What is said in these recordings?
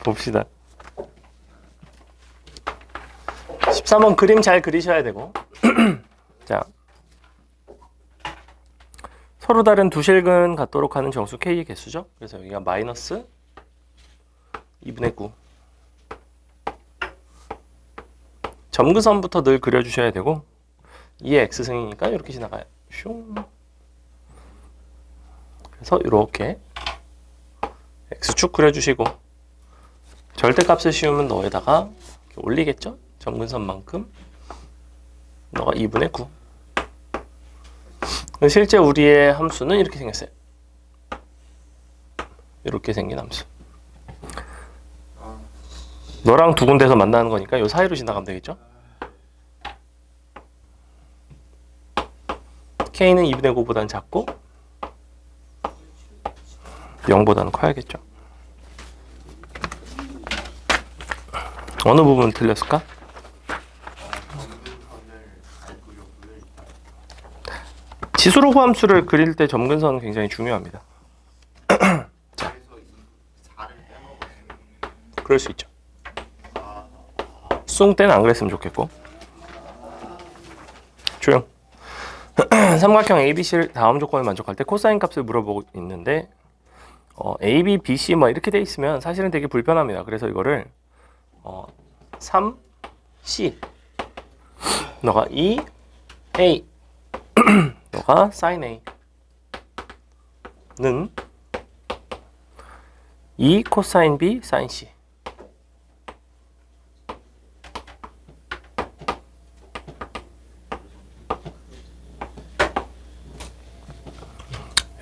봅시다. 13번 그림 잘 그리셔야 되고 자, 서로 다른 두 실근 갖도록 하는 정수 K의 개수죠. 그래서 여기가 마이너스 2분의 9 점근선부터 늘 그려주셔야 되고 2의 X승이니까 이렇게 지나가요. 슝. 그래서 이렇게 X축 그려주시고 절대값을 씌우면 너에다가 이렇게 올리겠죠? 점근선만큼 너가 2분의 9 실제 우리의 함수는 이렇게 생겼어요. 이렇게 생긴 함수. 너랑 두 군데서 만나는 거니까 요 사이로 지나가면 되겠죠? K는 2분의 9보다는 작고 0보다는 커야겠죠. 어느 부분 틀렸을까? 지수로후 함수를 그릴 때 점근선은 굉장히 중요합니다. 자, 그럴 수 있죠. 수능 때는 안 그랬으면 좋겠고. 조용. 삼각형 ABC를 다음 조건을 만족할 때 코사인 값을 물어보고 있는데 AB, BC 뭐 이렇게 돼 있으면 사실은 되게 불편합니다. 그래서 이거를 3C 너가 2A 너가 sin A는 2 코사인 B sin C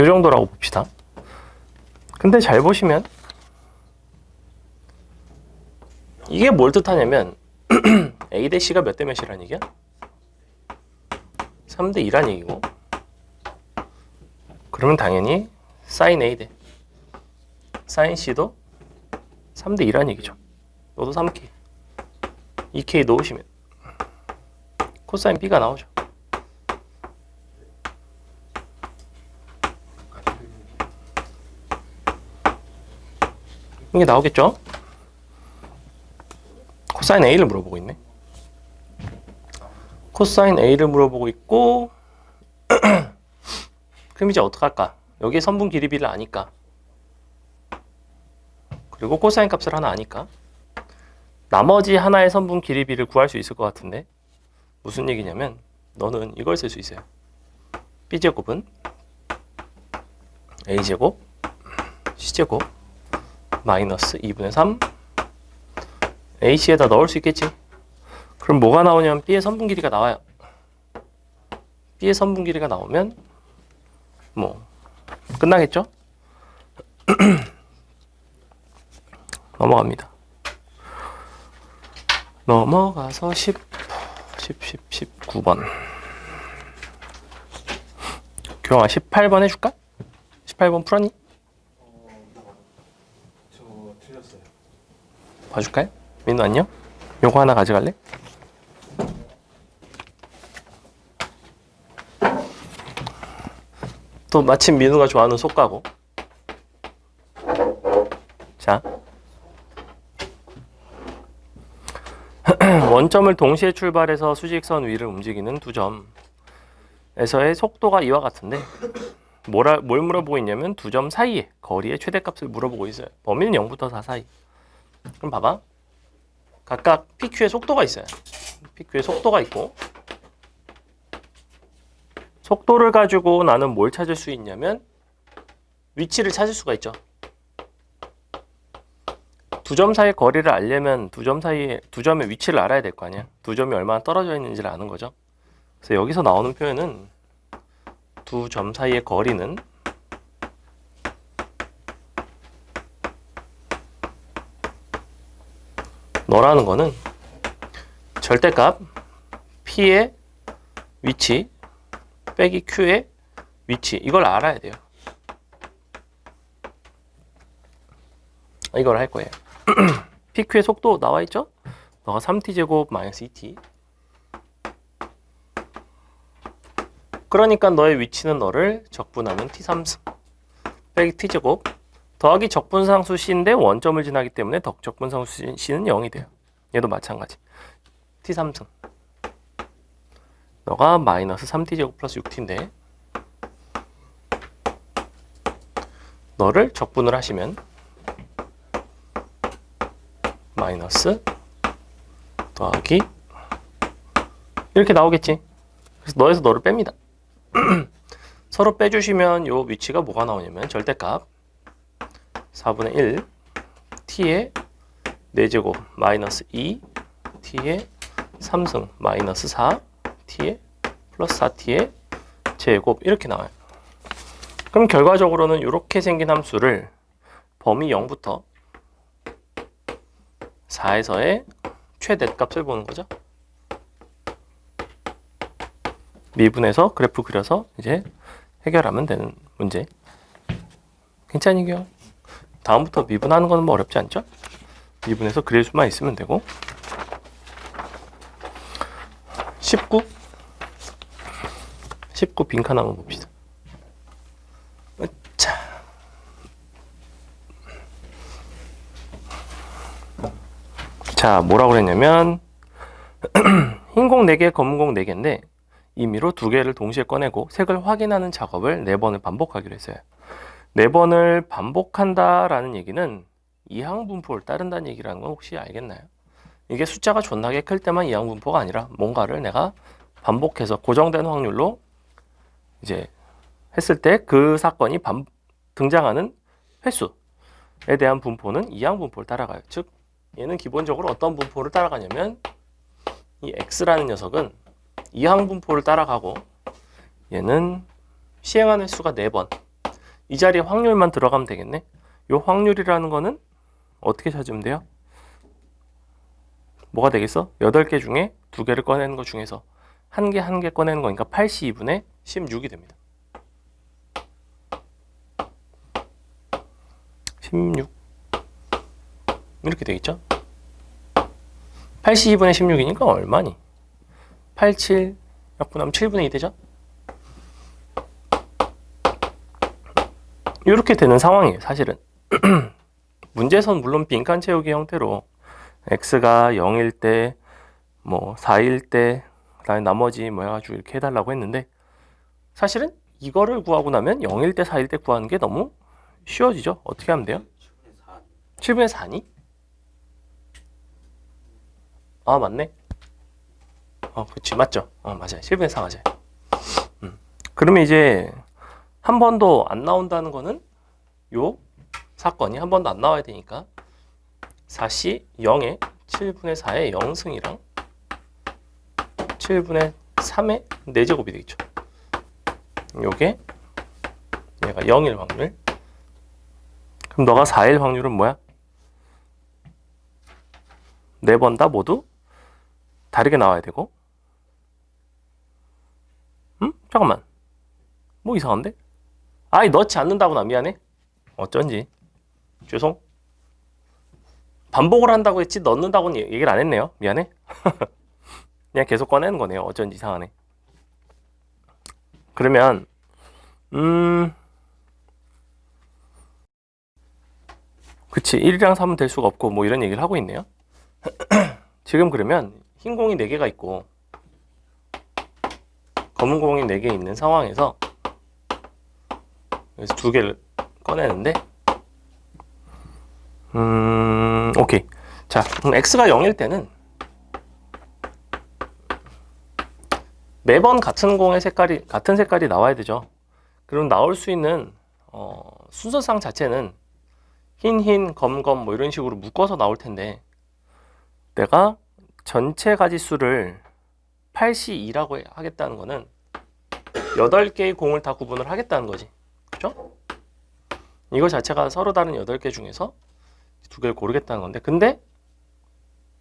이 정도라고 봅시다. 근데 잘 보시면 이게 뭘 뜻하냐면 A 대 C가 몇 대 몇이란 얘기야? 3대 2란 얘기고 그러면 당연히 sin A 대 sin C도 3대 2란 얘기죠. 너도 3K 2K 넣으시면 코사인 B가 나오죠. 이게 나오겠죠? 코사인 A를 물어보고 있네. 코사인 A를 물어보고 있고 그럼 이제 어떡할까? 여기에 선분 길이비를 아니까 그리고 코사인 값을 하나 아니까 나머지 하나의 선분 길이비를 구할 수 있을 것 같은데 무슨 얘기냐면 너는 이걸 쓸 수 있어요. B제곱은 A제곱 C제곱 마이너스 2분의 3 AC에다 넣을 수 있겠지. 그럼 뭐가 나오냐면 B의 선분 길이가 나와요. B의 선분 길이가 나오면 뭐 끝나겠죠? 넘어갑니다. 넘어가서 19번 교영아 18번 해줄까? 18번 풀었니? 저 틀렸어요. 봐줄까요? 민우 안녕? 요거 하나 가져갈래? 또 마침 민우가 좋아하는 속가고. 자 원점을 동시에 출발해서 수직선 위를 움직이는 두 점에서의 속도가 이와 같은데 뭘 물어보고 있냐면 두 점 사이의 거리의 최대값을 물어보고 있어요. 범위는 0부터 4 사이. 그럼 봐봐. 각각 PQ의 속도가 있어요. PQ의 속도가 있고 속도를 가지고 나는 뭘 찾을 수 있냐면 위치를 찾을 수가 있죠. 두 점 사이의 거리를 알려면 두 점의 위치를 알아야 될 거 아니야. 두 점이 얼마나 떨어져 있는지를 아는 거죠. 그래서 여기서 나오는 표현은 두 점 사이의 거리는 너라는 거는 절대값 P의 위치 빼기 Q의 위치 이걸 알아야 돼요. 이걸 할 거예요. PQ의 속도 나와 있죠? 너가 3t제곱 마이너스 2t 그러니까 너의 위치는 너를 적분하면 t3승 빼기 t제곱 더하기 적분상수 C인데 원점을 지나기 때문에 적분상수 C는 0이 돼요. 얘도 마찬가지. T3승. 너가 마이너스 3T제곱 플러스 6T인데 너를 적분을 하시면 마이너스 더하기 이렇게 나오겠지. 그래서 너에서 너를 뺍니다. 서로 빼주시면 요 위치가 뭐가 나오냐면 절대값 4분의 1 t의 4제곱 마이너스 2 t의 3승 마이너스 4 t의 플러스 4t의 제곱 이렇게 나와요. 그럼 결과적으로는 이렇게 생긴 함수를 범위 0부터 4에서의 최대값을 보는 거죠. 미분해서 그래프 그려서 이제 해결하면 되는 문제. 괜찮이요? 다음부터 미분하는 거는 뭐 어렵지 않죠? 미분해서 그릴 수만 있으면 되고. 19 빈칸 한번 봅시다. 자, 뭐라고 그랬냐면 흰 공 4개, 검은 공 4개인데 임의로 2개를 동시에 꺼내고 색을 확인하는 작업을 4번을 반복하기로 했어요. 4번을 반복한다라는 얘기는 이항분포를 따른다는 얘기라는 건 혹시 알겠나요? 이게 숫자가 존나게 클 때만 이항분포가 아니라 뭔가를 내가 반복해서 고정된 확률로 이제 했을 때 그 사건이 등장하는 횟수에 대한 분포는 이항분포를 따라가요. 즉 얘는 기본적으로 어떤 분포를 따라가냐면 이 x라는 녀석은 이항분포를 따라가고 얘는 시행하는 횟수가 4번. 이 자리에 확률만 들어가면 되겠네. 요 확률이라는 거는 어떻게 찾으면 돼요? 뭐가 되겠어? 8개 중에 2개를 꺼내는 것 중에서 한 개 꺼내는 거니까 82분의 16이 됩니다. 16 이렇게 되겠죠? 82분의 16이니까 얼마니? 87 약분하면 7분의 2 되죠? 이렇게 되는 상황이에요. 사실은 문제에서는 물론 빈칸 채우기 형태로 x가 0일 때 뭐 4일 때 그다음에 나머지 뭐 해가지고 이렇게 해달라고 했는데 사실은 이거를 구하고 나면 0일 때 4일 때 구하는 게 너무 쉬워지죠. 어떻게 하면 돼요? 7분의 4니? 아 맞네. 그치 맞죠. 맞아요. 7분의 4 맞아요. 그러면 이제 한 번도 안 나온다는 거는 요 사건이 한 번도 안 나와야 되니까 4C 0에 7분의 4의 0승이랑 7분의 3의 4제곱이 되겠죠. 요게 얘가 0일 확률. 그럼 너가 4일 확률은 뭐야? 4번 다 모두 다르게 나와야 되고. 잠깐만. 뭐 이상한데? 아이 넣지 않는다구나. 미안해. 어쩐지. 죄송. 반복을 한다고 했지 넣는다고는 얘기를 안 했네요. 미안해. 그냥 계속 꺼내는 거네요. 어쩐지 이상하네. 그러면 그치 1이랑 3은 될 수가 없고 뭐 이런 얘기를 하고 있네요. 지금 그러면 흰 공이 4개가 있고 검은 공이 4개 있는 상황에서 그래서 2개를 꺼내는데 오케이. 자, 그럼 x가 0일 때는 매번 같은 공의 색깔이 같은 색깔이 나와야 되죠. 그럼 나올 수 있는 순서상 자체는 흰, 검 뭐 이런 식으로 묶어서 나올 텐데 내가 전체 가지수를 8C2라고 하겠다는 거는 8개의 공을 다 구분을 하겠다는 거지. 그죠? 이거 자체가 서로 다른 8개 중에서 2개를 고르겠다는 건데 근데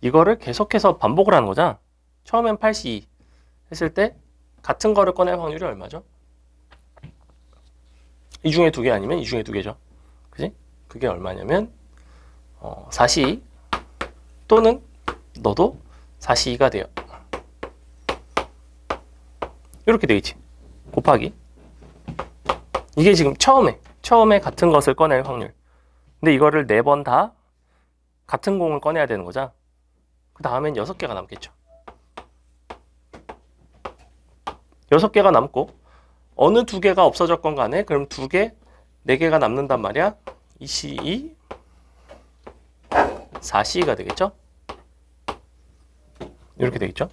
이거를 계속해서 반복을 하는 거잖아. 처음엔 8C2 했을 때 같은 거를 꺼낼 확률이 얼마죠? 이 중에 2개 아니면 이 중에 2개죠. 그지? 그게 얼마냐면 4C2 또는 너도 4C2가 돼요. 이렇게 되겠지. 곱하기 이게 지금 처음에 같은 것을 꺼낼 확률. 근데 이거를 4번 다 같은 공을 꺼내야 되는 거죠. 그 다음엔 6개가 남겠죠. 6개가 남고 어느 2개가 없어졌건 간에 그럼 2개, 4개가 남는단 말이야. 2C2, 4C가 되겠죠? 이렇게 되겠죠?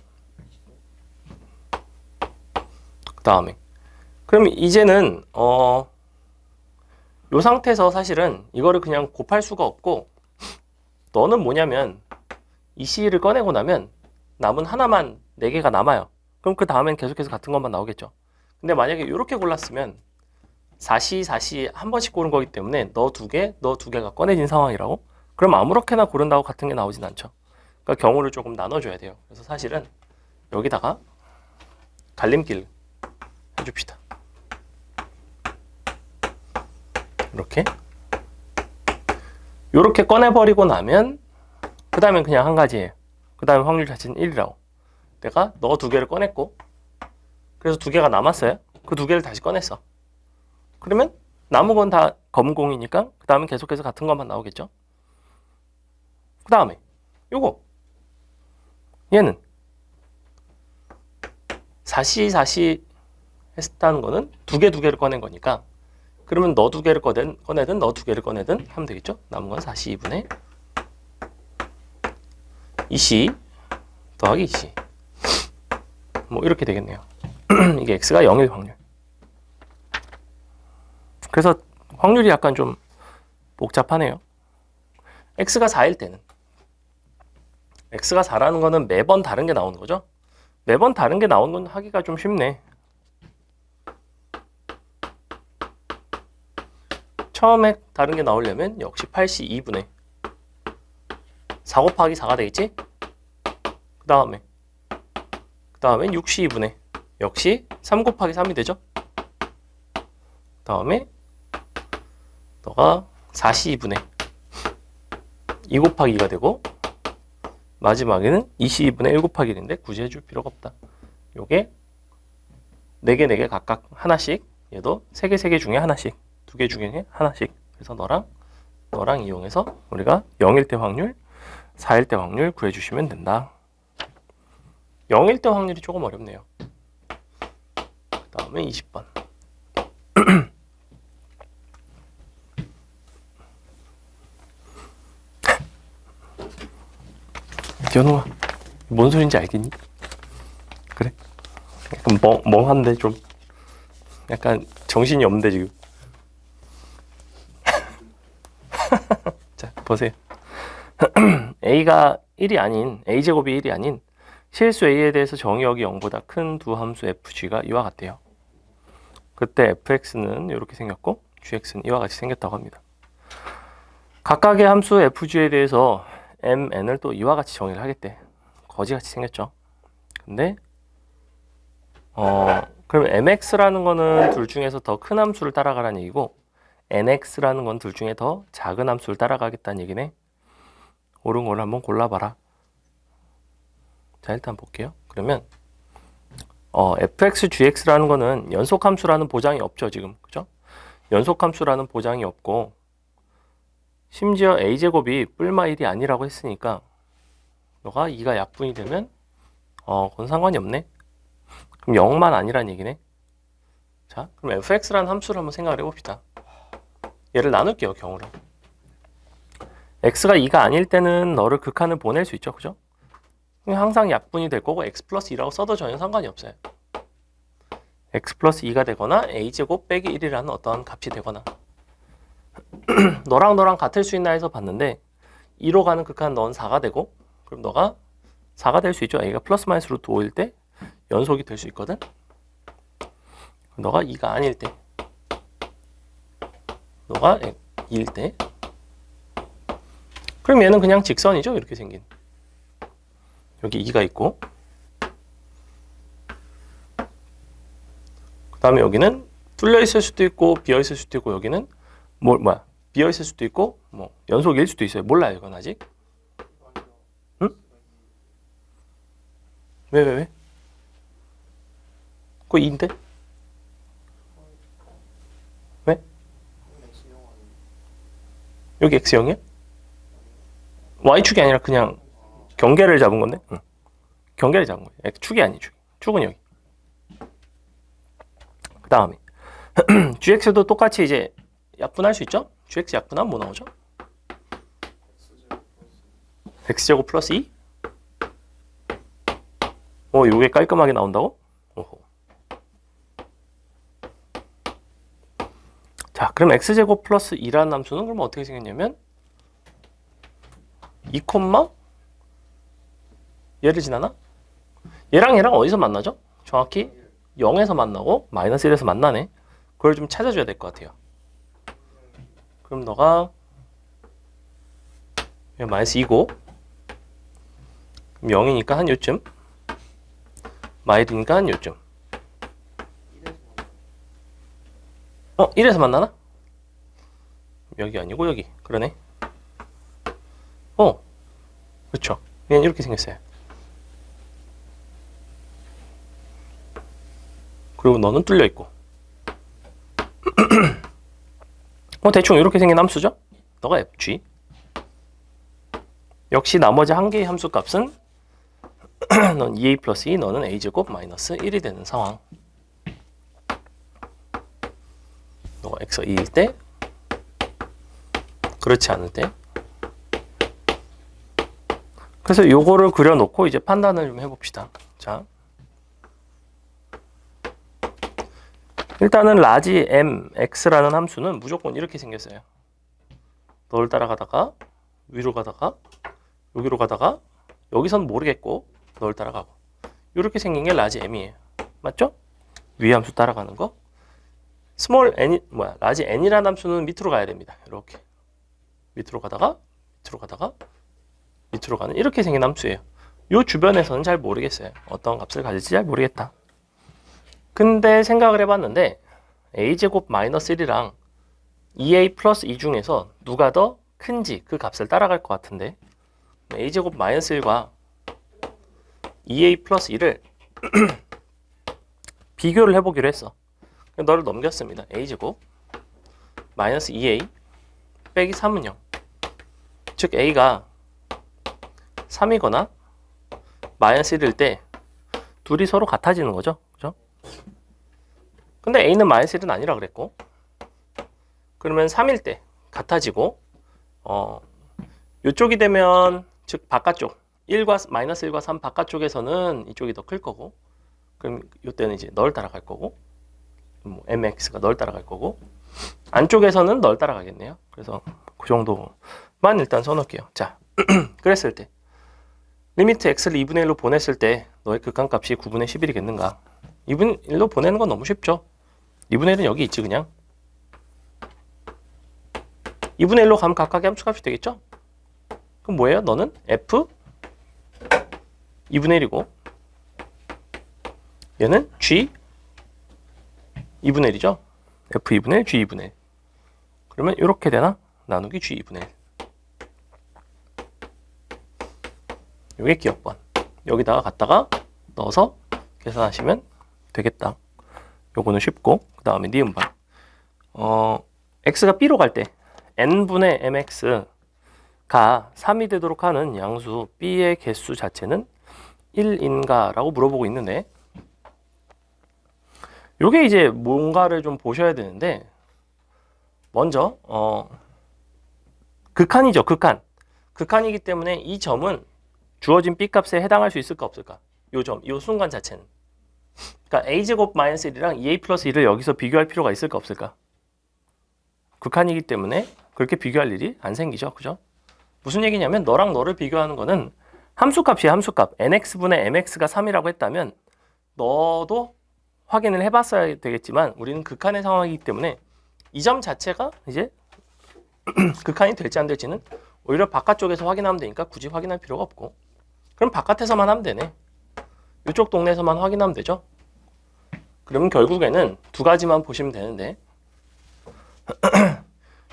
그 다음에 그럼 이제는 이 상태에서 사실은 이거를 그냥 곱할 수가 없고 너는 뭐냐면 이 C를 꺼내고 나면 남은 하나만 4개가 남아요. 그럼 그 다음엔 계속해서 같은 것만 나오겠죠. 근데 만약에 이렇게 골랐으면 4C, 4C 한 번씩 고른 거기 때문에 너 2개, 너 2개가 꺼내진 상황이라고? 그럼 아무렇게나 고른다고 같은 게 나오진 않죠. 그러니까 경우를 조금 나눠줘야 돼요. 그래서 사실은 여기다가 갈림길 해줍시다. 이렇게 꺼내버리고 나면 그 다음엔 그냥 한 가지예요. 그 다음에 확률 자체는 1이라고. 내가 너 2개를 꺼냈고 그래서 2개가 남았어요. 그 2개를 다시 꺼냈어. 그러면 남은 건 다 검공이니까 그 다음에 계속해서 같은 것만 나오겠죠. 그 다음에 요거 얘는 4C 했다는 거는 2개를 꺼낸 거니까 그러면 너 2개를 꺼내든 너 2개를 꺼내든 하면 되겠죠. 남은 건 4C2분의 2C 더하기 2C 뭐 이렇게 되겠네요. 이게 X가 0일 확률. 그래서 확률이 약간 좀 복잡하네요. X가 4일 때는 X가 4라는 거는 매번 다른 게 나오는 거죠. 매번 다른 게 나오는 건 하기가 좀 쉽네. 처음에 다른 게 나오려면 역시 8C2분의 4 곱하기 4가 되겠지? 그 다음에 6C2분의 역시 3 곱하기 3이 되죠? 그 다음에 너가 4C2분의 2 곱하기 2가 되고 마지막에는 2C2분의 1 곱하기 1인데 굳이 해줄 필요가 없다. 요게 4개 각각 하나씩 얘도 3개 중에 하나씩 2개 중에 하나씩 그래서 너랑 이용해서 우리가 0일 때 확률 4일 때 확률 구해주시면 된다. 0일 때 확률이 조금 어렵네요. 그 다음에 20번 연호아 뭔 소린지 알겠니? 그래? 약간 멍한데 좀 약간 정신이 없는데 지금 자 보세요. A가 1이 아닌 A제곱이 1이 아닌 실수 A에 대해서 정의역이 0보다 큰 두 함수 FG가 이와 같대요. 그때 fx는 이렇게 생겼고 gx는 이와 같이 생겼다고 합니다. 각각의 함수 fg에 대해서 mn을 또 이와 같이 정의를 하겠대. 거지같이 생겼죠. 근데 그럼 mx라는 거는 둘 중에서 더 큰 함수를 따라가라는 얘기고 nx라는 건 둘 중에 더 작은 함수를 따라가겠다는 얘기네. 옳은 걸 한번 골라봐라. 자 일단 볼게요. 그러면 fx, gx라는 거는 연속함수라는 보장이 없죠 지금. 그죠? 연속함수라는 보장이 없고 심지어 a제곱이 뿔마 1이 아니라고 했으니까 너가 2가 약분이 되면 그건 상관이 없네. 그럼 0만 아니란 얘기네. 자 그럼 fx라는 함수를 한번 생각을 해봅시다. 얘를 나눌게요 경우를. x가 2가 아닐 때는 너를 극한을 보낼 수 있죠. 그죠? 항상 약분이 될 거고 x 플러스 2라고 써도 전혀 상관이 없어요. x 플러스 2가 되거나 a제곱 빼기 1이라는 어떤 값이 되거나 너랑 같을 수 있나 해서 봤는데 2로 가는 극한 넌 4가 되고 그럼 너가 4가 될 수 있죠. a가 플러스 마이너스 루트 5일 때 연속이 될 수 있거든. 너가 2가 아닐 때 너가 2일 때 그럼 얘는 그냥 직선이죠. 이렇게 생긴 여기 2가 있고 그 다음에 여기는 뚫려 있을 수도 있고 비어 있을 수도 있고 여기는 비어 있을 수도 있고 뭐 연속일 수도 있어요. 몰라요 이건 아직. 응? 왜? 그거 2인데? 왜? 여기 x0이야? y축이 아니라 그냥 경계를 잡은 건데? 응. 경계를 잡은 거야. 축이 아니 축. 축은 여기. 그 다음에 gx도 똑같이 이제 약분할 수 있죠? gx 약분하면 뭐 나오죠? x제곱 플러스 2? 요게 깔끔하게 나온다고? 오호. 자, 그럼 x제곱 플러스 2라는 함수는 그럼 어떻게 생겼냐면 2, 얘를 지나나? 얘랑 얘랑 어디서 만나죠? 정확히 0에서 만나고 마이너스 1에서 만나네. 그걸 좀 찾아줘야 될 것 같아요. 그럼 너가 마이너스 2고 그럼 0이니까 한 요쯤 마일이니까 한 요쯤 1에서 만나나? 여기 아니고 여기 그러네. 그렇죠. 그냥 이렇게 생겼어요. 그리고 너는 뚫려 있고 대충 이렇게 생긴 함수죠? 너가 fg. 역시 나머지 한 개의 함수 값은 넌 2a 플러스 2, 너는 a제곱 마이너스 1이 되는 상황. 너가 x가 2일 때, 그렇지 않을 때. 그래서 요거를 그려놓고 이제 판단을 좀 해봅시다. 자, 일단은 라지 mx라는 함수는 무조건 이렇게 생겼어요. 너를 따라가다가 위로 가다가 여기로 가다가 여기선 모르겠고 너를 따라가고 이렇게 생긴 게 라지 m이에요. 맞죠? 위 함수 따라가는 거. 스몰 n 라지 n이라는 함수는 밑으로 가야 됩니다. 이렇게 밑으로 가다가 밑으로 가는 이렇게 생긴 함수예요. 요 주변에서는 잘 모르겠어요. 어떤 값을 가질지 잘 모르겠다. 근데 생각을 해봤는데 a제곱 마이너스 1이랑 2a 플러스 2 중에서 누가 더 큰지 그 값을 따라갈 것 같은데 a제곱 마이너스 1과 2a 플러스 2를 비교를 해보기로 했어. 너를 넘겼습니다. a제곱 마이너스 2a 빼기 3은 0. 즉 a가 3이거나 마이너스 1일 때 둘이 서로 같아지는 거죠. 그죠? 근데 a는 마이너스 1은 아니라 그랬고 그러면 3일 때 같아지고 이쪽이 되면 즉 바깥쪽 1과 마이너스 1과 3 바깥쪽에서는 이쪽이 더 클 거고 그럼 이때는 이제 널 따라갈 거고 mx가 널 따라갈 거고 안쪽에서는 널 따라가겠네요. 그래서 그 정도만 일단 써놓을게요. 자, 그랬을 때 리미트 x를 2분의 1로 보냈을 때 너의 극한값이 9분의 11이겠는가? 2분의 1로 보내는 건 너무 쉽죠. 2분의 1은 여기 있지 그냥. 2분의 1로 가면 각각의 함수값이 되겠죠? 그럼 뭐예요? 너는 f 2분의 1이고 얘는 g 2분의 1이죠? f 2분의 1, g 2분의 1. 그러면 이렇게 되나? 나누기 g 2분의 1. 이게 기억번. 여기다가 갖다가 넣어서 계산하시면 되겠다. 요거는 쉽고 그 다음에 니은번. x가 b로 갈 때 n분의 mx가 3이 되도록 하는 양수 b의 개수 자체는 1인가 라고 물어보고 있는데 요게 이제 뭔가를 좀 보셔야 되는데 먼저 극한이죠. 극한이기 때문에 이 점은 주어진 b값에 해당할 수 있을까 없을까? 요 점, 요 순간 자체는 그러니까 a제곱 마이너스 1이랑 2a 플러스 1을 여기서 비교할 필요가 있을까 없을까? 극한이기 때문에 그렇게 비교할 일이 안 생기죠. 그죠? 무슨 얘기냐면 너랑 너를 비교하는 거는 함수값이야. 함수값. nx분의 mx가 3이라고 했다면 너도 확인을 해봤어야 되겠지만 우리는 극한의 상황이기 때문에 이 점 자체가 이제 극한이 될지 안 될지는 오히려 바깥쪽에서 확인하면 되니까 굳이 확인할 필요가 없고 그럼 바깥에서만 하면 되네. 이쪽 동네에서만 확인하면 되죠. 그러면 결국에는 두 가지만 보시면 되는데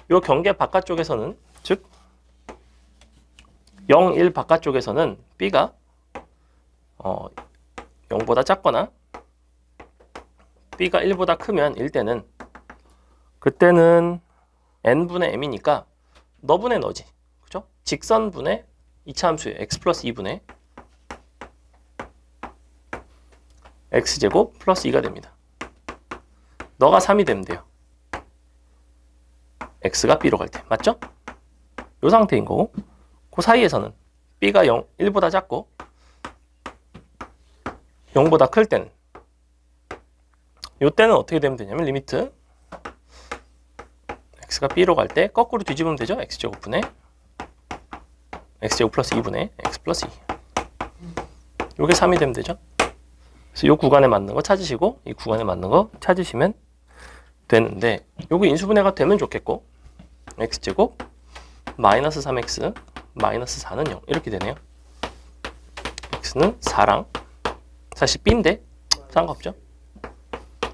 요 경계 바깥쪽에서는 즉 0, 1 바깥쪽에서는 b가 0보다 작거나 b가 1보다 크면 1때는 그때는 n분의 m이니까 너분의 너지. 그죠? 직선분의 2차 함수예요. x 플러스 2분의 x제곱 플러스 2가 됩니다. 너가 3이 되면 돼요. x가 b로 갈 때. 맞죠? 이 상태인 거고, 그 사이에서는 b가 1보다 작고 0보다 클 때는, 이 때는 어떻게 되면 되냐면 리미트 x가 b로 갈 때 거꾸로 뒤집으면 되죠. x제곱분의 x제곱 플러스 2분의 x 플러스 2. 요게 3이 되면 되죠. 그래서 이 구간에 맞는 거 찾으시고 이 구간에 맞는 거 찾으시면 되는데, 요게 인수분해가 되면 좋겠고, x제곱 마이너스 3x 마이너스 4는 0 이렇게 되네요. x는 4랑 사실 b인데 상관없죠.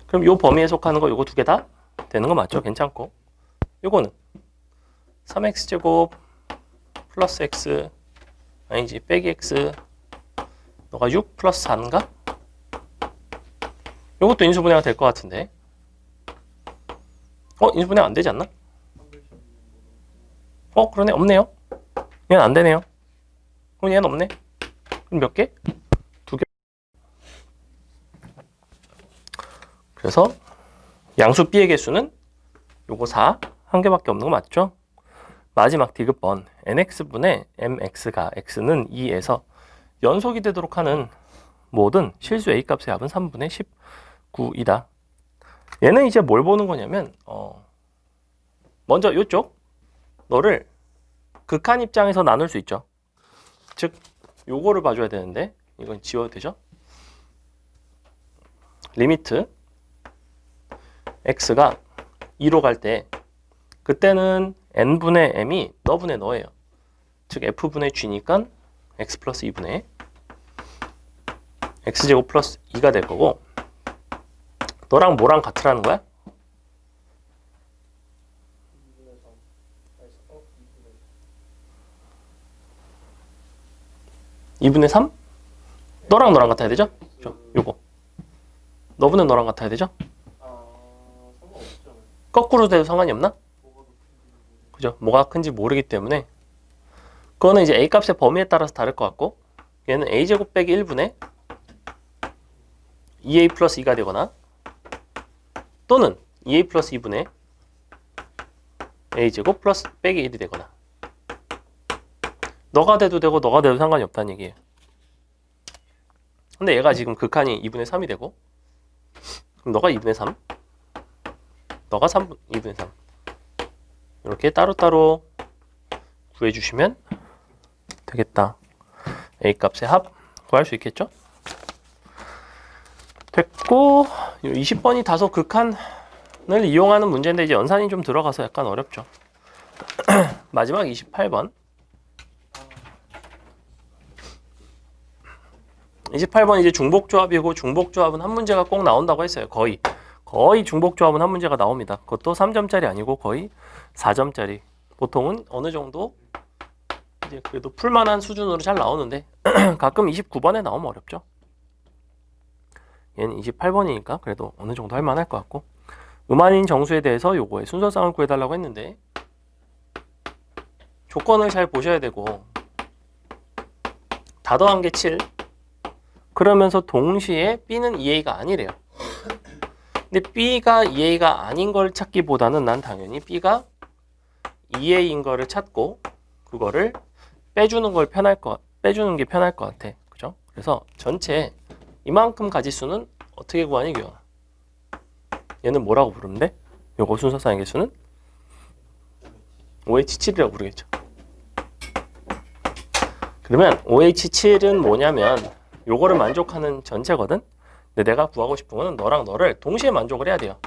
그럼 요 범위에 속하는 거 요거 두 개 다 되는 거 맞죠? 괜찮고, 요거는 3x제곱 플러스 x 아니지 빼기 x 너가 6 플러스 4인가? 요것도 인수분해가 될 것 같은데, 인수분해 안 되지 않나? 그러네. 없네요. 얘는 안 되네요. 그럼 얘는 없네. 그럼 몇 개? 2개. 그래서 양수 b의 개수는 요거 4, 한 개밖에 없는 거 맞죠? 마지막 디귿번 nx분의 mx가 x는 2에서 연속이 되도록 하는 모든 실수 a 값의 합은 3분의 19이다. 얘는 이제 뭘 보는 거냐면 먼저 요쪽 너를 극한 입장에서 나눌 수 있죠. 즉 요거를 봐줘야 되는데 이건 지워도 되죠. 리미트 x가 2로 갈 때 그때는 n분의 m이 너분의 너예요. 즉 f분의 g니까 x 플러스 2분의 x제곱 플러스 2가 될 거고, 너랑 뭐랑 같으라는 거야? 2분의 3? 너랑 너랑 같아야 되죠? 요거 너분의 너랑 같아야 되죠? 거꾸로 돼도 상관이 없나? 그죠? 뭐가 큰지 모르기 때문에 그거는 이제 a 값의 범위에 따라서 다를 것 같고, 얘는 a제곱 빼기 1분의 2a 플러스 2가 되거나 또는 2a 플러스 2분의 a제곱 플러스 빼기 1이 되거나, 너가 돼도 되고 너가 돼도 상관이 없다는 얘기예요. 근데 얘가 지금 극한이 2분의 3이 되고, 그럼 너가 2분의 3, 너가 2분의 3 이렇게 따로따로 구해주시면 되겠다. a 값의 합 구할 수 있겠죠? 됐고, 20번이 다소 극한을 이용하는 문제인데 이제 연산이 좀 들어가서 약간 어렵죠. 마지막 28번. 28번 이제 중복조합이고, 중복조합은 한 문제가 꼭 나온다고 했어요. 거의 중복조합은 한 문제가 나옵니다. 그것도 3점짜리 아니고 거의 4점짜리. 보통은 어느 정도 이제 그래도 풀만한 수준으로 잘 나오는데 가끔 29번에 나오면 어렵죠. 얘는 28번이니까 그래도 어느 정도 할 만할 것 같고, 음한인 정수에 대해서 요거의 순서상을 구해달라고 했는데 조건을 잘 보셔야 되고, 다 더한 게 7, 그러면서 동시에 B는 2A가 아니래요. 근데 B가 2A가 아닌 걸 찾기보다는 난 당연히 B가 2A인 거를 찾고 그거를 빼주는 게 편할 것 같아. 그죠? 그래서 전체 이만큼 가지수는 어떻게 구하니, 규영아? 얘는 뭐라고 부르는데? 요거 순서상의 개수는 OH7이라고 부르겠죠. 그러면 OH7은 뭐냐면 요거를 만족하는 전체거든? 근데 내가 구하고 싶은 거는 너랑 너를 동시에 만족을 해야 돼요.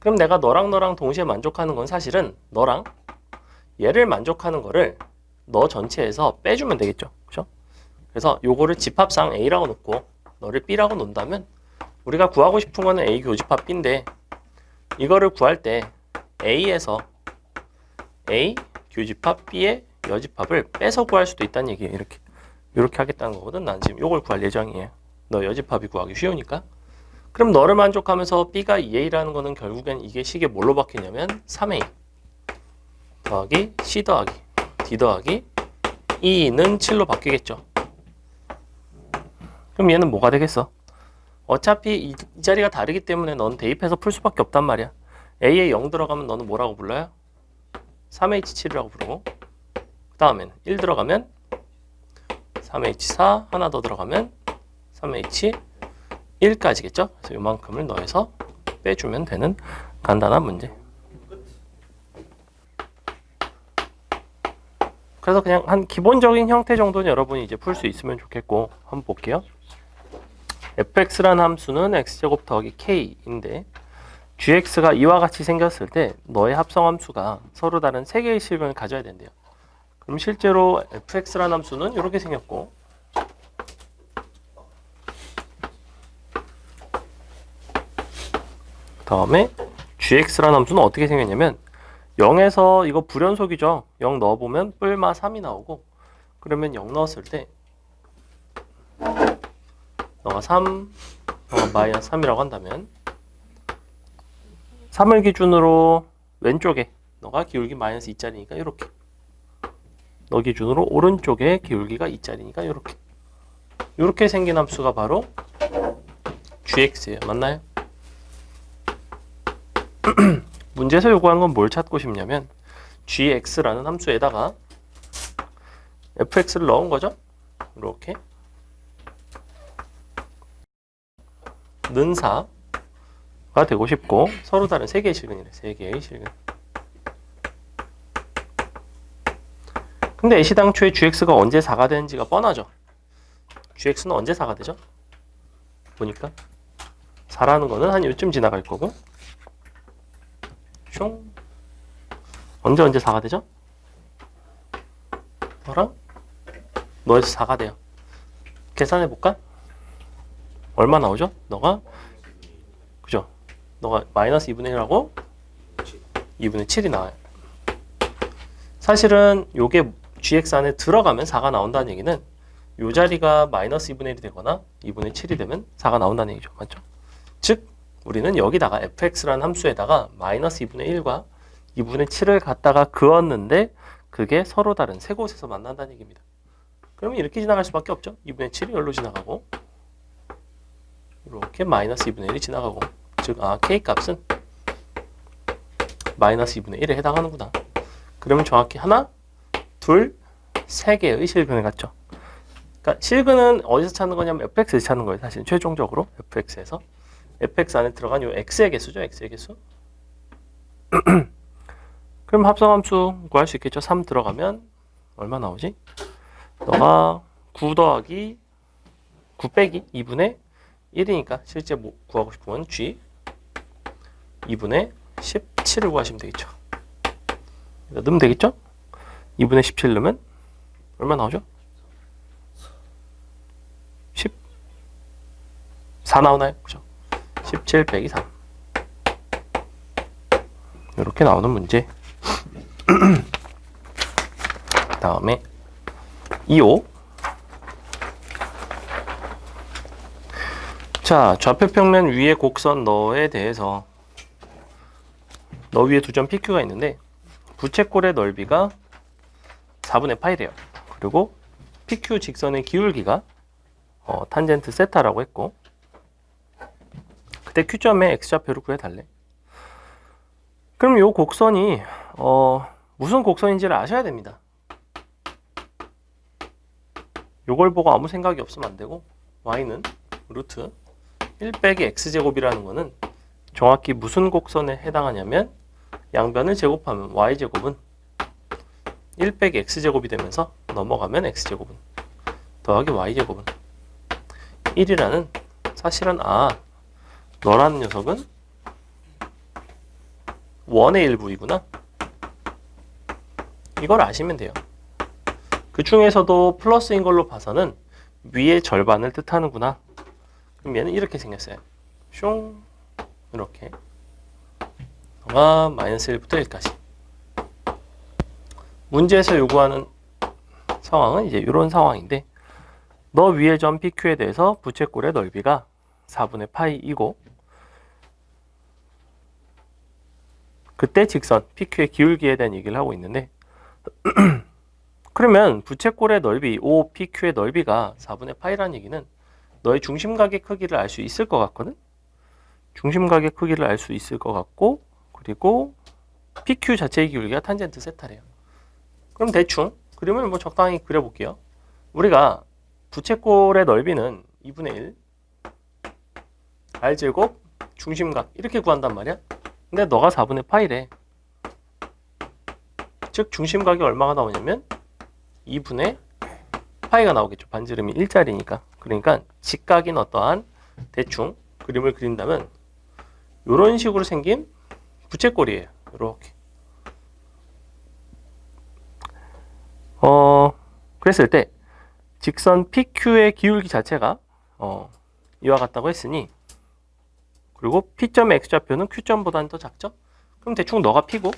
그럼 내가 너랑 너랑 동시에 만족하는 건 사실은 너랑 얘를 만족하는 거를 너 전체에서 빼주면 되겠죠. 그죠? 그래서 요거를 집합상 A라고 놓고 너를 B라고 놓는다면 우리가 구하고 싶은 거는 A 교집합 B인데, 이거를 구할 때 A에서 A 교집합 B의 여집합을 빼서 구할 수도 있다는 얘기예요. 이렇게 하겠다는 거거든. 난 지금 요걸 구할 예정이에요. 너 여집합이 구하기 쉬우니까. 그럼 너를 만족하면서 B가 2A라는 거는 결국엔 이게 식에 뭘로 바뀌냐면 3A 더하기 C 더하기 D 더하기 E는 7로 바뀌겠죠. 그럼 얘는 뭐가 되겠어? 어차피 이 자리가 다르기 때문에 넌 대입해서 풀 수밖에 없단 말이야. A에 0 들어가면 너는 뭐라고 불러요? 3H7이라고 부르고, 그 다음엔 1 들어가면 3H4, 하나 더 들어가면 3H1까지겠죠? 그래서 이만큼을 넣어서 빼주면 되는 간단한 문제. 그래서 그냥 한 기본적인 형태 정도는 여러분이 이제 풀 수 있으면 좋겠고, 한번 볼게요. fx라는 함수는 x제곱 더하기 k인데 gx가 이와 같이 생겼을 때 너의 합성함수가 서로 다른 3개의 실근을 가져야 된대요. 그럼 실제로 fx라는 함수는 이렇게 생겼고, 그 다음에 gx라는 함수는 어떻게 생겼냐면 0에서 이거 불연속이죠. 0 넣어보면 뿔마 3이 나오고, 그러면 0 넣었을 때 너가 3, 너가 마이너스 3이라고 한다면 3을 기준으로 왼쪽에 너가 기울기 마이너스 2짜리니까 이렇게, 너 기준으로 오른쪽에 기울기가 2짜리니까 이렇게 생긴 함수가 바로 gx예요. 맞나요? 문제에서 요구한 건 뭘 찾고 싶냐면 gx라는 함수에다가 fx를 넣은 거죠. 이렇게 는사가 되고 싶고, 서로 다른 3개의 실근이래. 3개의 실근. 근데 애시당초에 gx가 언제 4가 되는지가 뻔하죠. gx는 언제 4가 되죠? 보니까 4라는 거는 한 요쯤 지나갈 거고, 슝, 언제 4가 되죠? 너에서 4가 돼요. 계산해 볼까? 얼마 나오죠? 너가 그죠? 너가 마이너스 2분의 1하고 2분의 7이 나와요. 사실은 요게 gx 안에 들어가면 4가 나온다는 얘기는 요 자리가 마이너스 2분의 1이 되거나 2분의 7이 되면 4가 나온다는 얘기죠. 맞죠? 즉 우리는 여기다가 fx라는 함수에다가 마이너스 2분의 1과 2분의 7을 갖다가 그었는데 그게 서로 다른 세 곳에서 만난다는 얘기입니다. 그러면 이렇게 지나갈 수밖에 없죠. 2분의 7이 여기로 지나가고, 이렇게 마이너스 2분의 1이 지나가고, 즉 k 값은 마이너스 2분의 1에 해당하는구나. 그러면 정확히 하나, 둘, 세 개의 실근을 갖죠. 그러니까 실근은 어디서 찾는 거냐면 fx에서 찾는 거예요. 사실 최종적으로 fx에서 fx 안에 들어간 요 x의 개수죠. x의 개수. 그럼 합성함수 구할 수 있겠죠. 3 들어가면 얼마 나오지? 너가 9 더하기 9 빼기 2분의 1이니까 실제 뭐 구하고 싶은 건 g 2분의 17을 구하시면 되겠죠. 넣으면 되겠죠? 2분의 17 넣으면 얼마 나오죠? 14 나오나요? 그죠? 17 빼기 3 이렇게 나오는 문제. 다음에 2호. 자, 좌표평면 위의 곡선 너에 대해서 너 위에 두 점 PQ가 있는데 부채꼴의 넓이가 4분의 파이래요. 그리고 PQ 직선의 기울기가 탄젠트 세타라고 했고, 그때 Q점의 X좌표를 구해달래. 그럼 이 곡선이 무슨 곡선인지를 아셔야 됩니다. 요걸 보고 아무 생각이 없으면 안 되고, y는 루트 1 빼기 x제곱이라는 거는 정확히 무슨 곡선에 해당하냐면 양변을 제곱하면 y제곱은 1 빼기 x제곱이 되면서 넘어가면 x제곱은 더하기 y제곱은 1이라는 사실은 너라는 녀석은 원의 일부이구나. 이걸 아시면 돼요. 그 중에서도 플러스인 걸로 봐서는 위의 절반을 뜻하는구나. 그럼 얘는 이렇게 생겼어요. 숑 이렇게 마이너스 1부터 1까지. 문제에서 요구하는 상황은 이제 이런 상황인데, 너 위의 점 PQ에 대해서 부채꼴의 넓이가 4분의 파이이고, 그때 직선 PQ의 기울기에 대한 얘기를 하고 있는데 그러면 부채꼴의 넓이 OPQ의 넓이가 4분의 파이라는 얘기는 너의 중심각의 크기를 알 수 있을 것 같거든? 중심각의 크기를 알 수 있을 것 같고 그리고 PQ 자체의 기울기가 탄젠트 세타래요. 그럼 대충 그림을 뭐 적당히 그려볼게요. 우리가 부채꼴의 넓이는 2분의 1 R제곱 중심각 이렇게 구한단 말이야. 근데 너가 4분의 파이래. 즉 중심각이 얼마가 나오냐면 2분의 파이가 나오겠죠. 반지름이 1짜리니까. 그러니까 직각인 어떠한 대충 그림을 그린다면 이런 식으로 생긴 부채꼴이에요. 이렇게. 그랬을 때 직선 PQ의 기울기 자체가 이와 같다고 했으니 그리고 P점의 X좌표는 Q점보다는 더 작죠? 그럼 대충 너가 P고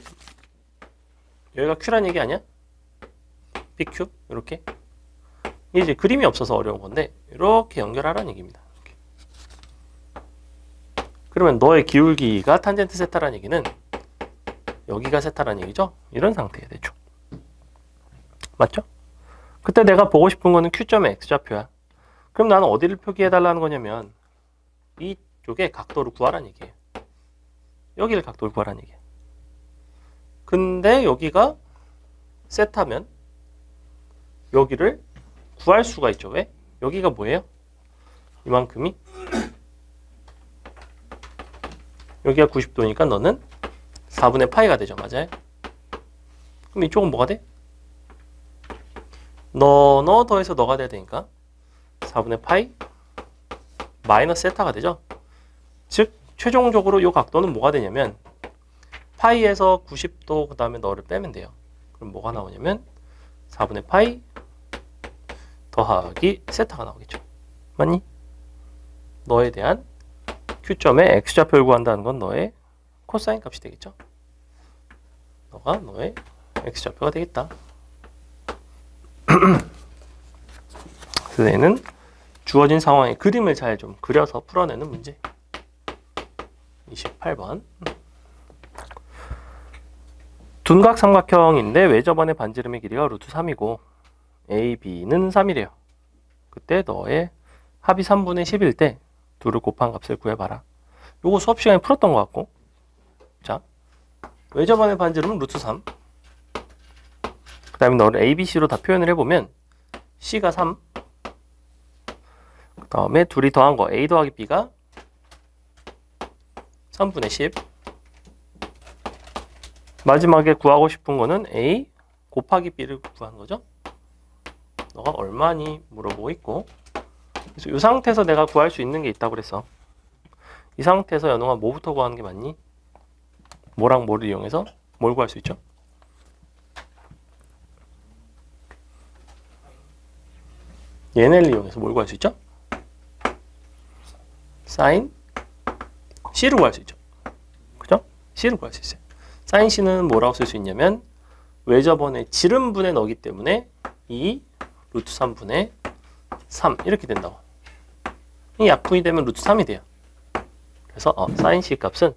여기가 Q란 얘기 아니야? PQ 이렇게 이게 이제 그림이 없어서 어려운 건데 이렇게 연결하라는 얘기입니다. 이렇게. 그러면 너의 기울기가 탄젠트 세타라는 얘기는 여기가 세타라는 얘기죠? 이런 상태에 대충 맞죠? 그때 내가 보고 싶은 거는 Q점의 X좌표야. 그럼 나는 어디를 표기해 달라는 거냐면 이쪽에 각도를 구하라는 얘기예요. 여기를 각도를 구하라는 얘기예요. 근데 여기가 세타면 여기를 구할 수가 있죠. 왜? 여기가 뭐예요? 이만큼이 여기가 90도니까 너는 4분의 파이가 되죠. 맞아요? 그럼 이쪽은 뭐가 돼? 너 더해서 너가 돼야 되니까 4분의 파이 마이너스 세타가 되죠. 즉 최종적으로 이 각도는 뭐가 되냐면 파이에서 90도 그 다음에 너를 빼면 돼요. 그럼 뭐가 나오냐면 4분의 파이 더하기 세타가 나오겠죠. 맞니? 너에 대한 Q점의 X좌표를 구한다는 건 너의 코사인 값이 되겠죠. 너가 너의 X좌표가 되겠다. 그래서 얘는 주어진 상황의 그림을 잘 좀 그려서 풀어내는 문제. 28번. 둔각 삼각형인데 외접원의 반지름의 길이가 루트 3이고 A, B는 3이래요. 그때 너의 합이 3분의 10일 때 둘을 곱한 값을 구해봐라. 요거 수업 시간에 풀었던 것 같고. 자, 외접원의 반지름은 루트 3. 그 다음에 너를 A, B, C로 다 표현을 해보면 C가 3. 그 다음에 둘이 더한 거 A 더하기 B가 3분의 10. 마지막에 구하고 싶은 거는 A 곱하기 B를 구하는 거죠. 너가 얼마니 물어보고 있고. 그래서 이 상태에서 내가 구할 수 있는 게 있다고 그랬어. 이 상태에서 연웅아 뭐부터 구하는 게 맞니? 뭐랑 뭐를 이용해서 뭘 구할 수 있죠? 얘네를 이용해서 뭘 구할 수 있죠? 사인 C를 구할 수 있죠. 그죠? C를 구할 수 있어요. 사인 C는 뭐라고 쓸 수 있냐면 외접원의 지름분의 너기 때문에 2 루트 3분의 3 이렇게 된다고. 이 약분이 되면 루트 3이 돼요. 그래서 사인 C 값은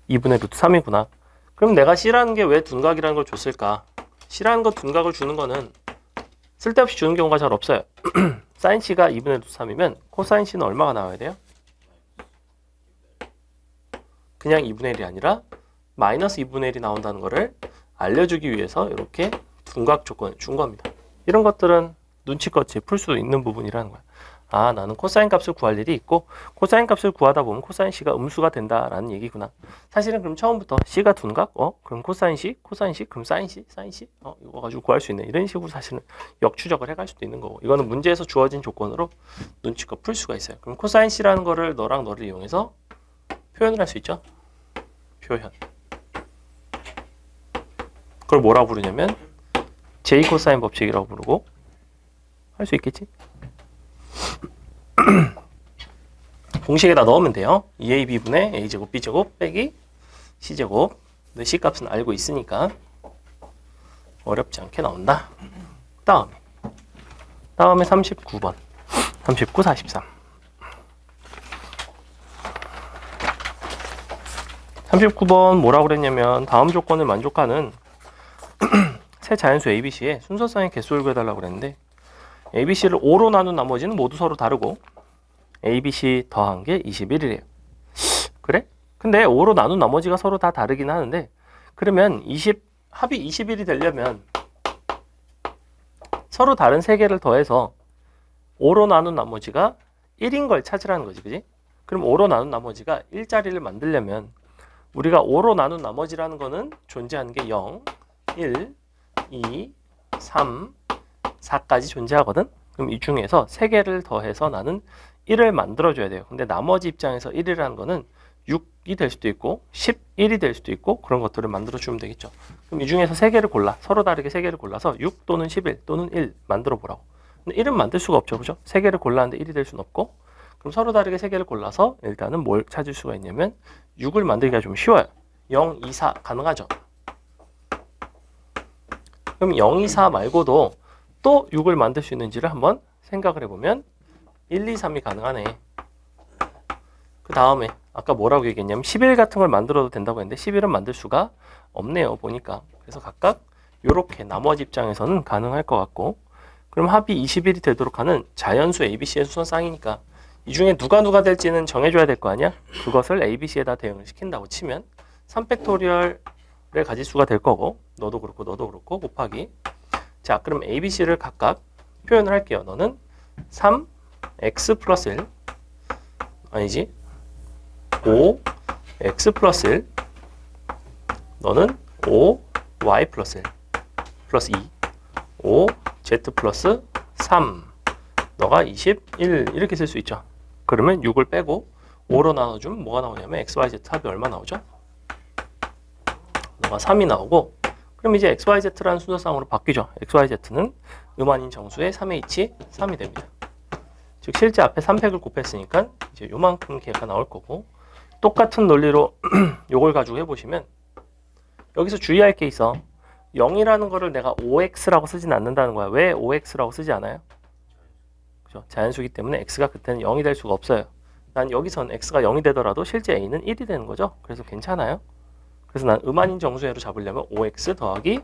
2분의 루트 3이구나. 그럼 내가 C라는 게 왜 둔각이라는 걸 줬을까? C라는 거 둔각을 주는 거는 쓸데없이 주는 경우가 잘 없어요. 사인 C가 2분의 루트 3이면 코사인 C는 얼마가 나와야 돼요? 그냥 2분의 1이 아니라 마이너스 2분의 1이 나온다는 거를 알려주기 위해서 이렇게 둔각 조건을 준 겁니다. 이런 것들은 눈치껏 풀 수 있는 부분이라는 거야. 아, 나는 코사인 값을 구할 일이 있고 코사인 값을 구하다 보면 코사인 C가 음수가 된다라는 얘기구나. 사실은 그럼 처음부터 C가 둔각? 그럼 코사인 C? 코사인 C? 그럼 사인 C? 사인 C? 이거 가지고 구할 수 있네. 이런 식으로 사실은 역추적을 해갈 수도 있는 거고. 이거는 문제에서 주어진 조건으로 눈치껏 풀 수가 있어요. 그럼 코사인 C라는 거를 너랑 너를 이용해서 표현을 할 수 있죠. 표현. 그걸 뭐라고 부르냐면 J 코사인 법칙이라고 부르고 할 수 있겠지? 공식에다 넣으면 돼요. 2AB분의 A제곱 B제곱 빼기 C제곱. 근데 C값은 알고 있으니까 어렵지 않게 나온다. 다음에 39번 39, 43 39번 뭐라고 그랬냐면 다음 조건을 만족하는 세 자연수 ABC의 순서상의 개수를 구해달라고 그랬는데 ABC를 5로 나눈 나머지는 모두 서로 다르고 ABC 더한 게 21이래요. 그래? 근데 5로 나눈 나머지가 서로 다 다르긴 하는데 그러면 합이 21이 되려면 서로 다른 세 개를 더해서 5로 나눈 나머지가 1인 걸 찾으라는 거지, 그지? 그럼 5로 나눈 나머지가 1자리를 만들려면 우리가 5로 나눈 나머지라는 거는 존재하는 게 0, 1, 2, 3, 4까지 존재하거든? 그럼 이 중에서 3개를 더해서 나는 1을 만들어줘야 돼요. 근데 나머지 입장에서 1이라는 거는 6이 될 수도 있고 11이 될 수도 있고 그런 것들을 만들어주면 되겠죠. 그럼 이 중에서 3개를 골라. 서로 다르게 3개를 골라서 6 또는 11 또는 1 만들어 보라고. 근데 1은 만들 수가 없죠. 그죠? 3개를 골랐는데 1이 될 수는 없고 그럼 서로 다르게 3개를 골라서 일단은 뭘 찾을 수가 있냐면 6을 만들기가 좀 쉬워요. 0, 2, 4 가능하죠. 그럼 0, 2, 4 말고도 또 6을 만들 수 있는지를 한번 생각을 해보면 1, 2, 3이 가능하네. 그 다음에 아까 뭐라고 얘기했냐면 11 같은 걸 만들어도 된다고 했는데 11은 만들 수가 없네요. 보니까. 그래서 각각 이렇게 나머지 입장에서는 가능할 것 같고 그럼 합이 21이 되도록 하는 자연수 ABC의 수선쌍이니까 이 중에 누가 될지는 정해줘야 될 거 아니야? 그것을 ABC에다 대응을 시킨다고 치면 3팩토리얼의 가지수가 될 거고 너도 그렇고 곱하기 자 그럼 ABC를 각각 표현을 할게요. 너는 3x 플러스 1 아니지 5x 플러스 1 너는 5y 플러스 1 플러스 2 5z 플러스 3 너가 21 이렇게 쓸 수 있죠. 그러면 6을 빼고 5로 나눠주면 뭐가 나오냐면 XYZ 합이 얼마 나오죠? 너가 3이 나오고 그럼 이제 XYZ라는 순서상으로 바뀌죠. XYZ는 음한인 정수의 3H 3이 됩니다. 즉 실제 앞에 3팩을 곱했으니까 이제 요만큼 개가 나올 거고 똑같은 논리로 요걸 가지고 해보시면 여기서 주의할 게 있어. 0이라는 거를 내가 5x라고 쓰진 않는다는 거야. 왜 5x라고 쓰지 않아요? 그죠? 자연수기 때문에 x가 그때는 0이 될 수가 없어요. 난 여기선 x가 0이 되더라도 실제 a는 1이 되는 거죠. 그래서 괜찮아요. 그래서 난 음한인 정수회로 잡으려면 5x 더하기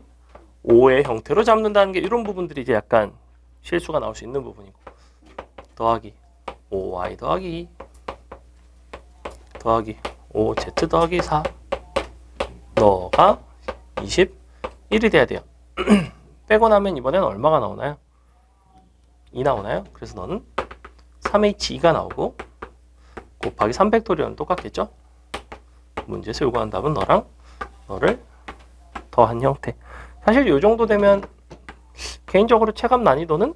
5의 형태로 잡는다는 게 이런 부분들이 이제 약간 실수가 나올 수 있는 부분이고 더하기 5y 더하기 2 더하기 5z 더하기 4 너가 21이 돼야 돼요. 빼고 나면 이번에는 얼마가 나오나요? 2 나오나요? 그래서 너는 3h2가 나오고 곱하기 3팩토리얼은 똑같겠죠? 문제에서 요구한 답은 너를 더한 형태. 사실 요 정도 되면 개인적으로 체감 난이도는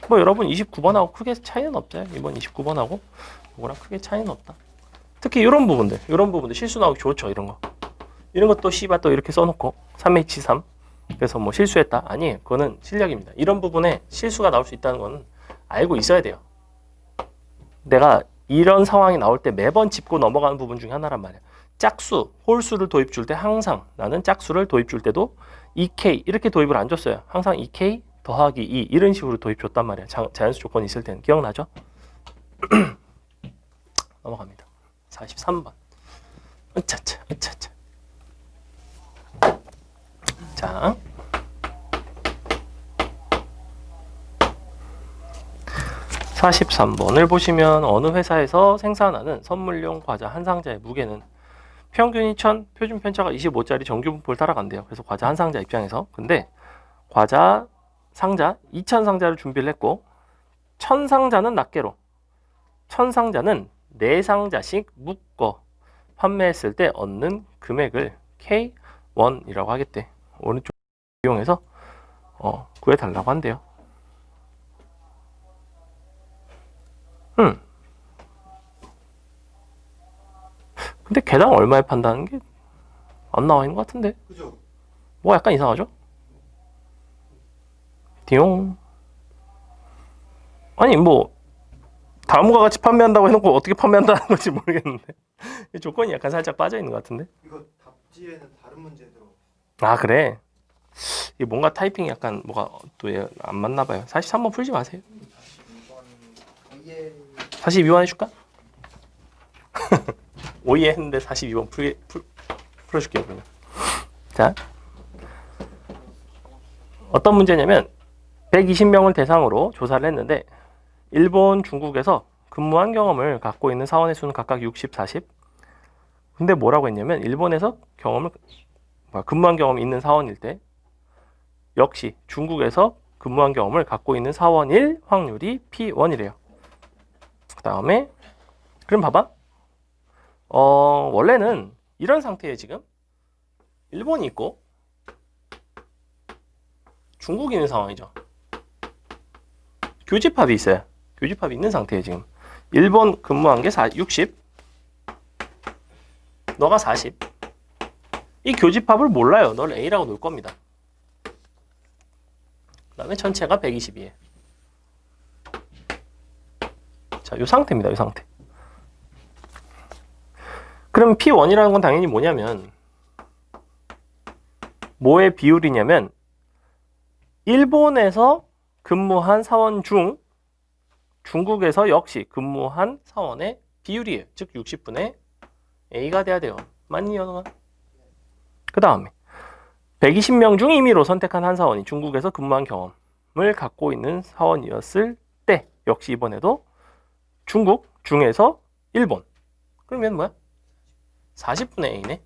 뭐 여러분 29번하고 크게 차이는 없어요. 이번 29번하고 이거랑 크게 차이는 없다. 특히 이런 부분들 실수 나오기 좋죠. 이런 것도 씨바 또 이렇게 써놓고 3h3 그래서 뭐 실수했다. 아니에요. 그거는 실력입니다. 이런 부분에 실수가 나올 수 있다는 거는 알고 있어야 돼요. 내가 이런 상황이 나올 때 매번 짚고 넘어가는 부분 중에 하나란 말이야. 짝수, 홀수를 도입 줄 때 항상 나는 짝수를 도입 줄 때도 2k 이렇게 도입을 안 줬어요. 항상 2k 더하기 2 이런 식으로 도입 줬단 말이야. 자연수 조건이 있을 때는 기억나죠? 넘어갑니다. 43번. 으차차. 자. 43번을 보시면 어느 회사에서 생산하는 선물용 과자 한 상자의 무게는 평균이 1000, 표준 편차가 25짜리 정규 분포를 따라간대요. 그래서 과자 한 상자 입장에서 근데 과자 상자 2000 상자를 준비를 했고 1000 상자는 낱개로 1000 상자는 4상자씩 묶어 판매했을 때 얻는 금액을 K1이라고 하겠대. 오른쪽 이용해서 구해달라고 한대요. 근데 개당 얼마에 판다는 게 안 나와 있는 것 같은데. 그죠? 뭐 약간 이상하죠? 띠용. 아니 뭐 다음과 같이 판매한다고 해놓고 어떻게 판매한다는 건지 모르겠는데 조건이 약간 살짝 빠져 있는 것 같은데. 이거 답지에는 다른 문제 들어. 아 그래? 이게 뭔가 타이핑이 약간 뭐가 또 안 맞나 봐요. 43번 풀지 마세요. 42번 해줄까? 오예 했는데 42번 풀어줄게요. 그러면. 자, 어떤 문제냐면 120명을 대상으로 조사를 했는데 일본, 중국에서 근무한 경험을 갖고 있는 사원의 수는 각각 60, 40. 근데 뭐라고 했냐면 일본에서 근무한 경험이 있는 사원일 때 역시 중국에서 근무한 경험을 갖고 있는 사원일 확률이 P1이래요. 그 다음에 그럼 봐봐. 원래는 이런 상태에 지금 일본이 있고 중국이 있는 상황이죠. 교집합이 있어요. 교집합이 있는 상태에 지금 일본 근무한 게 60, 너가 40. 이 교집합을 몰라요. 널 A라고 놓을 겁니다. 그 다음에 전체가 120이에요. 자, 이 상태입니다. 이 상태. 그럼 P1이라는 건 당연히 뭐냐면 뭐의 비율이냐면 일본에서 근무한 사원 중 중국에서 역시 근무한 사원의 비율이에요. 즉 60분의 A가 돼야 돼요. 맞니, 연우가? 그 다음에 120명 중 임의로 선택한 한 사원이 중국에서 근무한 경험을 갖고 있는 사원이었을 때 역시 이번에도 중국 중에서 일본. 그러면 뭐야? 40분의 A네.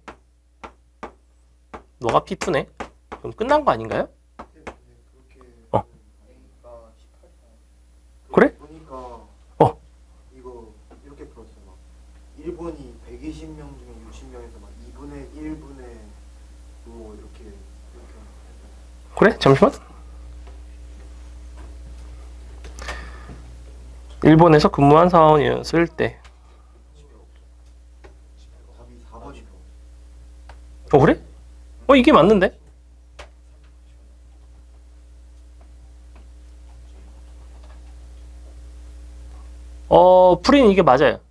너가 P2네. 그럼 끝난 거 아닌가요? 그래? 보니까 이거 이렇게 풀었어요. 막 일본이 120명 중에 60명에서 막 2분의 1분의 뭐 이렇게 그래? 잠시만. 일본에서 근무한 사원이었을 때. 답이 4번이죠. 그래? 이게 맞는데? 풀이는 이게 맞아요.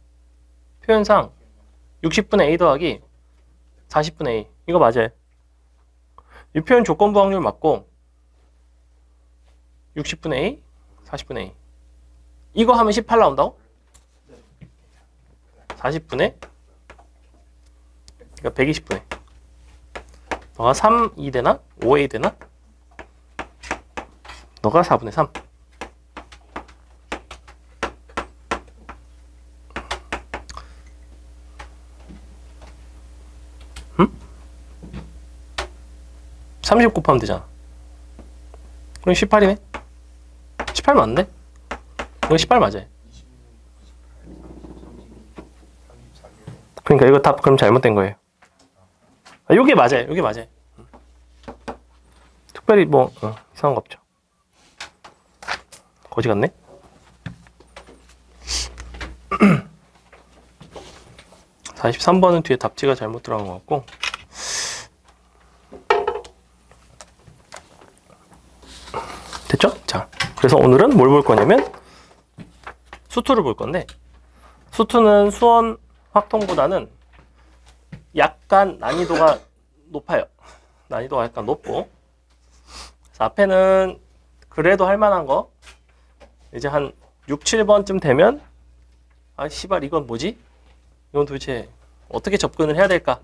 표현상 60분의 A 더하기 40분의 A. 이거 맞아요. 이 표현 조건부 확률 맞고 60분의 A, 40분의 A. 이거 하면 18 나온다고? 40분의 그러니까 120분의 너가 3이 되나? 5A 되나? 너가 4분의 3. 30 곱하면 되잖아. 그럼 18이네? 18 맞네? 이거 18 맞아요. 그러니까 이거 답 그럼 잘못된 거예요. 요게 맞아요. 요게 맞아요. 특별히 뭐 이상한 거 없죠. 거지 같네? (43번은) 뒤에 답지가 잘못 들어간 것 같고 됐죠? 자, 그래서 오늘은 뭘 볼 거냐면 수투를 볼 건데 수투는 수원 확통보다는 약간 난이도가 높아요. 난이도가 약간 높고 그래서 앞에는 그래도 할 만한 거 이제 한 6, 7번쯤 되면 아 씨발 이건 뭐지? 이건 도대체 어떻게 접근을 해야 될까?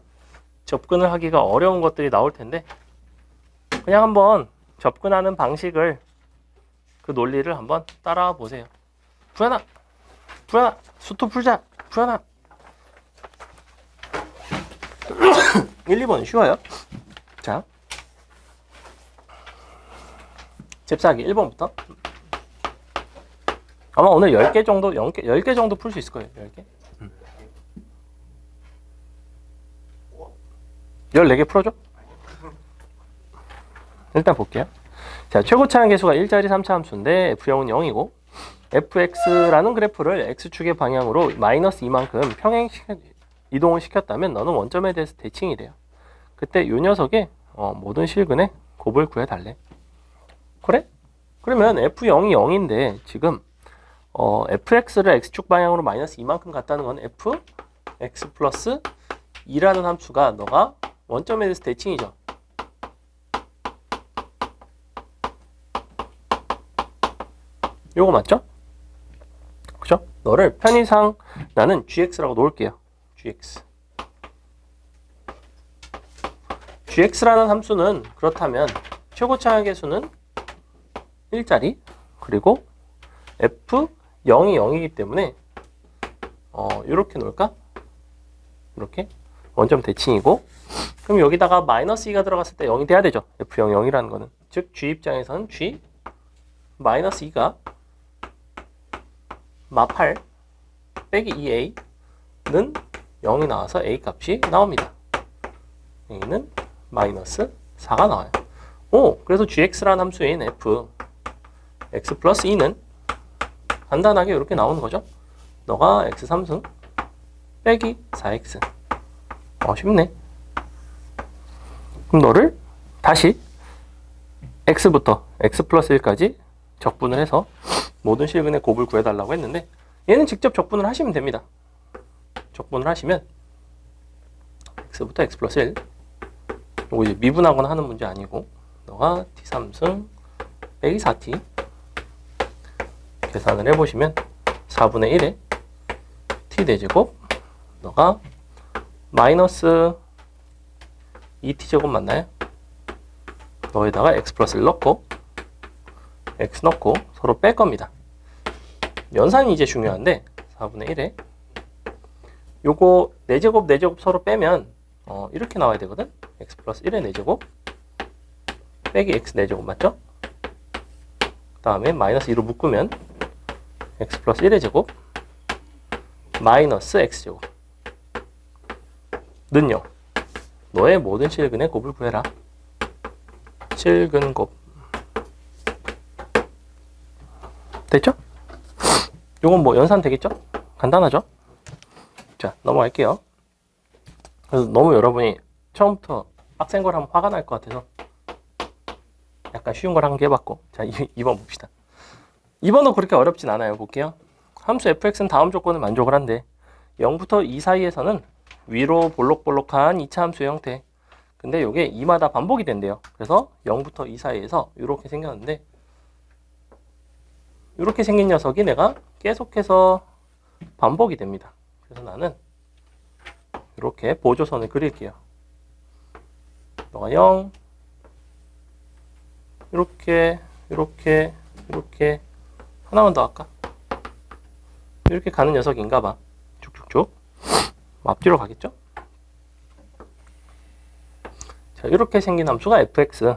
접근을 하기가 어려운 것들이 나올 텐데 그냥 한번 접근하는 방식을 그 논리를 한번 따라와 보세요. 부연아 수투 풀자. 부연아 1, 2번 쉬워요. 자 잽싸기 1번부터 아마 오늘 10개 정도 10개 정도 풀 수 있을 거예요. 10개 14개 풀어줘. 일단 볼게요. 자, 최고차항 계수가 1자리 3차 함수인데 F형은 0이고 fx라는 그래프를 x축의 방향으로 마이너스 2만큼 평행 이동을 시켰다면 너는 원점에 대해서 대칭이 돼요. 그때 이 녀석의 모든 실근의 곱을 구해달래. 그래? 그러면 f0이 0인데 지금 fx를 x축 방향으로 마이너스 2만큼 갔다는 건 fx 플러스 2라는 함수가 너가 원점에 대해서 대칭이죠. 요거 맞죠? 그죠? 너를 편의상 나는 gx라고 놓을게요. gx gx라는 함수는 그렇다면 최고차의 개수는 1짜리 그리고 f 0이 0이기 때문에 이렇게 놓을까? 이렇게 원점 대칭이고 그럼 여기다가 마이너스 2가 들어갔을 때 0이 돼야 되죠. f0 0이라는 거는 즉 g 입장에서는 g 마이너스 2가 마8 빼기 2a는 0이 나와서 a 값이 나옵니다. a는 마이너스 4가 나와요. 그래서 gx라는 함수인 f x 플러스 2는 간단하게 이렇게 나오는 거죠. 너가 x 3승 빼기 4x. 쉽네. 그럼 너를 다시 x부터 x 플러스 1까지 적분을 해서 모든 실근의 곱을 구해달라고 했는데 얘는 직접 적분을 하시면 됩니다. 적분을 하시면 x부터 x 플러스 1 이거 이제 미분하거나 하는 문제 아니고 너가 t 3승 빼기 4t 계산을 해보시면 4분의 1에 t 대제곱 너가 마이너스 2t제곱 맞나요? 너에다가 x 플러스 1 넣고 x 넣고 서로 뺄 겁니다. 연산이 이제 중요한데 4분의 1에 요거 4제곱 4제곱 서로 빼면 이렇게 나와야 되거든. x 플러스 1의 4제곱 빼기 x 4제곱 맞죠? 그 다음에 마이너스 2로 묶으면 x 플러스 1의 제곱 마이너스 x제곱 는요. 너의 모든 실근의 곱을 구해라. 실근곱 됐죠? 요건 뭐 연산 되겠죠? 간단하죠? 자, 넘어갈게요. 그래서 너무 여러분이 처음부터 빡센 걸 하면 화가 날 것 같아서 약간 쉬운 걸 한 개 해봤고, 자, 2번 봅시다. 2번도 그렇게 어렵진 않아요. 볼게요. 함수 fx는 다음 조건을 만족을 한데 0부터 2 사이에서는 위로 볼록볼록한 2차 함수의 형태. 근데 이게 2마다 반복이 된대요. 그래서 0부터 2 사이에서 이렇게 생겼는데 이렇게 생긴 녀석이 내가 계속해서 반복이 됩니다. 그래서 나는 이렇게 보조선을 그릴게요. 너가 0 이렇게 하나만 더 할까? 이렇게 가는 녀석인가 봐. 쭉쭉쭉 앞뒤로 가겠죠? 자, 이렇게 생긴 함수가 fx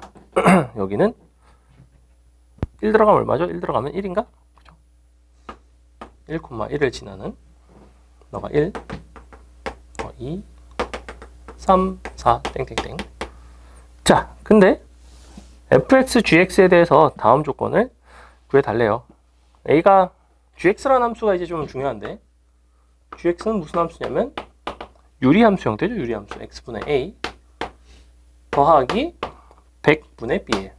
여기는 1 들어가면 얼마죠? 1 들어가면 1인가? 그죠? 1,1을 지나는 너가 1 2 3 4 땡땡땡. 자, 근데 fx gx에 대해서 다음 조건을 구해달래요. a가 gx라는 함수가 이제 좀 중요한데 gx는 무슨 함수냐면 유리함수 형태죠. 유리함수 x분의 a 더하기 100분의 b예요.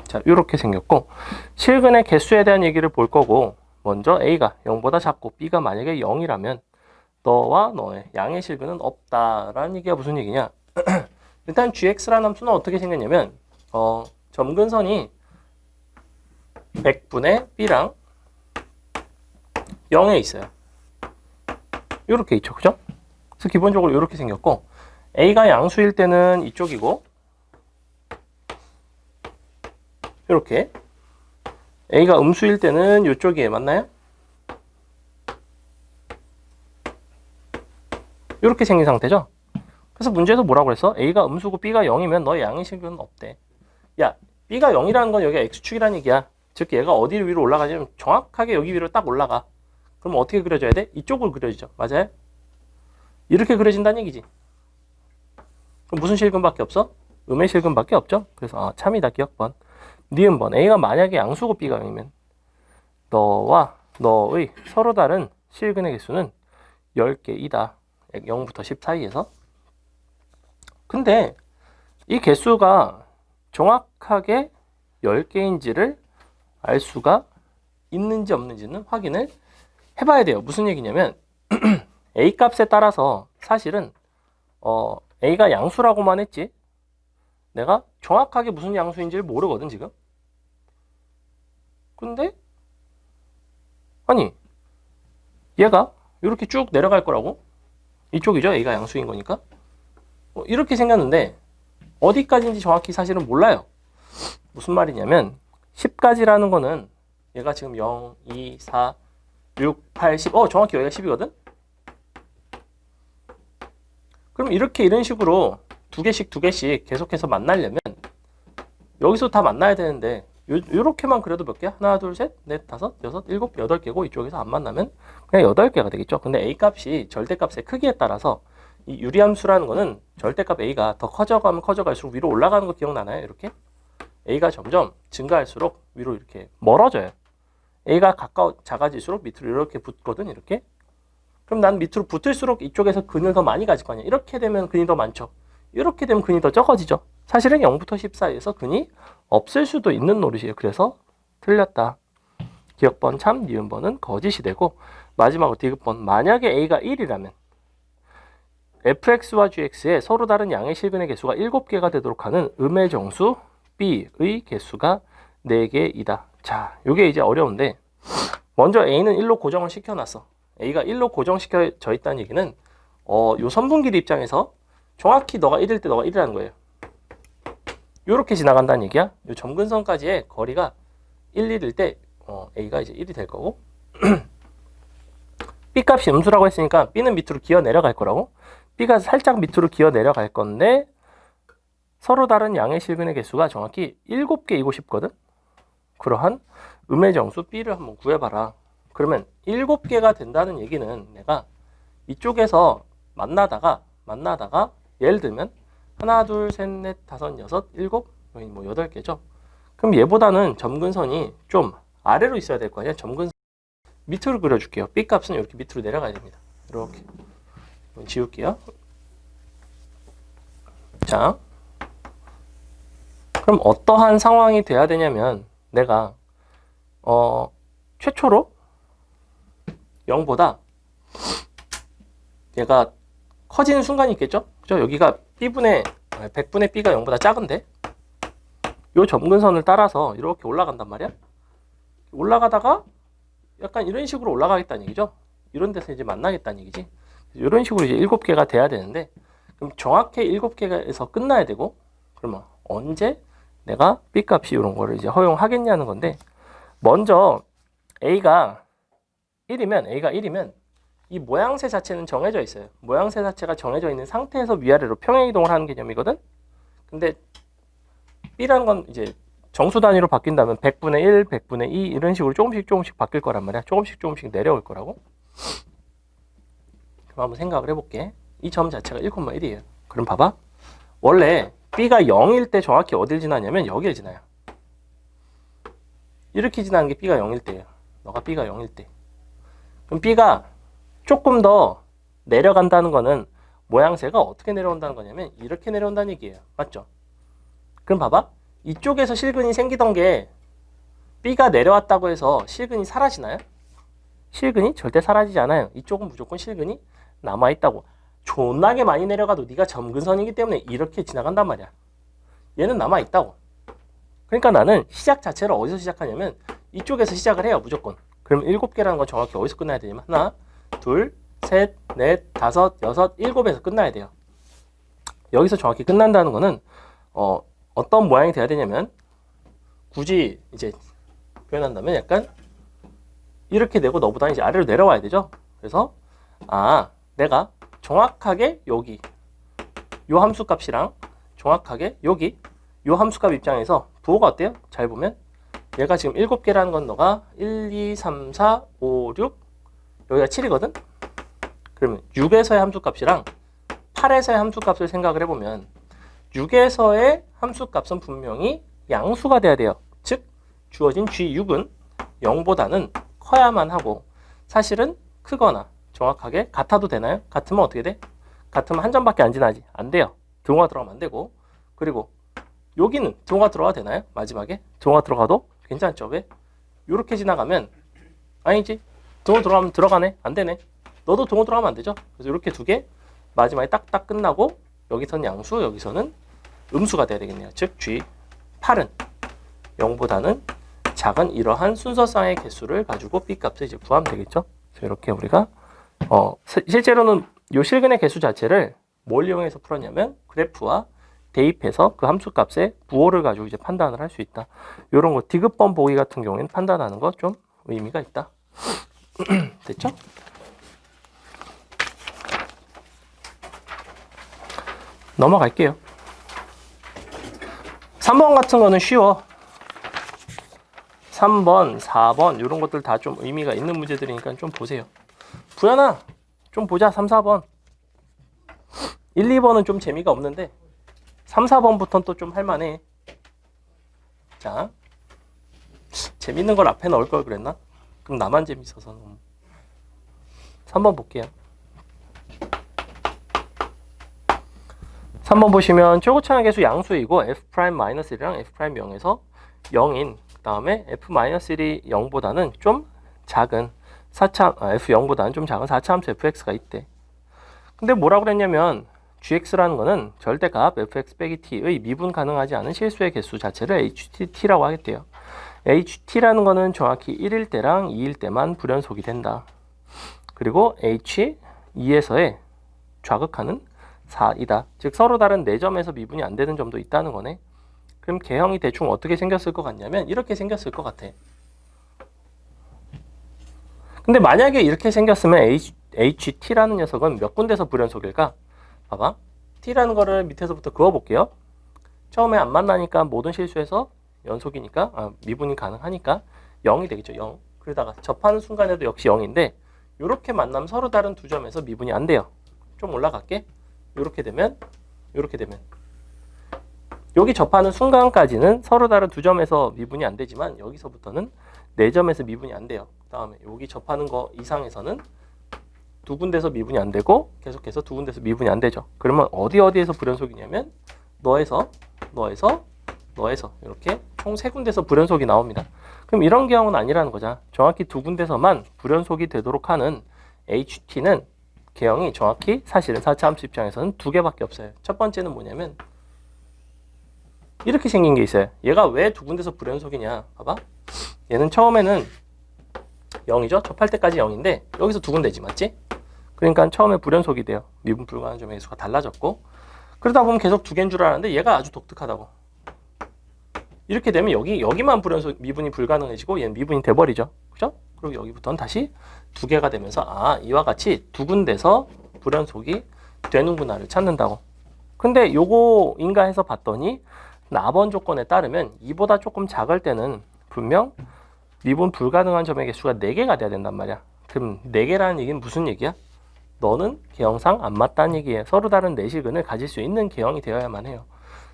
자, 이렇게 생겼고 실근의 개수에 대한 얘기를 볼 거고 먼저 a가 0보다 작고 b가 만약에 0이라면 너와 너의 양의 실근은 없다라는 얘기가 무슨 얘기냐? 일단 gx라는 함수는 어떻게 생겼냐면 점근선이 100분의 b랑 0에 있어요. 이렇게 있죠. 그죠? 그래서 기본적으로 이렇게 생겼고 a가 양수일 때는 이쪽이고 이렇게 a가 음수일 때는 이쪽이에요. 맞나요? 이렇게 생긴 상태죠. 그래서 문제에서 뭐라고 그랬어? a가 음수고 b가 0이면 너의 양의 실근은 없대. 야, b가 0이라는 건 여기가 x축이라는 얘기야. 즉 얘가 어디를 위로 올라가냐면 정확하게 여기 위로 딱 올라가. 그럼 어떻게 그려줘야 돼? 이쪽으로 그려지죠. 맞아요? 이렇게 그려진다는 얘기지. 그럼 무슨 실근밖에 없어? 음의 실근밖에 없죠. 그래서 참이다 기억번. 니은번. a가 만약에 양수고 b가 0이면 너와 너의 서로 다른 실근의 개수는 10개이다. 0부터 10 사이에서. 근데 이 개수가 정확하게 10개인지를 알 수가 있는지 없는지는 확인을 해봐야 돼요. 무슨 얘기냐면 a 값에 따라서 사실은 a가 양수라고만 했지 내가 정확하게 무슨 양수인지를 모르거든 지금. 근데 아니 얘가 이렇게 쭉 내려갈 거라고. 이쪽이죠. a가 양수인 거니까. 이렇게 생겼는데 어디까지인지 정확히 사실은 몰라요. 무슨 말이냐면 10까지라는 거는 얘가 지금 0, 2, 4, 6, 8, 10 정확히 여기가 10이거든? 그럼 이렇게 이런 식으로 두 개씩 계속해서 만나려면 여기서 다 만나야 되는데 요렇게만 그래도 몇 개야? 하나, 둘, 셋, 넷, 다섯, 여섯, 일곱, 여덟 개고 이쪽에서 안 만나면 그냥 8개가 되겠죠. 근데 A 값이 절대값의 크기에 따라서 이 유리함수라는 거는 절대값 A가 더 커져가면 커져갈수록 위로 올라가는 거 기억나나요? 이렇게? A가 점점 증가할수록 위로 이렇게 멀어져요. A가 작아질수록 밑으로 이렇게 붙거든, 이렇게. 그럼 난 밑으로 붙을수록 이쪽에서 근을 더 많이 가질 거 아니야. 이렇게 되면 근이 더 많죠. 이렇게 되면 근이 더 적어지죠. 사실은 0부터 10 사이에서 근이 없을 수도 있는 노릇이에요. 그래서 틀렸다. 기억번 참, 니은번은 거짓이 되고, 마지막으로 디귿번, 만약에 A가 1이라면 fx와 gx의 서로 다른 양의 실근의 개수가 7개가 되도록 하는 음의 정수 b의 개수가 4개이다. 자, 요게 이제 어려운데 먼저 a는 1로 고정을 시켜놨어. a가 1로 고정시켜져 있다는 얘기는 요 선분길이 입장에서 정확히 너가 1일 때 너가 1이라는 거예요. 요렇게 지나간다는 얘기야. 요 점근선까지의 거리가 1, 1일 때 a가 이제 1이 될 거고 b 값이 음수라고 했으니까 b는 밑으로 기어 내려갈 거라고. b가 살짝 밑으로 기어 내려갈 건데 서로 다른 양의 실근의 개수가 정확히 7개이고 싶거든. 그러한 음의 정수 b를 한번 구해봐라. 그러면 7개가 된다는 얘기는 내가 이쪽에서 만나다가 예를 들면 하나, 둘, 셋, 넷, 다섯, 여섯, 일곱, 뭐 8개죠. 그럼 얘보다는 점근선이 좀 아래로 있어야 될 거 아니야. 점근선 밑으로 그려줄게요. b 값은 이렇게 밑으로 내려가야 됩니다. 이렇게 지울게요. 자, 그럼 어떠한 상황이 돼야 되냐면 내가 최초로 0보다 얘가 커지는 순간이 있겠죠? 그죠? 여기가 100분의 b가 0보다 작은데 요 점근선을 따라서 이렇게 올라간단 말이야. 올라가다가 약간 이런 식으로 올라가겠다는 얘기죠. 이런 데서 이제 만나겠다는 얘기지. 이런 식으로 이제 7개가 돼야 되는데 그럼 정확히 7개에서 끝나야 되고 그러면 언제 내가 b 값이 이런 거를 이제 허용하겠냐는 건데 먼저 a가 1이면 이 모양새 자체는 정해져 있어요. 모양새 자체가 정해져 있는 상태에서 위아래로 평행 이동을 하는 개념이거든. 근데 b라는 건 이제 정수 단위로 바뀐다면 100분의 1, 100분의 2 이런 식으로 조금씩 바뀔 거란 말이야. 조금씩 내려올 거라고. 그럼 한번 생각을 해볼게. 이 점 자체가 1,1이에요. 그럼 봐봐. 원래 b가 0일 때 정확히 어딜 지나냐면 여길 지나요. 이렇게 지나는 게 b가 0일 때예요. 너가 b가 0일 때. 그럼 b가 조금 더 내려간다는 거는 모양새가 어떻게 내려온다는 거냐면 이렇게 내려온다는 얘기예요. 맞죠? 그럼 봐봐. 이쪽에서 실근이 생기던 게 b가 내려왔다고 해서 실근이 사라지나요? 실근이 절대 사라지지 않아요. 이쪽은 무조건 실근이 남아있다고. 존나게 많이 내려가도 네가 점근선이기 때문에 이렇게 지나간단 말이야. 얘는 남아있다고. 그러니까 나는 시작 자체를 어디서 시작하냐면 이쪽에서 시작을 해요. 무조건. 그럼 7개라는 건 정확히 어디서 끝나야 되냐면 하나, 둘, 셋, 넷, 다섯, 여섯, 7에서 끝나야 돼요. 여기서 정확히 끝난다는 거는 어떤 모양이 돼야 되냐면 굳이 이제 표현한다면 약간 이렇게 되고 너보다 이제 아래로 내려와야 되죠. 그래서 내가 정확하게 여기 요 함수값이랑 정확하게 여기 요 함수값 입장에서 부호가 어때요? 잘 보면 얘가 지금 7개라는 건 너가 1, 2, 3, 4, 5, 6 여기가 7이거든? 그러면 6에서의 함수값이랑 8에서의 함수값을 생각을 해보면 6에서의 함수값은 분명히 양수가 돼야 돼요. 즉 주어진 G6은 0보다는 커야만 하고 사실은 크거나 정확하게 같아도 되나요? 같으면 어떻게 돼? 같으면 한 점밖에 안 지나지. 안 돼요. 등호가 들어가면 안 되고 그리고 여기는 등호가 들어가도 되나요? 마지막에 등호가 들어가도 괜찮죠? 왜? 이렇게 지나가면 아니지. 등호 들어가면 들어가네. 안 되네. 너도 등호 들어가면 안 되죠? 그래서 이렇게 두 개 마지막에 딱딱 끝나고 여기서는 양수 여기서는 음수가 돼야 되겠네요. 즉 G8은 0보다는 작은 이러한 순서상의 개수를 가지고 B 값을 이제 구하면 되겠죠. 그래서 이렇게 우리가 실제로는 요 실근의 개수 자체를 뭘 이용해서 풀었냐면 그래프와 대입해서 그 함수 값의 부호를 가지고 이제 판단을 할 수 있다. 이런 거 디귿번 보기 같은 경우에는 판단하는 거 좀 의미가 있다. 됐죠? 넘어갈게요. 3번 같은 거는 쉬워. 3번, 4번 이런 것들 다 좀 의미가 있는 문제들이니까 좀 보세요. 부연아, 좀 보자. 3, 4번. 1, 2번은 좀 재미가 없는데 3, 4번부터는 또 좀 할만해. 자, 재밌는 걸 앞에 넣을 걸 그랬나? 그럼 나만 재밌어서. 3번 볼게요. 3번 보시면 최고차항 계수 양수이고 f'-1이랑 f'0에서 0인 그 다음에 f-1이 0보다는 좀 작은 4차 f0보다는 좀 작은 4차함수 fx가 있대. 근데 뭐라고 그랬냐면 gx라는 거는 절대값 fx 빼기 t의 미분 가능하지 않은 실수의 개수 자체를 ht라고 하겠대요. ht라는 거는 정확히 1일 때랑 2일 때만 불연속이 된다. 그리고 h 2에서의 좌극하는 4이다. 즉 서로 다른 4점에서 미분이 안 되는 점도 있다는 거네. 그럼 개형이 대충 어떻게 생겼을 것 같냐면 이렇게 생겼을 것 같아. 근데 만약에 이렇게 생겼으면 ht라는 녀석은 몇 군데서 불연속일까? 봐봐. t라는 거를 밑에서부터 그어볼게요. 처음에 안 만나니까 모든 실수에서 연속이니까 미분이 가능하니까 0이 되겠죠. 0. 그러다가 접하는 순간에도 역시 0인데 이렇게 만나면 서로 다른 두 점에서 미분이 안 돼요. 좀 올라갈게. 이렇게 되면 여기 접하는 순간까지는 서로 다른 두 점에서 미분이 안 되지만 여기서부터는 4점에서 미분이 안 돼요. 그 다음에 여기 접하는 거 이상에서는 두 군데서 미분이 안 되고 계속해서 두 군데서 미분이 안 되죠. 그러면 어디에서 불연속이냐면 너에서 이렇게 총 3군데서 불연속이 나옵니다. 그럼 이런 경우는 아니라는 거죠. 정확히 두 군데서만 불연속이 되도록 하는 HT는 개형이 정확히 사실은 4차 함수 입장에서는 2개밖에 없어요. 첫 번째는 뭐냐면 이렇게 생긴 게 있어요. 얘가 왜 두 군데서 불연속이냐. 봐봐. 얘는 처음에는 0이죠. 접할 때까지 0인데 여기서 두 군데지, 맞지? 그러니까 처음에 불연속이 돼요. 미분 불가능한 점의 개수가 달라졌고 그러다 보면 계속 2개인 줄 알았는데 얘가 아주 독특하다고. 이렇게 되면 여기만 미분이 불가능해지고 얘는 미분이 돼버리죠. 그죠? 그리고 여기부터는 다시 2개가 되면서 이와 같이 두 군데서 불연속이 되는구나를 찾는다고. 근데 요거인가 해서 봤더니 나번 조건에 따르면 이보다 조금 작을 때는 분명 미분 불가능한 점의 개수가 4개가 돼야 된단 말이야. 그럼 4개라는 얘기는 무슨 얘기야? 너는 개형상 안 맞다는 얘기예요. 서로 다른 내실근을 가질 수 있는 개형이 되어야만 해요.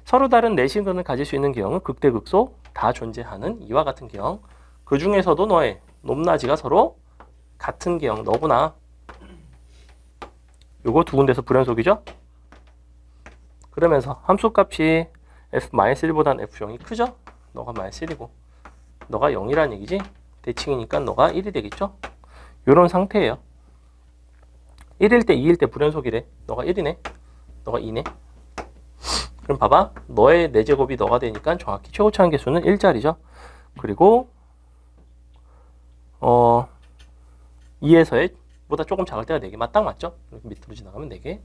서로 다른 내실근을 가질 수 있는 개형은 극대극소 다 존재하는 이와 같은 개형. 그 중에서도 너의 높낮이가 서로 같은 개형 너구나. 요거 두 군데서 불연속이죠? 그러면서 함수값이 f-1보다는 f0이 크죠? 너가 -1이고 너가 0이라는 얘기지? 대칭이니까 너가 1이 되겠죠? 요런 상태예요. 1일 때 2일 때 불연속이래. 너가 1이네. 너가 2네. 그럼 봐봐. 너의 4제곱이 너가 되니까 정확히 최고차항 개수는 1짜리죠. 그리고 2에서의 보다 조금 작을 때가 4개. 딱 맞죠? 이렇게 밑으로 지나가면 4개.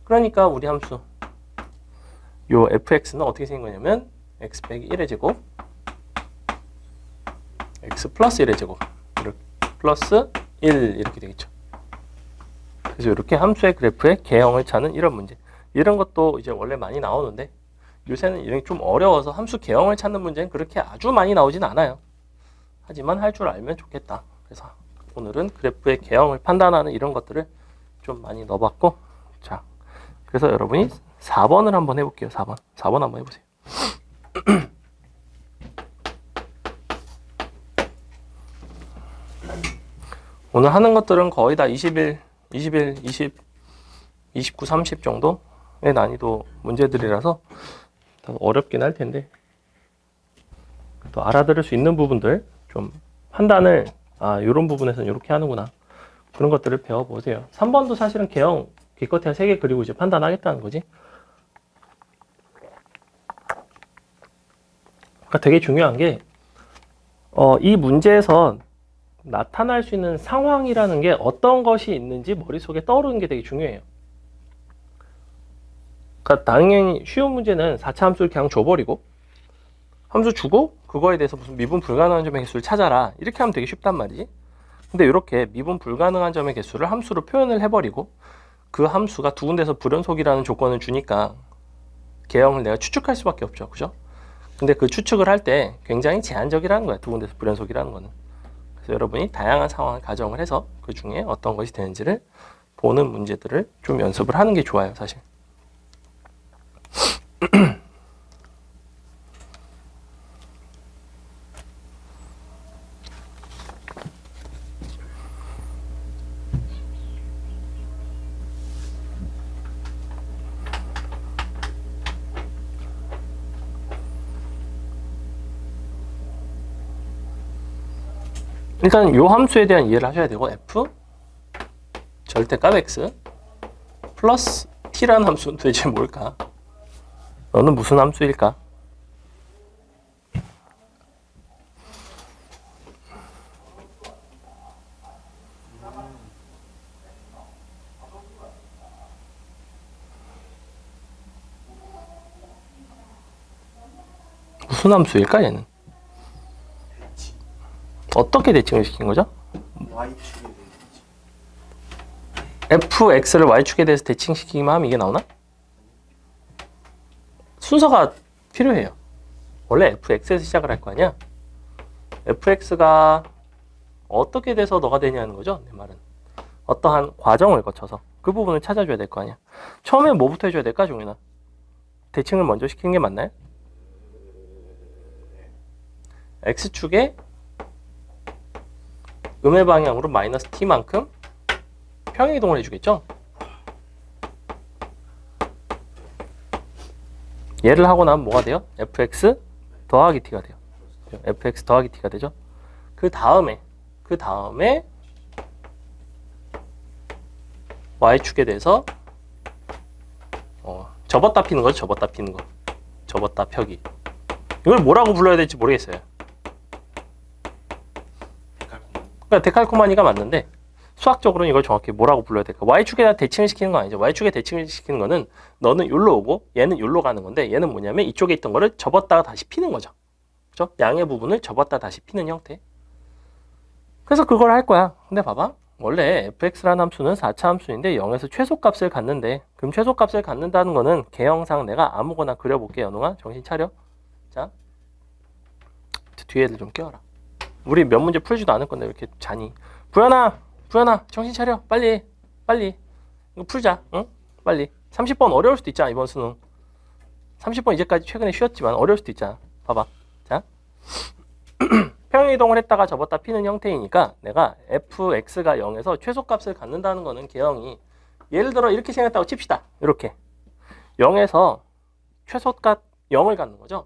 그러니까 우리 함수 요 fx는 어떻게 생긴 거냐면 x 빼기 1의 제곱 x 플러스 1의 제곱 플러스 1 이렇게 되겠죠. 그래서 이렇게 함수의 그래프의 개형을 찾는 이런 문제. 이런 것도 이제 원래 많이 나오는데 요새는 이런 좀 어려워서 함수 개형을 찾는 문제는 그렇게 아주 많이 나오진 않아요. 하지만 할 줄 알면 좋겠다. 그래서 오늘은 그래프의 개형을 판단하는 이런 것들을 좀 많이 넣어봤고, 자, 그래서 여러분이 4번을 한번 해볼게요. 4번 한번 해보세요. 오늘 하는 것들은 거의 다 21, 20, 29, 30 정도의 난이도 문제들이라서 어렵긴 할 텐데 또 알아들을 수 있는 부분들 좀 판단을 이런 부분에서는 이렇게 하는구나 그런 것들을 배워보세요. 3번도 사실은 개형 기껏해야 3개 그리고 이제 판단하겠다는 거지. 그러니까 되게 중요한 게 이 문제에서 나타날 수 있는 상황이라는 게 어떤 것이 있는지 머릿속에 떠오르는 게 되게 중요해요. 그러니까 당연히 쉬운 문제는 4차 함수를 그냥 줘버리고 함수 주고 그거에 대해서 무슨 미분 불가능한 점의 개수를 찾아라 이렇게 하면 되게 쉽단 말이지. 근데 이렇게 미분 불가능한 점의 개수를 함수로 표현을 해버리고 그 함수가 두 군데서 불연속이라는 조건을 주니까 개형을 내가 추측할 수밖에 없죠. 그죠? 근데 그 추측을 할 때 굉장히 제한적이라는 거야. 두 군데서 불연속이라는 거는. 그래서 여러분이 다양한 상황을 가정을 해서 그 중에 어떤 것이 되는지를 보는 문제들을 좀 연습을 하는 게 좋아요. 사실. 일단 이 함수에 대한 이해를 하셔야 되고 f 절대값 x 플러스 t라는 함수는 도대체 뭘까? 너는 무슨 함수일까? 무슨 함수일까 얘는? 대칭. 어떻게 대칭을 시킨 거죠? y축에 대해 fx를 y축에 대해서 대칭시키기만 하면 이게 나오나? 순서가 필요해요. 원래 fx에서 시작을 할 거 아니야? fx가 어떻게 돼서 너가 되냐는 거죠? 내 말은. 어떠한 과정을 거쳐서 그 부분을 찾아줘야 될 거 아니야. 처음에 뭐부터 해줘야 될까, 종현아? 대칭을 먼저 시키는 게 맞나요? x축에 음의 방향으로 마이너스 t만큼 평행이동을 해주겠죠? 얘를 하고 나면 뭐가 돼요? fx 더하기 t가 돼요. fx 더하기 t가 되죠? 그 다음에 y축에 대해서 접었다 피는 거죠. 접었다 피는 거. 접었다 펴기. 이걸 뭐라고 불러야 될지 모르겠어요. 그러니까 데칼코마니가 맞는데 수학적으로는 이걸 정확히 뭐라고 불러야 될까? y축에다 대칭을 시키는 거 아니죠. y축에 대칭을 시키는 거는 너는 여기로 오고 얘는 여기로 가는 건데 얘는 뭐냐면 이쪽에 있던 거를 접었다가 다시 피는 거죠. 그죠? 양의 부분을 접었다 다시 피는 형태. 그래서 그걸 할 거야. 근데 봐봐. 원래 fx라는 함수는 4차 함수인데 0에서 최소값을 갖는데 그럼 최소값을 갖는다는 거는 개형상 내가 아무거나 그려볼게. 연웅아 정신 차려. 자, 뒤에를 좀 껴라. 우리 몇 문제 풀지도 않을 건데 왜 이렇게 자니? 부연아 정신 차려. 빨리 이거 풀자. 응? 빨리 30번 어려울 수도 있잖아. 이번 수능 30번 이제까지 최근에 쉬었지만 어려울 수도 있잖아. 봐봐. 자 평행이동을 했다가 접었다 피는 형태이니까 내가 fx가 0에서 최소값을 갖는다는 거는 개형이 예를 들어 이렇게 생겼다고 칩시다. 이렇게 0에서 최소값 0을 갖는 거죠.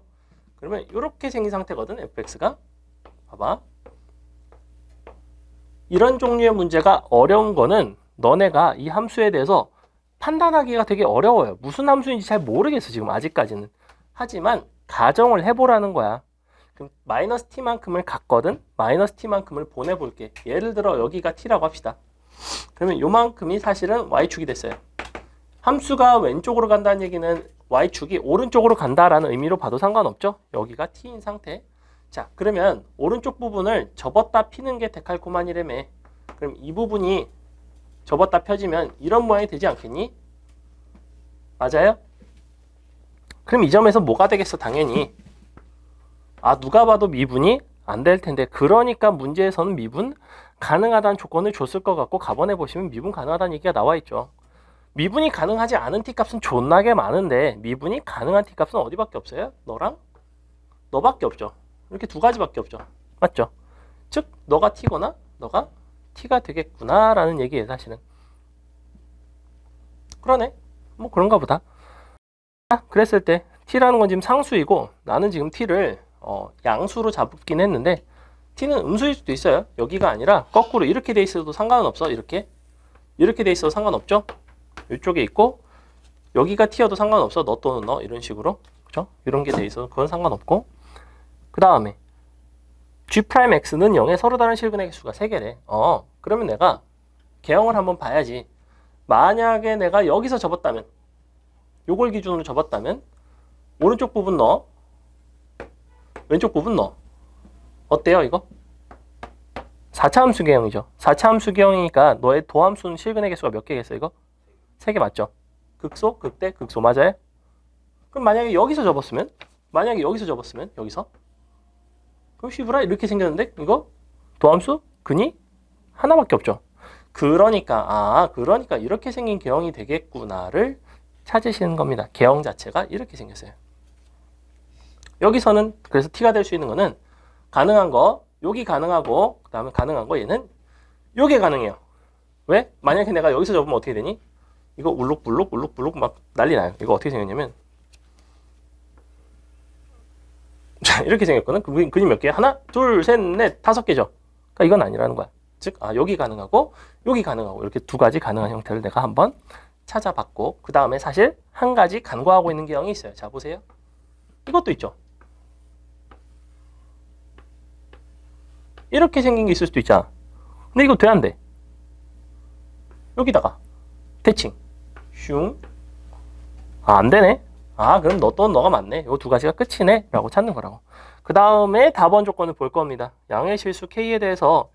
그러면 이렇게 생긴 상태거든. fx가 봐봐. 이런 종류의 문제가 어려운 거는 너네가 이 함수에 대해서 판단하기가 되게 어려워요. 무슨 함수인지 잘 모르겠어 지금 아직까지는. 하지만 가정을 해보라는 거야. 그럼 마이너스 t만큼을 갖거든. 마이너스 t만큼을 보내볼게. 예를 들어 여기가 t라고 합시다. 그러면 요만큼이 사실은 y축이 됐어요. 함수가 왼쪽으로 간다는 얘기는 y축이 오른쪽으로 간다라는 의미로 봐도 상관없죠. 여기가 t인 상태. 자, 그러면 오른쪽 부분을 접었다 피는 게 데칼코마니라며. 그럼 이 부분이 접었다 펴지면 이런 모양이 되지 않겠니? 맞아요? 그럼 이 점에서 뭐가 되겠어? 당연히 누가 봐도 미분이 안 될 텐데, 그러니까 문제에서는 미분 가능하다는 조건을 줬을 것 같고 가번에 보시면 미분 가능하다는 얘기가 나와 있죠. 미분이 가능하지 않은 t값은 존나게 많은데 미분이 가능한 t값은 어디밖에 없어요? 너랑 너밖에 없죠. 이렇게 두 가지밖에 없죠. 맞죠? 즉 너가 t거나 너가 t가 되겠구나 라는 얘기예요. 사실은. 그러네. 뭐 그런가 보다. 그랬을 때 t라는 건 지금 상수이고 나는 지금 t를 양수로 잡긴 했는데 t는 음수일 수도 있어요. 여기가 아니라 거꾸로 이렇게 돼 있어도 상관은 없어. 이렇게 돼 있어도 상관없죠. 이쪽에 있고 여기가 t여도 상관없어. 너 또는 너 이런 식으로. 그죠? 이런 게 돼 있어도 그건 상관없고, 그 다음에 g'x는 0에 서로 다른 실근의 개수가 3개래. 그러면 내가 개형을 한번 봐야지. 만약에 내가 여기서 접었다면 요걸 기준으로 접었다면 오른쪽 부분 넣어, 왼쪽 부분 넣어. 어때요 이거? 4차 함수 개형이죠. 4차 함수 개형이니까 너의 도함수는 실근의 개수가 몇 개겠어 이거? 3개 맞죠? 극소, 극대, 극소 맞아요? 그럼 만약에 여기서 접었으면 여기서 그럼 쉬브라 이렇게 생겼는데 이거 도함수 근이 하나밖에 없죠. 그러니까 이렇게 생긴 개형이 되겠구나를 찾으시는 겁니다. 개형 자체가 이렇게 생겼어요. 여기서는 그래서 t가 될 수 있는 거는 가능한 거 여기 가능하고 그 다음에 가능한 거 얘는 요게 가능해요. 왜? 만약에 내가 여기서 접으면 어떻게 되니? 이거 울룩불룩 막 난리 나요. 이거 어떻게 생겼냐면 자 이렇게 생겼거든. 그림 몇 개? 하나, 둘, 셋, 넷, 5개죠. 그러니까 이건 아니라는 거야. 즉 여기 가능하고 여기 가능하고 이렇게 두 가지 가능한 형태를 내가 한번 찾아봤고 그 다음에 사실 한 가지 간과하고 있는 개형이 있어요. 자 보세요. 이것도 있죠. 이렇게 생긴 게 있을 수도 있잖아. 근데 이거 돼 안 돼? 여기다가 대칭 슝. 안 되네. 그럼 너가 맞네. 요 두 가지가 끝이네 라고 찾는 거라고. 그 다음에 답원 조건을 볼 겁니다. 양의 실수 k에 대해서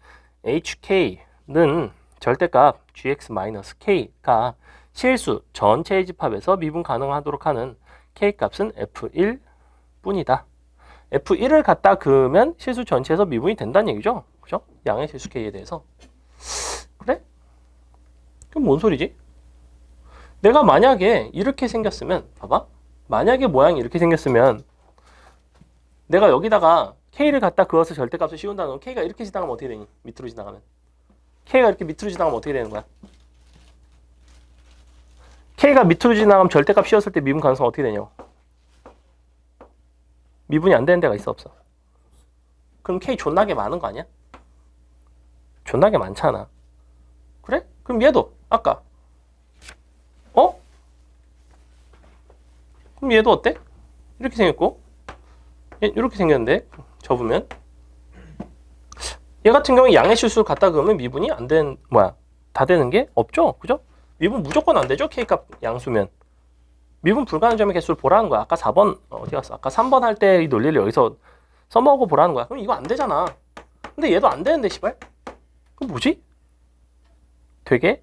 hk는 절대값 gx-k가 실수 전체의 집합에서 미분 가능하도록 하는 k값은 f1 뿐이다. f1을 갖다 그으면 실수 전체에서 미분이 된다는 얘기죠. 그죠? 양의 실수 k에 대해서. 그래? 그럼 뭔 소리지? 내가 만약에 이렇게 생겼으면 봐봐. 만약에 모양이 이렇게 생겼으면 내가 여기다가 k를 갖다 그어서 절대값을 씌운다는 건 k가 이렇게 지나가면 어떻게 되니? 밑으로 지나가면. k가 이렇게 밑으로 지나가면 어떻게 되는 거야? k가 밑으로 지나가면 절대값 씌웠을 때 미분 가능성 어떻게 되냐고. 미분이 안 되는 데가 있어 없어? 그럼 k 존나게 많은 거 아니야? 존나게 많잖아. 그래? 그럼 얘도 아까 그럼 얘도 어때? 이렇게 생겼고 얘 이렇게 생겼는데 접으면 얘 같은 경우에 양의 실수를 갖다 그으면 미분이 안 되는 다 되는 게 없죠? 그죠? 미분 무조건 안 되죠? k값 양수면 미분 불가능 점의 개수를 보라는 거야. 아까 4번 어디 갔어? 아까 3번 할 때 이 논리를 여기서 써먹고 보라는 거야. 그럼 이거 안 되잖아. 근데 얘도 안 되는데 씨발? 그럼 뭐지? 되게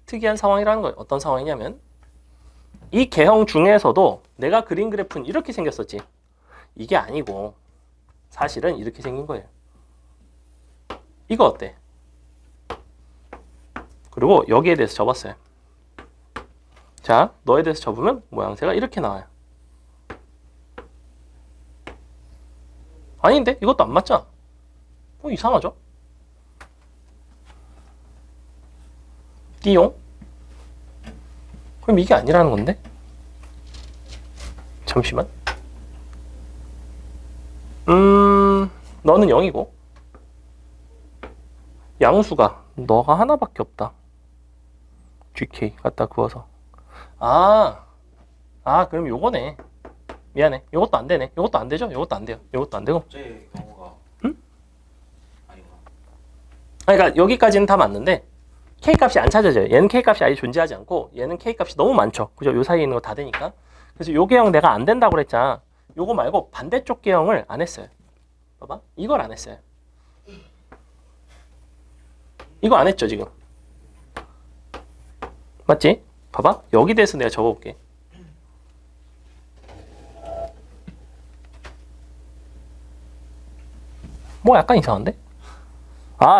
특이한 상황이라는 거예요. 어떤 상황이냐면 이 개형 중에서도 내가 그린 그래프는 이렇게 생겼었지. 이게 아니고 사실은 이렇게 생긴 거예요. 이거 어때? 그리고 여기에 대해서 접었어요. 자, 너에 대해서 접으면 모양새가 이렇게 나와요. 아닌데? 이것도 안 맞잖아. 이상하죠? 띠용? 그럼 이게 아니라는 건데? 잠시만. 너는 0이고 양수가 너가 하나밖에 없다. gk 갖다 그어서 그럼 요거네. 미안해. 요것도 안 되네. 요것도 안 되죠? 요것도 안 돼요. 요것도 안 되고. 제 경우가 응? 아니구나. 그러니까 여기까지는 다 맞는데 k 값이 안 찾아져요. 얘는 k 값이 아예 존재하지 않고 얘는 k 값이 너무 많죠. 그죠? 요 사이에 있는 거 다 되니까. 그래서 요 개형 내가 안 된다고 그랬잖아. 요거 말고 반대쪽 개형을 안 했어요. 봐봐. 이걸 안 했어요. 이거 안 했죠, 지금. 맞지? 봐봐. 여기 대해서 내가 적어볼게. 약간 이상한데?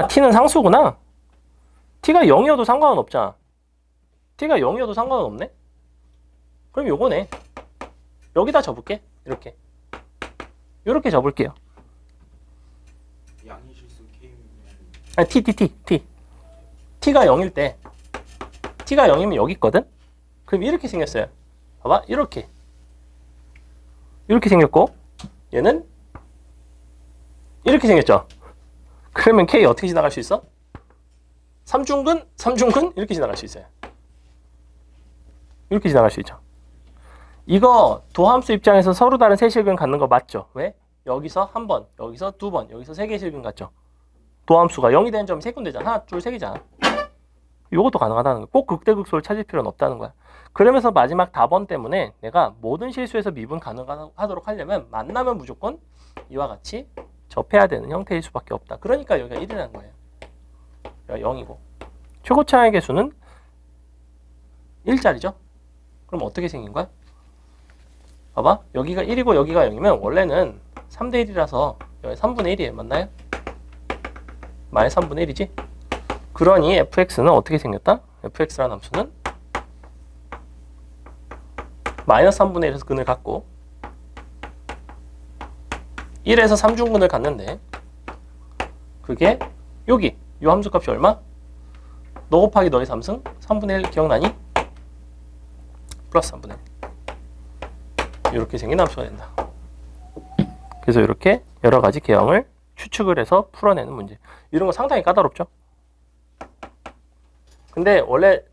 t는 상수구나. t가 0이어도 상관은 없잖아. t가 0이어도 상관은 없네? 그럼 요거네. 여기다 접을게. 이렇게. 요렇게 접을게요. 양의 실수 K면 t가 0일 때 t가 0이면 여기 있거든? 그럼 이렇게 생겼어요. 봐봐. 이렇게 생겼고 얘는 이렇게 생겼죠. 그러면 k 어떻게 지나갈 수 있어? 3중근 이렇게 지나갈 수 있어요. 이렇게 지나갈 수 있죠. 이거 도함수 입장에서 서로 다른 세 실근 갖는 거 맞죠? 왜? 여기서 한 번, 여기서 두 번, 여기서 세 개 실근 같죠? 도함수가 0이 되는 점이 세 군데잖아. 하나, 둘, 세 개잖아. 이것도 가능하다는 거야. 꼭 극대극소를 찾을 필요는 없다는 거야. 그러면서 마지막 답원 때문에 내가 모든 실수에서 미분 가능하도록 하려면 만나면 무조건 이와 같이 접해야 되는 형태일 수밖에 없다. 그러니까 여기가 1이라는 거예요. 여기가 0이고 최고차의 개수는 1짜리죠. 그럼 어떻게 생긴 거야? 봐봐. 여기가 1이고 여기가 0이면 원래는 3대 1이라서 여기 3분의 1이에요. 맞나요? 마이너스 3분의 1이지? 그러니 fx는 어떻게 생겼다? fx라는 함수는 마이너스 3분의 1에서 근을 갖고 1에서 3중근을 갖는데 그게 여기 이 함수값이 얼마? 너 곱하기 너의 3승 3분의 1 기억나니? 플러스 3분의 1 이렇게 생긴 함수가 된다. 그래서 이렇게 여러 가지 개형을 추측을 해서 풀어내는 문제. 이런 거 상당히 까다롭죠? 근데 원래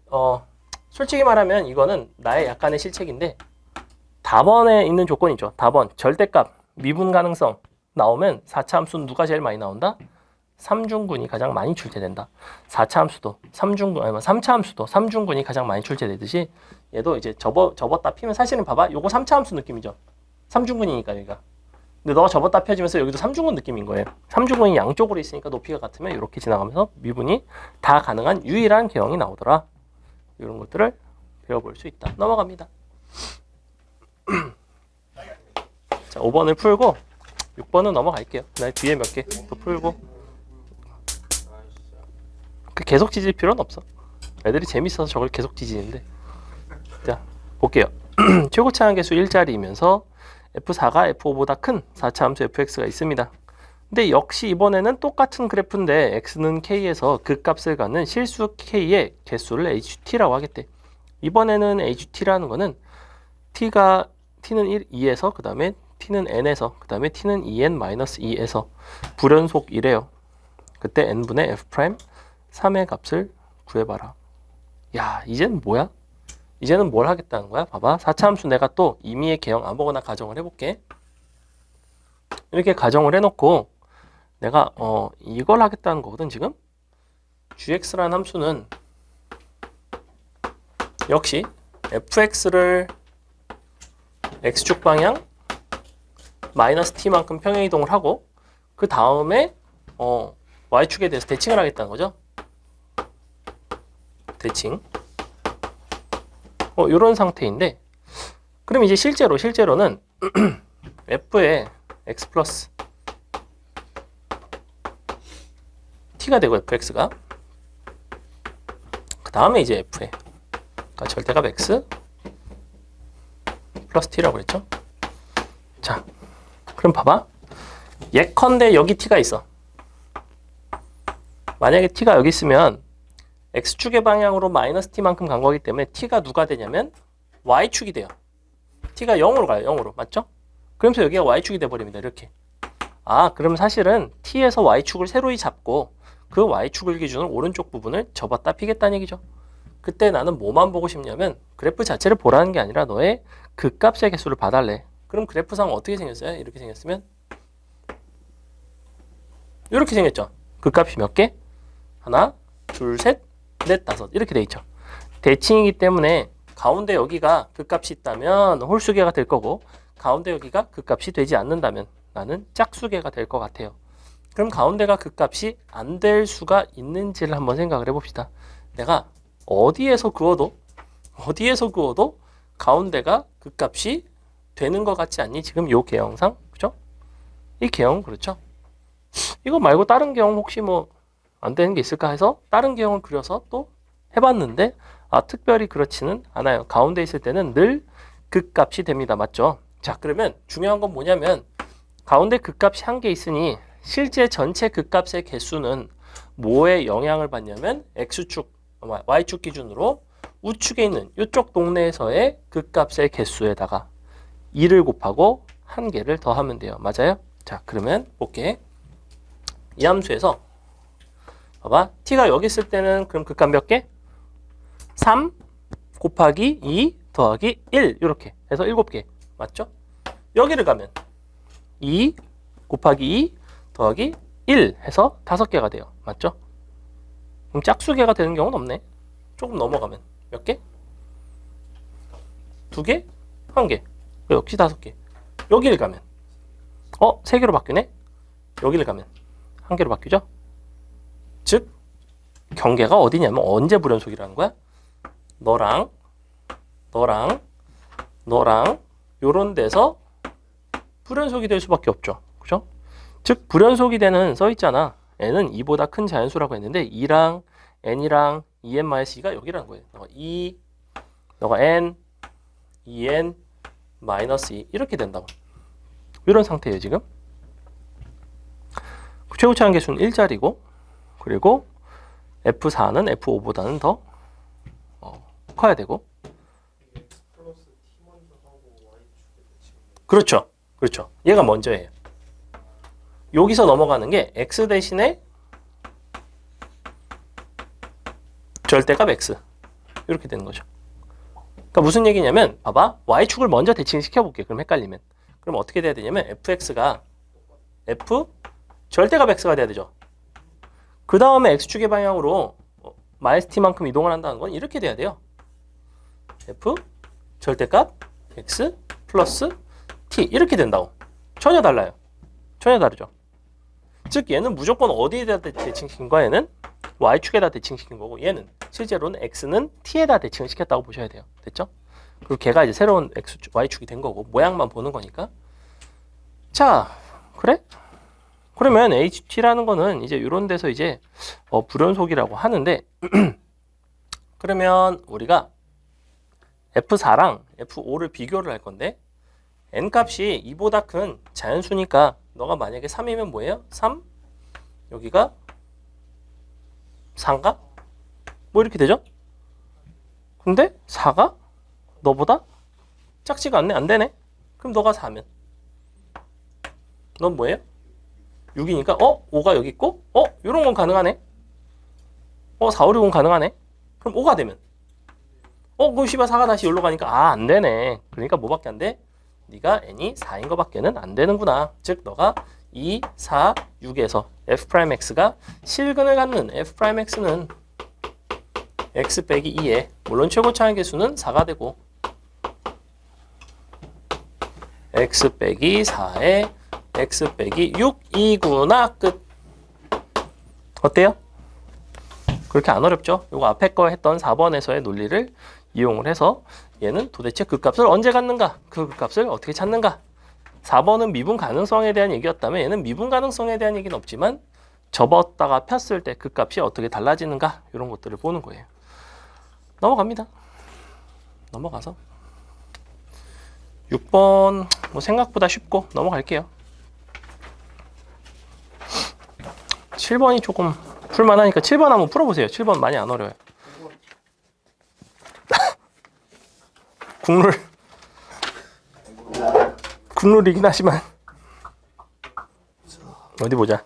솔직히 말하면 이거는 나의 약간의 실책인데 답원에 있는 조건이죠. 답원, 절대값, 미분 가능성 나오면 4차 함수는 누가 제일 많이 나온다? 3중근이 가장 많이 출제된다. 4차 함수도 3중근, 아니면 3차 함수도 3중근이 가장 많이 출제되듯이 얘도 이제 접었다 피면 사실은 봐봐. 요거 3차 함수 느낌이죠. 3중근이니까 여기가. 근데 너가 접었다 펴지면서 여기도 3중근 느낌인 거예요. 3중근이 양쪽으로 있으니까 높이가 같으면 이렇게 지나가면서 미분이 다 가능한 유일한 개형이 나오더라. 이런 것들을 배워볼 수 있다. 넘어갑니다. 자, 5번을 풀고 6번은 넘어갈게요. 그다음에 뒤에 몇 개 또 풀고 계속 지질 필요는 없어. 애들이 재밌어서 저걸 계속 지지는데. 자, 볼게요. 최고차항 개수 1짜리이면서 F4가 F5보다 큰 4차 함수 fx가 있습니다. 근데 역시 이번에는 똑같은 그래프인데 x는 k에서 그 값을 갖는 실수 k의 개수를 ht라고 하겠대. 이번에는 ht라는 거는 t는 2에서 그 다음에 t는 n에서 그 다음에 t는 2n-2에서 불연속 1이에요. 그때 n분의 f'3의 값을 구해봐라. 야, 이제는 뭐야? 이제는 뭘 하겠다는 거야? 봐봐. 4차 함수 내가 또 임의의 개형 아무거나 가정을 해볼게. 이렇게 가정을 해놓고 내가 이걸 하겠다는 거거든 지금. gx라는 함수는 역시 fx를 x축 방향 마이너스 t만큼 평행 이동을 하고 그 다음에 y축에 대해서 대칭을 하겠다는 거죠. 대칭. 이런 상태인데 그럼 이제 실제로는 f에 x 플러스 t가 되고 fx가 그 다음에 이제 f에 그러니까 절대값 x 플러스 t라고 그랬죠. 자, 그럼 봐봐. 예컨대 여기 t가 있어. 만약에 t가 여기 있으면 x축의 방향으로 마이너스 t만큼 간 거기 때문에 t가 누가 되냐면 y축이 돼요. t가 0으로 가요. 0으로. 맞죠? 그러면서 여기가 y축이 돼버립니다. 이렇게. 아, 그럼 사실은 t에서 y축을 세로히 잡고 그 y축을 기준으로 오른쪽 부분을 접었다 피겠다는 얘기죠. 그때 나는 뭐만 보고 싶냐면 그래프 자체를 보라는 게 아니라 너의 그 값의 개수를 봐달래. 그럼 그래프상 어떻게 생겼어요? 이렇게 생겼으면 이렇게 생겼죠. 그 값이 몇 개? 하나, 둘, 셋, 넷, 다섯 이렇게 돼 있죠. 대칭이기 때문에 가운데 여기가 그 값이 있다면 홀수계가 될 거고 가운데 여기가 그 값이 되지 않는다면 나는 짝수계가 될 것 같아요. 그럼 가운데가 그 값이 안 될 수가 있는지를 한번 생각을 해봅시다. 내가 어디에서 그어도 가운데가 그 값이 되는 것 같지 않니? 지금 요 개형상 그죠? 이 개형 그렇죠? 이거 말고 다른 개형 혹시 뭐 안 되는 게 있을까 해서 다른 개형을 그려서 또 해봤는데 특별히 그렇지는 않아요. 가운데 있을 때는 늘 극값이 됩니다. 맞죠? 자, 그러면 중요한 건 뭐냐면 가운데 극값이 한 개 있으니 실제 전체 극값의 개수는 뭐에 영향을 받냐면 x축, y축 기준으로 우측에 있는 이쪽 동네에서의 극값의 개수에다가 2를 곱하고 한 개를 더하면 돼요. 맞아요? 자, 그러면 볼게. 이 함수에서 봐봐. t가 여기 있을 때는 그럼 극값 몇 개? 3 곱하기 2 더하기 1 이렇게 해서 7개. 맞죠? 여기를 가면 2 곱하기 2 더하기 1 해서 5개가 돼요. 맞죠? 그럼 짝수개가 되는 경우는 없네. 조금 넘어가면 몇 개? 2개, 1개, 역시 5개. 여기를 가면 3개로 바뀌네. 여기를 가면 1개로 바뀌죠. 즉 경계가 어디냐면 언제 불연속이라는 거야? 너랑 요런 데서 불연속이 될 수밖에 없죠. 그죠? 즉 불연속이 되는 써 있잖아. n은 2보다 큰 자연수라고 했는데 2랑 n이랑 2n-2가 여기라는 거예요. 너가 n, 2n, -2 이렇게 된다고. 이런 상태예요 지금. 최고치 한계수는 1짜리고 그리고 F4는 F5보다는 더 커야 되고. 플러스 T 먼저 하고 Y축에 대칭. 그렇죠. 그렇죠. 얘가 먼저예요. 여기서 넘어가는 게 x 대신에 절대값 x 이렇게 되는 거죠. 그러니까 무슨 얘기냐면 봐봐. y축을 먼저 대칭시켜 볼게. 그럼 헷갈리면. 그럼 어떻게 돼야 되냐면 fx가 f 절대값 x가 돼야 되죠. 그 다음에 x축의 방향으로 -t만큼 이동을 한다는 건 이렇게 돼야 돼요. f 절대값 x 플러스 t 이렇게 된다고. 전혀 달라요. 전혀 다르죠. 즉 얘는 무조건 어디에다 대칭시킨 거야? 얘는 y축에다 대칭시킨 거고 얘는 실제로는 x는 t에다 대칭을 시켰다고 보셔야 돼요. 됐죠? 그리고 걔가 이제 새로운 y축이 된 거고 모양만 보는 거니까. 자, 그래? 그러면 ht라는 거는 이제 이런 데서 이제 불연속이라고 하는데 그러면 우리가 F4랑 F5를 비교를 할 건데 n 값이 2보다 큰 자연수니까 너가 만약에 3이면 뭐예요? 3? 여기가 4인가? 뭐 이렇게 되죠? 근데 4가 너보다 작지가 않네? 안 되네? 그럼 너가 4면 넌 뭐예요? 6이니까 5가 여기 있고 이런 건 가능하네. 4, 5, 6은 가능하네. 그럼 5가 되면 그럼 씨발 4가 다시 여기로 가니까 안 되네. 그러니까 뭐밖에 안 돼? 네가 n이 4인 거밖에는 안 되는구나. 즉 너가 2, 4, 6에서 f'x가 실근을 갖는 f'x는 x 빼기 2에 물론 최고차의 개수는 4가 되고 x 빼기 4에 x 빼기 6이구나. 끝. 어때요? 그렇게 안 어렵죠? 요거 앞에 거 했던 4번에서의 논리를 이용을 해서 얘는 도대체 그 값을 언제 갖는가? 그 값을 어떻게 찾는가? 4번은 미분 가능성에 대한 얘기였다면 얘는 미분 가능성에 대한 얘기는 없지만 접었다가 폈을 때 그 값이 어떻게 달라지는가? 이런 것들을 보는 거예요. 넘어갑니다. 넘어가서 6번 뭐 생각보다 쉽고 넘어갈게요. 7번이 조금 풀만하니까 7번 한번 풀어보세요. 7번 많이 안 어려워요. 국룰이긴 하지만 어디 보자.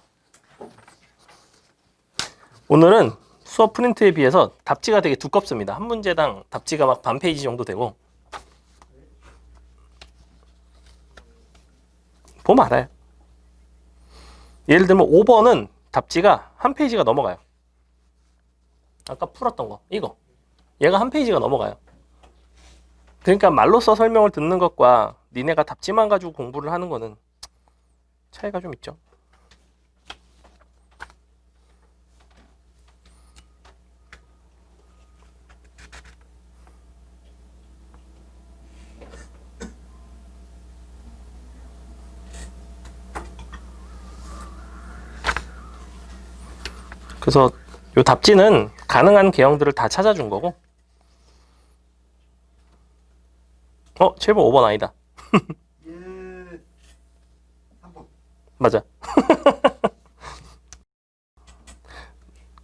오늘은 수업 프린트에 비해서 답지가 되게 두껍습니다. 한 문제당 답지가 막 반 페이지 정도 되고 보면 알아요. 예를 들면 5번은 답지가 한 페이지가 넘어가요. 아까 풀었던 거 이거 얘가 한 페이지가 넘어가요. 그러니까 말로써 설명을 듣는 것과 니네가 답지만 가지고 공부를 하는 거는 차이가 좀 있죠. 그래서 요 답지는 가능한 개형들을 다 찾아준 거고 7번 5번 아니다. 3번. 맞아.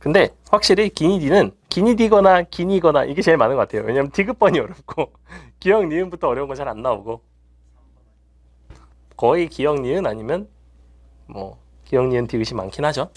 근데 확실히 기니디는 기니디거나 기니거나 이게 제일 많은 것 같아요. 왜냐면 디귿번이 어렵고 기역 니은부터 어려운 거 잘 안 나오고 거의 기역 니은 아니면 뭐 기역 니은 디귿이 많긴 하죠.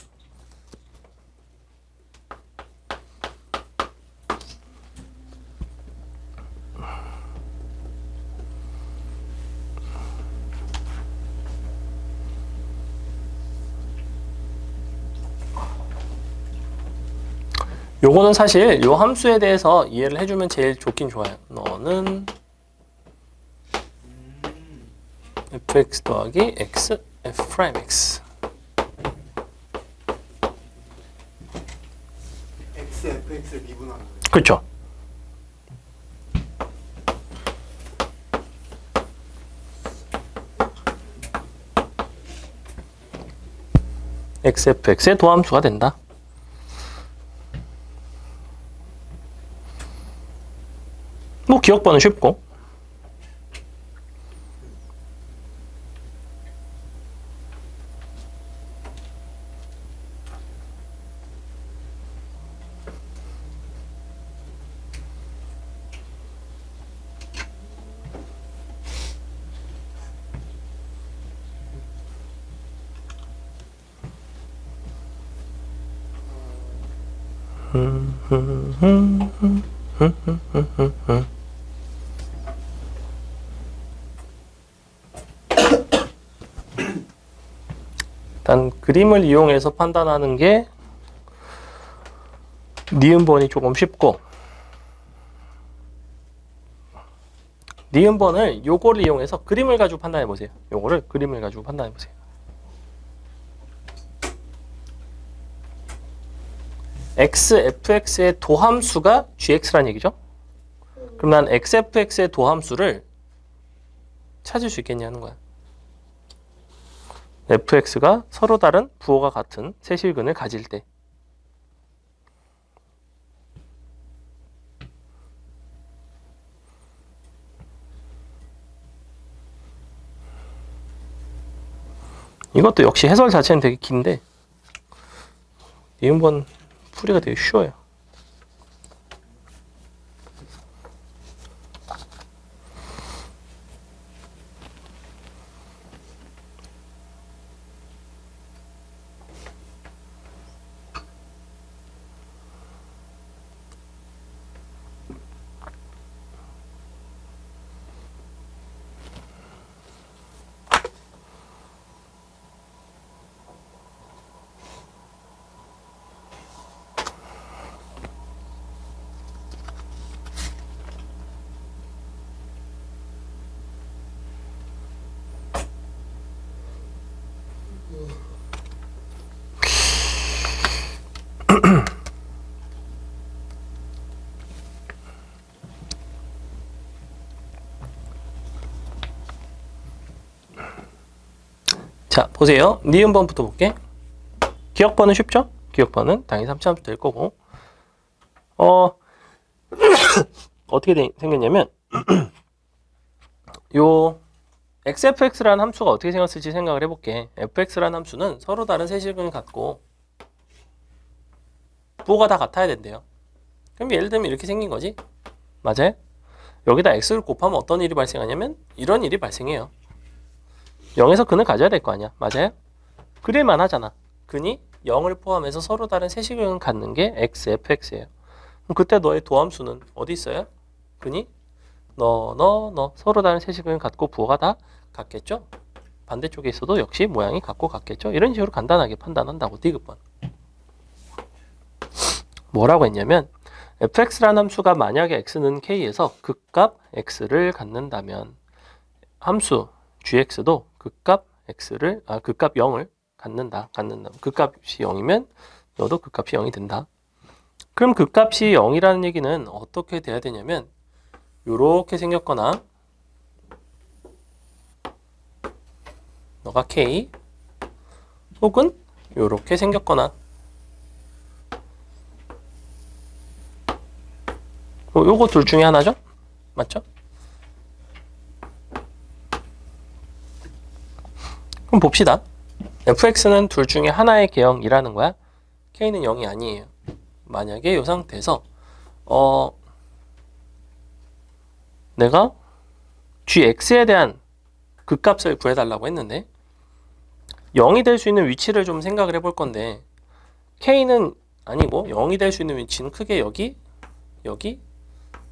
요거는 사실 요 함수에 대해서 이해를 해주면 제일 좋긴 좋아요. 너는 fx 더하기 x f 프라임 x. x, fx를 미분하는 거예요. 그렇죠. xfx의 도함수가 된다. 뭐 기억번은 쉽고. 일단 그림을 이용해서 판단하는 게 니은번이 조금 쉽고, 니은번을 요거를 이용해서 그림을 가지고 판단해 보세요. 요거를 그림을 가지고 판단해 보세요. x, fx의 도함수가 gx란 얘기죠. 그럼 난 x, fx의 도함수를 찾을 수 있겠냐는 거야. fx가 서로 다른 부호가 같은 세실근을 가질 때. 이것도 역시 해설 자체는 되게 긴데 니은번 풀이가 되게 쉬워요. 자, 보세요. 니은번부터 볼게. 기억번은 쉽죠? 기억번은 당연히 3차함수 될 거고. 어떻게 생겼냐면 요 xfx라는 함수가 어떻게 생겼을지 생각을 해볼게. fx라는 함수는 서로 다른 세실근을 갖고 부호가 다 같아야 된대요. 그럼 예를 들면 이렇게 생긴 거지. 맞아요? 여기다 x를 곱하면 어떤 일이 발생하냐면 이런 일이 발생해요. 0에서 근을 가져야 될 거 아니야. 맞아요? 그릴만 하잖아. 근이 0을 포함해서 서로 다른 세실근을 갖는 게 x, fx예요. 그럼 그때 너의 도함수는 어디 있어요? 근이 너 서로 다른 세실근을 갖고 부호가 다 같겠죠? 반대쪽에 있어도 역시 모양이 같고 같겠죠? 이런 식으로 간단하게 판단한다고. 디귿번. 뭐라고 했냐면 fx라는 함수가 만약에 x는 k에서 극값 x를 갖는다면 함수 gx도 극값 극값 0을 갖는다. 극값이 0이면 너도 극값이 0이 된다. 그럼 극값이 0이라는 얘기는 어떻게 돼야 되냐면 요렇게 생겼거나 너가 k 혹은 요렇게 생겼거나 요거 둘 중에 하나죠? 맞죠? 그럼 봅시다. fx는 둘 중에 하나의 개형이라는 거야. k는 0이 아니에요. 만약에 이 상태에서 내가 gx에 대한 극값을 구해달라고 했는데 0이 될 수 있는 위치를 좀 생각을 해볼 건데 k는 아니고 0이 될 수 있는 위치는 크게 여기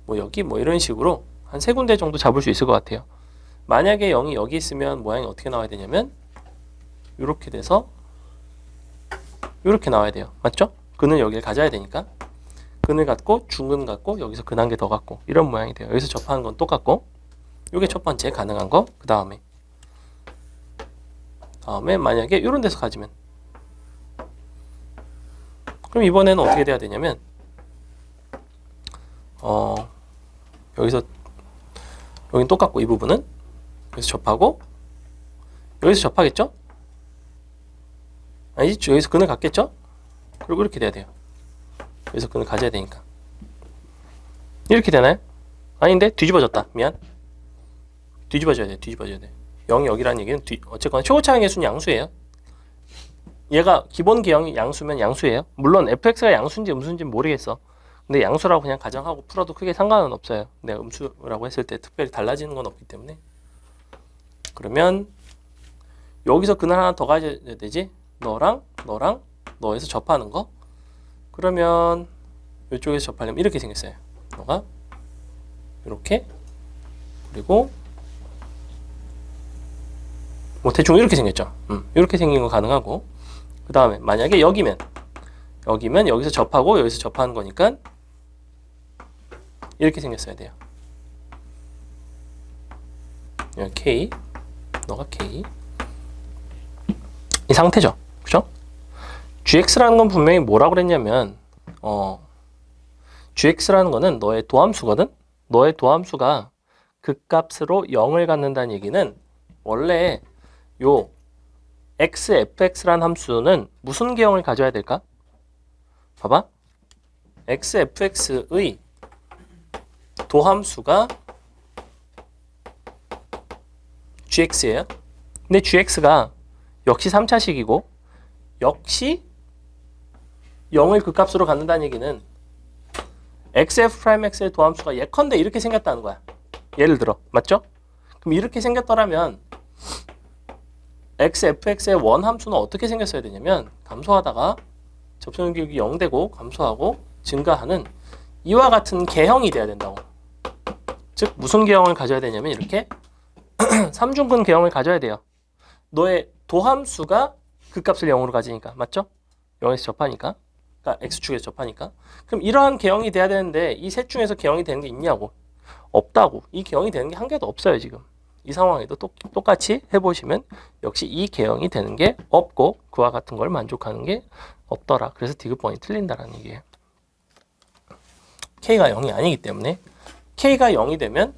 뭐 이런 식으로 한 세 군데 정도 잡을 수 있을 것 같아요. 만약에 0이 여기 있으면 모양이 어떻게 나와야 되냐면 이렇게 돼서 이렇게 나와야 돼요. 맞죠? 근을 여기를 가져야 되니까 근을 갖고 중근 갖고 여기서 근 한 개 더 갖고 이런 모양이 돼요. 여기서 접하는 건 똑같고 이게 첫 번째 가능한 거. 그 다음에 다음에 만약에 이런 데서 가지면 그럼 이번에는 어떻게 돼야 되냐면 여기서 여긴 똑같고 이 부분은 여기서 접하고 여기서 접하겠죠? 아니지 여기서 근을 갖겠죠? 그리고 이렇게 돼야 돼요. 여기서 근을 가져야 되니까 이렇게 되나요? 아닌데 뒤집어졌다. 미안. 뒤집어져야 돼. 뒤집어져야 돼. 0이 여기라는 얘기는 어쨌거나 최고차항의 수는 양수예요. 얘가 기본 계형이 양수면 양수예요. 물론 fx가 양수인지 음수인지는 모르겠어. 근데 양수라고 그냥 가정하고 풀어도 크게 상관은 없어요. 내가 음수라고 했을 때 특별히 달라지는 건 없기 때문에. 그러면 여기서 근을 하나 더 가져야 되지. 너랑 너에서 접하는 거. 그러면 이쪽에서 접하려면 이렇게 생겼어요. 너가 이렇게 그리고 뭐 대충 이렇게 생겼죠. 이렇게 생긴 거 가능하고 그 다음에 만약에 여기면 여기서 접하고 여기서 접하는 거니까 이렇게 생겼어야 돼요. 여기 K 너가 K 이 상태죠. 그죠? GX라는 건 분명히 뭐라고 그랬냐면 GX라는 거는 너의 도함수거든? 너의 도함수가 극값으로 0을 갖는다는 얘기는 원래 요 xfx라는 함수는 무슨 계형을 가져야 될까? 봐봐. xfx의 도함수가 gx예요. 근데 gx가 역시 3차식이고 역시 0을 극값으로 갖는다는 얘기는 xf'x의 도함수가 예컨대 이렇게 생겼다는 거야. 예를 들어. 맞죠? 그럼 이렇게 생겼더라면 xfx의 원함수는 어떻게 생겼어야 되냐면 감소하다가 접속 기울기 0되고 감소하고 증가하는 이와 같은 계형이 돼야 된다고. 즉 무슨 계형을 가져야 되냐면 이렇게 3중근 계형을 가져야 돼요. 너의 도함수가 극값을 0으로 가지니까. 맞죠? 0에서 접하니까. 그러니까 x축에서 접하니까. 그럼 이러한 계형이 돼야 되는데 이 셋 중에서 계형이 되는 게 있냐고. 없다고. 이 계형이 되는 게 한 개도 없어요 지금. 이 상황에도 똑같이 해보시면 역시 이 계형이 되는 게 없고 그와 같은 걸 만족하는 게 없더라. 그래서 디귿번이 틀린다라는 얘기예요. K가 0이 아니기 때문에 K가 0이 되면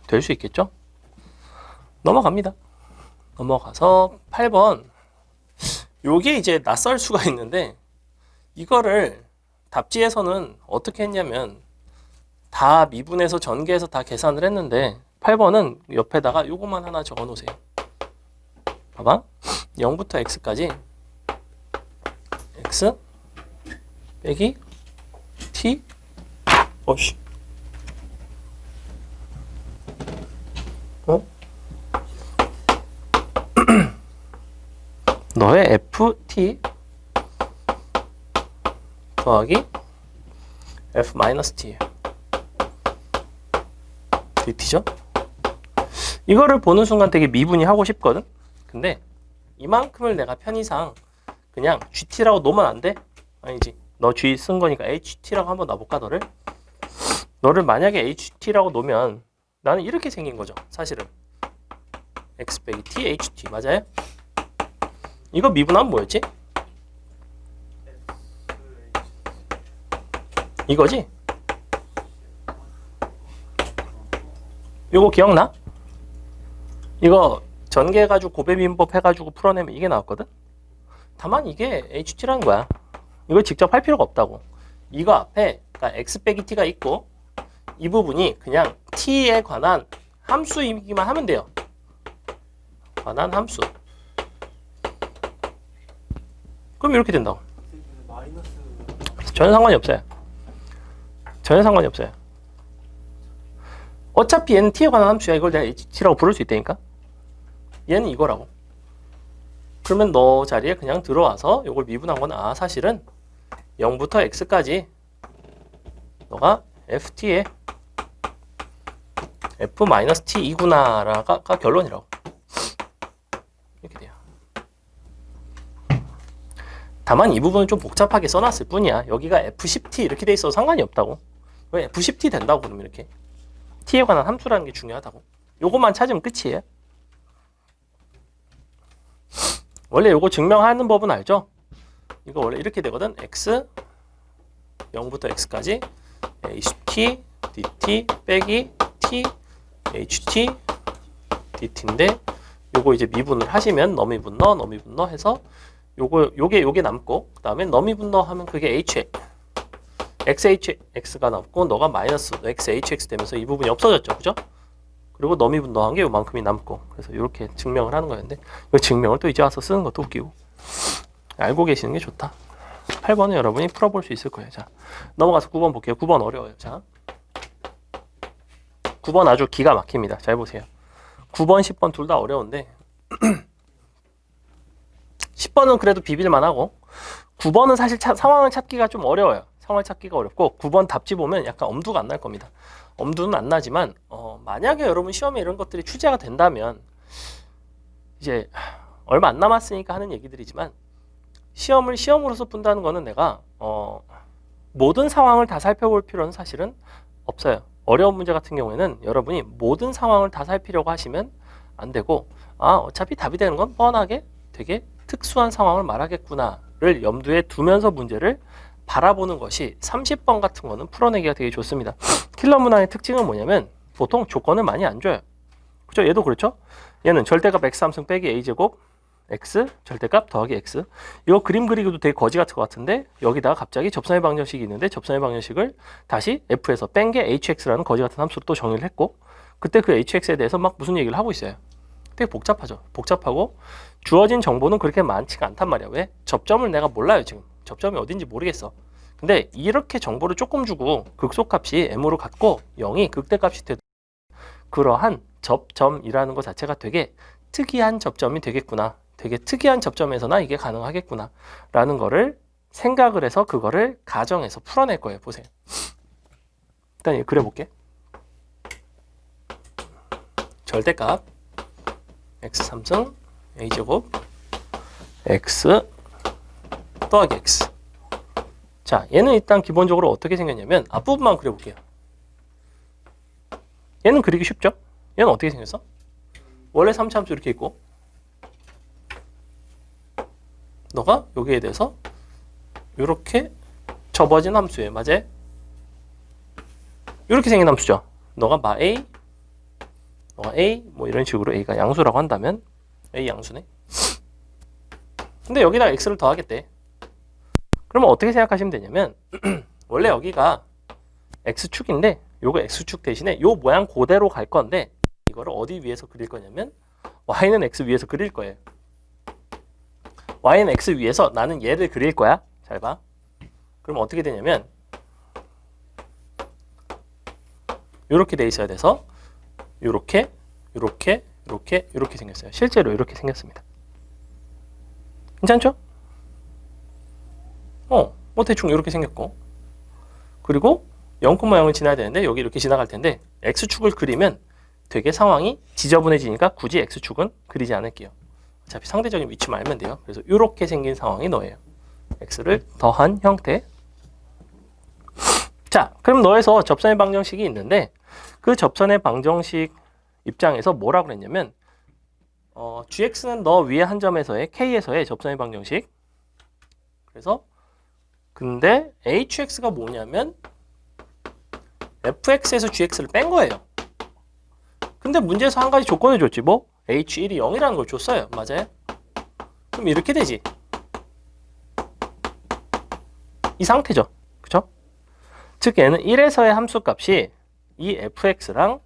될 수 있겠죠? 넘어갑니다. 넘어가서 8번 요게 이제 낯설 수가 있는데 이거를 답지에서는 어떻게 했냐면 다 미분해서 전개해서 다 계산을 했는데 8번은 옆에다가 요것만 하나 적어 놓으세요. 봐봐. 0부터 x까지 x 빼기 t 어씨 너의 ft 더하기 f-t dt죠? 이거를 보는 순간 되게 미분이 하고 싶거든? 근데 이만큼을 내가 편의상 그냥 GT라고 놓으면 안 돼? 아니지. 너 G 쓴 거니까 HT라고 한번 놔볼까 너를? 너를 만약에 HT라고 놓으면 나는 이렇게 생긴 거죠. 사실은. X 빼기 T, HT 맞아요? 이거 미분하면 뭐였지? 이거지? 이거 기억나? 이거 전개해가지고 고배비문법 해가지고 풀어내면 이게 나왔거든? 다만 이게 HT라는 거야. 이걸 직접 할 필요가 없다고. 이거 앞에 그러니까 X 빼기 T가 있고 이 부분이 그냥 T에 관한 함수이기만 하면 돼요. 관한 함수. 그럼 이렇게 된다고. 마이너스 전혀 상관이 없어요. 전혀 상관이 없어요. 어차피 얘는 T에 관한 함수야. 이걸 내가 HT라고 부를 수 있다니까. 얘는 이거라고. 그러면 너 자리에 그냥 들어와서 이걸 미분한 건 사실은 0부터 x까지 너가 ft에 f-t이구나가 결론이라고. 이렇게 돼요. 다만 이 부분은 좀 복잡하게 써놨을 뿐이야. 여기가 f10t 이렇게 돼 있어도 상관이 없다고. 왜 f10t 된다고 그러면 이렇게. t에 관한 함수라는 게 중요하다고. 요것만 찾으면 끝이에요. 원래 요거 증명하는 법은 알죠? 이거 원래 이렇게 되거든. x 0부터 x까지 ht dt 빼기 t ht dt인데 요거 이제 미분을 하시면 너미분너 해서 요게 남고 그다음에 너미분너 하면 그게 h xhx가 남고 너가 마이너스 xhx 되면서 이 부분이 없어졌죠. 그죠? 그리고 너미분너 한 게 요만큼이 남고 그래서 이렇게 증명을 하는 거였는데 이 증명을 또 이제 와서 쓰는 것도 웃기고 알고 계시는 게 좋다. 8번은 여러분이 풀어볼 수 있을 거예요. 자, 넘어가서 9번 볼게요. 9번 어려워요. 자, 9번 아주 기가 막힙니다. 잘 보세요. 9번, 10번 둘 다 어려운데 10번은 그래도 비빌만 하고 9번은 사실 상황을 찾기가 좀 어려워요. 상황을 찾기가 어렵고 9번 답지 보면 약간 엄두가 안 날 겁니다. 엄두는 안 나지만 만약에 여러분 시험에 이런 것들이 출제가 된다면 이제 얼마 안 남았으니까 하는 얘기들이지만 시험을 시험으로서 푼다는 거는 내가 모든 상황을 다 살펴볼 필요는 사실은 없어요. 어려운 문제 같은 경우에는 여러분이 모든 상황을 다 살피려고 하시면 안 되고 어차피 답이 되는 건 뻔하게 되게 특수한 상황을 말하겠구나를 염두에 두면서 문제를 바라보는 것이 30번 같은 거는 풀어내기가 되게 좋습니다. 킬러 문항의 특징은 뭐냐면 보통 조건을 많이 안 줘요. 그죠? 얘도 그렇죠? 얘는 절대값 x3승 빼기 a제곱 x 절대값 더하기 x. 이거 그림 그리기도 되게 거지 같은 것 같은데 여기다가 갑자기 접선의 방정식이 있는데 접선의 방정식을 다시 f에서 뺀 게 hx라는 거지 같은 함수로 또 정의를 했고 그때 그 hx에 대해서 막 무슨 얘기를 하고 있어요. 되게 복잡하죠. 복잡하고 주어진 정보는 그렇게 많지가 않단 말이야. 왜? 접점을 내가 몰라요 지금. 접점이 어딘지 모르겠어. 근데 이렇게 정보를 조금 주고 극소값이 m으로 같고 0이 극대값이 돼도 그러한 접점이라는 것 자체가 되게 특이한 접점이 되겠구나. 되게 특이한 접점에서나 이게 가능하겠구나 라는 거를 생각을 해서 그거를 가정해서 풀어낼 거예요. 보세요. 일단 그려볼게. 절대값 x3승 a제곱 x 더하기 x. 자, 얘는 일단 기본적으로 어떻게 생겼냐면 앞부분만 그려볼게요. 얘는 그리기 쉽죠? 얘는 어떻게 생겼어? 원래 3차 함수 이렇게 있고 너가 여기에 대해서 이렇게 접어진 함수예요. 맞아요? 이렇게 생긴 함수죠. 너가 A 뭐 이런 식으로 A가 양수라고 한다면 A 양수네. 근데 여기다가 X를 더하겠대. 그러면 어떻게 생각하시면 되냐면 원래 여기가 X축인데 요거 X축 대신에 요 모양 그대로 갈 건데 이거를 어디 위에서 그릴 거냐면 Y는 X 위에서 그릴 거예요. Y는 X 위에서 나는 얘를 그릴 거야. 잘 봐. 그럼 어떻게 되냐면 요렇게 돼 있어야 돼서 요렇게 생겼어요. 실제로 이렇게 생겼습니다. 괜찮죠? 뭐 대충 이렇게 생겼고 그리고 0,0을 지나야 되는데 여기 이렇게 지나갈 텐데 X축을 그리면 되게 상황이 지저분해지니까 굳이 X축은 그리지 않을게요. 어차피 상대적인 위치만 알면 돼요. 그래서 이렇게 생긴 상황이 너예요. X를 더한 형태. 자, 그럼 너에서 접선의 방정식이 있는데 그 접선의 방정식 입장에서 뭐라 그랬냐면 gx는 너 위에 한 점에서의 k에서의 접선의 방정식. 그래서 근데 hx가 뭐냐면 fx에서 gx를 뺀 거예요. 근데 문제에서 한 가지 조건을 줬지. 뭐? h1이 0이라는 걸 줬어요. 맞아요? 그럼 이렇게 되지. 이 상태죠. 그쵸? 즉 얘는 1에서의 함수값이 이 fx랑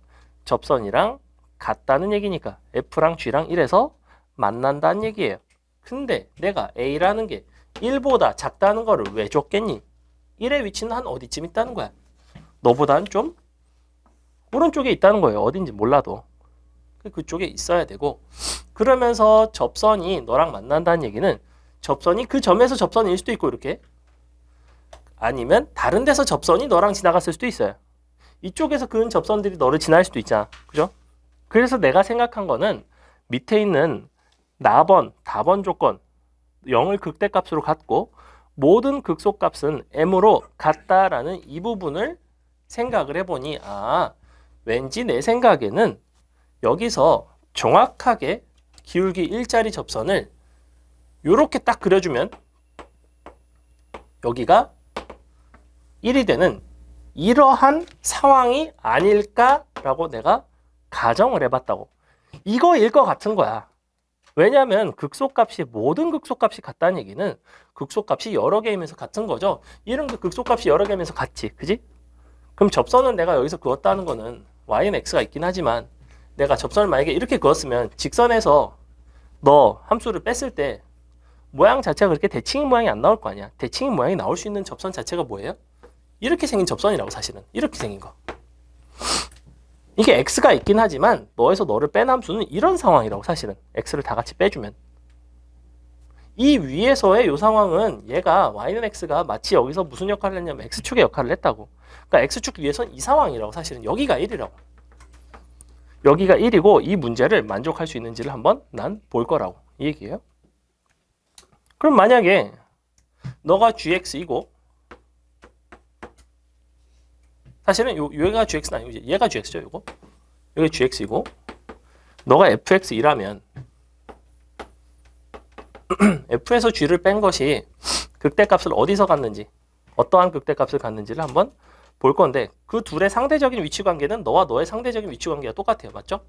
접선이랑 같다는 얘기니까 f랑 g랑 1에서 만난다는 얘기예요. 근데 내가 a라는 게 1보다 작다는 거를 왜 줬겠니? 1의 위치는 한 어디쯤 있다는 거야. 너보다는 좀 오른쪽에 있다는 거예요. 어딘지 몰라도. 그쪽에 있어야 되고 그러면서 접선이 너랑 만난다는 얘기는 접선이 그 점에서 접선일 수도 있고 이렇게 아니면 다른 데서 접선이 너랑 지나갔을 수도 있어요. 이쪽에서 그은 접선들이 너를 지날 수도 있잖아. 그죠? 그래서 내가 생각한 거는 밑에 있는 나번, 다번 조건 0을 극대값으로 갖고 모든 극소값은 m으로 같다라는 이 부분을 생각을 해보니 왠지 내 생각에는 여기서 정확하게 기울기 1짜리 접선을 요렇게 딱 그려주면 여기가 1이 되는 이러한 상황이 아닐까라고 내가 가정을 해봤다고. 이거일 것 같은 거야. 왜냐하면 극소값이 모든 극소값이 같다는 얘기는 극소값이 여러 개이면서 같은 거죠. 이런 극소값이 여러 개이면서 같지, 그지? 그럼 접선을 내가 여기서 그었다는 거는 y는 x가 있긴 하지만 내가 접선을 만약에 이렇게 그었으면 직선에서 너 함수를 뺐을 때 모양 자체가 그렇게 대칭인 모양이 안 나올 거 아니야. 대칭인 모양이 나올 수 있는 접선 자체가 뭐예요? 이렇게 생긴 접선이라고. 사실은 이렇게 생긴 거. 이게 x가 있긴 하지만 너에서 너를 뺀 함수는 이런 상황이라고. 사실은 x를 다 같이 빼주면 이 위에서의 이 상황은 얘가 y는 x가 마치 여기서 무슨 역할을 했냐면 x축의 역할을 했다고. 그러니까 x축 위에서는 이 상황이라고. 사실은 여기가 1이라고. 여기가 1이고 이 문제를 만족할 수 있는지를 한번 난 볼 거라고 이 얘기예요. 그럼 만약에 너가 gx이고 사실은 얘가 gx는 아니고 얘가 gx죠. 요거 여기 gx이고 너가 fx이라면 f에서 g를 뺀 것이 극대값을 어디서 갖는지 어떠한 극대값을 갖는지를 한번 볼 건데 그 둘의 상대적인 위치관계는 너와 너의 상대적인 위치관계가 똑같아요. 맞죠?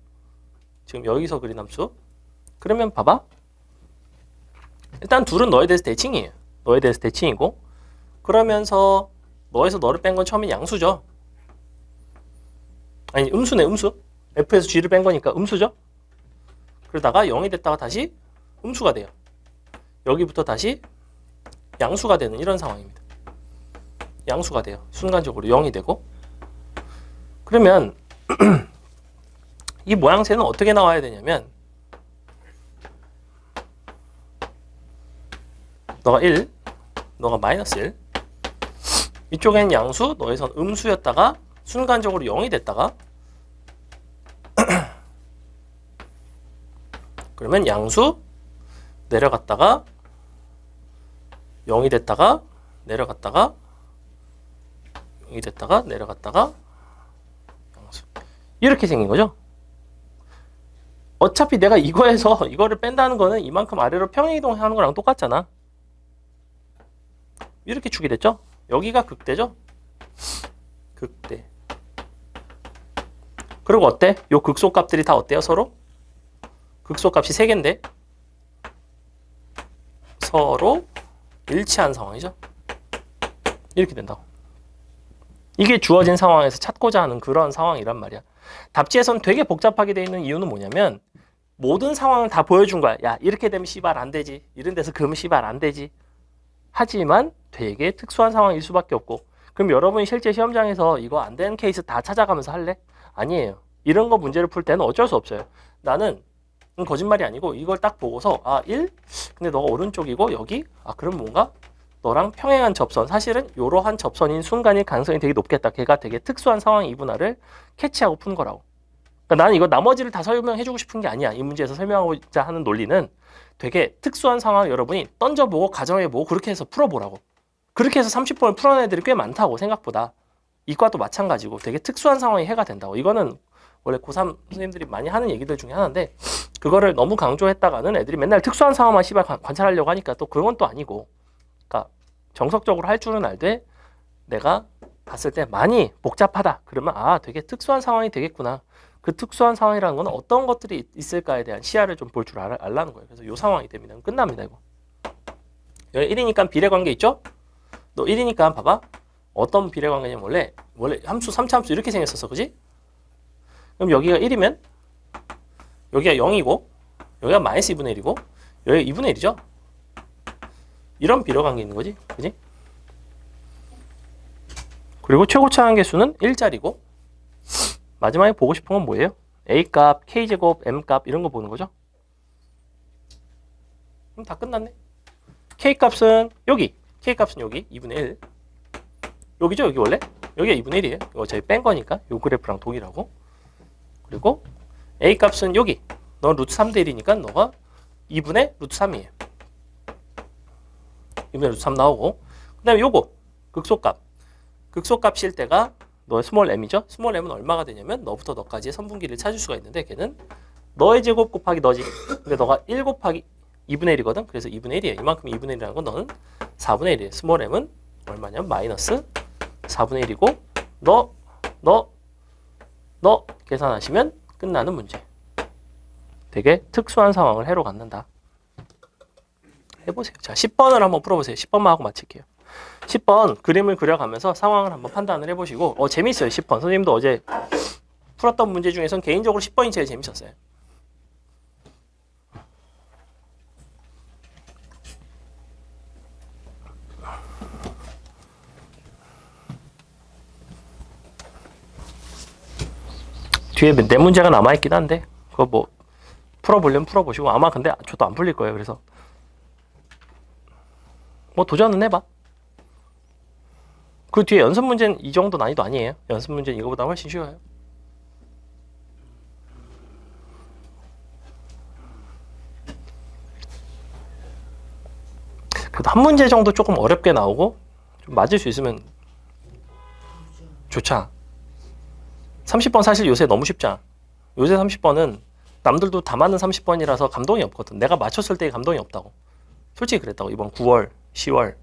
지금 여기서 그린 함수. 그러면 봐봐. 일단 둘은 너에 대해서 대칭이에요. 너에 대해서 대칭이고 그러면서 너에서 너를 뺀 건 처음엔 양수죠. 아니 음수네. 음수. f에서 g를 뺀 거니까 음수죠. 그러다가 0이 됐다가 다시 음수가 돼요. 여기부터 다시 양수가 되는 이런 상황입니다. 양수가 돼요. 순간적으로 0이 되고 그러면 이 모양새는 어떻게 나와야 되냐면 너가 1, 너가 마이너스 1 이쪽엔 양수, 너에선 음수였다가 순간적으로 0이 됐다가 그러면 양수 내려갔다가 0이 됐다가 내려갔다가 0이 됐다가 내려갔다가 양수 이렇게 생긴 거죠. 어차피 내가 이거에서 이거를 뺀다는 거는 이만큼 아래로 평행이동하는 거랑 똑같잖아. 이렇게 축이 됐죠. 여기가 극대죠. 극대. 그리고 어때? 요 극소값들이 다 어때요? 서로? 극소값이 3개인데 서로 일치한 상황이죠. 이렇게 된다고. 이게 주어진 상황에서 찾고자 하는 그런 상황이란 말이야. 답지에선 되게 복잡하게 돼 있는 이유는 뭐냐면 모든 상황을 다 보여준 거야. 야 이렇게 되면 씨발 안 되지. 이런 데서 그러면 씨발 안 되지. 하지만 되게 특수한 상황일 수밖에 없고 그럼 여러분이 실제 시험장에서 이거 안 되는 케이스 다 찾아가면서 할래? 아니에요. 이런 거 문제를 풀 때는 어쩔 수 없어요. 나는 거짓말이 아니고 이걸 딱 보고서 1? 근데 너가 오른쪽이고 여기? 그럼 뭔가 너랑 평행한 접선 사실은 이러한 접선인 순간일 가능성이 되게 높겠다. 걔가 되게 특수한 상황 이분화를 캐치하고 푼 거라고. 그러니까 나는 이거 나머지를 다 설명해주고 싶은 게 아니야. 이 문제에서 설명하고자 하는 논리는 되게 특수한 상황을 여러분이 던져보고 가정해보고 그렇게 해서 풀어보라고. 그렇게 해서 30번을 풀어낸 애들이 꽤 많다고 생각보다. 이과도 마찬가지고 되게 특수한 상황이 해가 된다고. 이거는 원래 고3 선생님들이 많이 하는 얘기들 중에 하나인데 그거를 너무 강조했다가는 애들이 맨날 특수한 상황만 씨발 관찰하려고 하니까 또 그건 또 아니고 그러니까 정석적으로 할 줄은 알되 내가 봤을 때 많이 복잡하다 그러면 되게 특수한 상황이 되겠구나. 그 특수한 상황이라는 건 어떤 것들이 있을까에 대한 시야를 좀 볼 줄 알라는 거예요. 그래서 이 상황이 됩니다. 끝납니다. 이거. 여기 1이니까 비례관계 있죠? 너 1이니까 봐봐. 어떤 비례관계냐면 원래 함수 3차 함수 이렇게 생겼었어. 그지? 그럼 여기가 1이면 여기가 0이고 여기가 마이너스 2분의 1이고 여기가 2분의 1이죠? 이런 비례관계 있는 거지. 그지? 그리고 최고차 한계수는 1짜리고 마지막에 보고 싶은 건 뭐예요? A값, K제곱, M값 이런 거 보는 거죠? 그럼 다 끝났네. K값은 여기, K값은 여기 2분의 1 여기죠? 여기 원래? 여기가 2분의 1이에요. 이거 저희 뺀 거니까 요 그래프랑 동일하고 그리고 A값은 여기 넌 루트 3대 1이니까 너가 2분의 루트 3이에요. 2분의 루트 3 나오고 그 다음에 요거 극소값일 때가 너의 스몰 m이죠. 스몰 m은 얼마가 되냐면 너부터 너까지의 선분기를 찾을 수가 있는데 걔는 너의 제곱 곱하기 너지. 근데 너가 1 곱하기 2분의 1이거든. 그래서 2분의 1이야. 이만큼 2분의 1이라는 건 너는 4분의 1이야. 스몰 m은 얼마냐면 마이너스 4분의 1이고 너 계산하시면 끝나는 문제. 되게 특수한 상황을 해로 갖는다. 해보세요. 자, 10번을 한번 풀어보세요. 10번만 하고 마칠게요. 10번 그림을 그려가면서 상황을 한번 판단을 해보시고 재밌어요. 10번. 선생님도 어제 풀었던 문제 중에선 개인적으로 10번이 제일 재밌었어요. 뒤에 네 문제가 남아있긴 한데 그거 뭐 풀어보려면 풀어보시고 아마 근데 저도 안 풀릴 거예요. 그래서 뭐 도전은 해봐. 그 뒤에 연습 문제는 이 정도 난이도 아니에요. 연습 문제는 이거보다 훨씬 쉬워요. 그래도 한 문제 정도 조금 어렵게 나오고 좀 맞을 수 있으면 좋잖아. 30번 사실 요새 너무 쉽잖아. 요새 30번은 남들도 다 맞는 30번이라서 감동이 없거든. 내가 맞췄을 때의 감동이 없다고. 솔직히 그랬다고. 이번 9월, 10월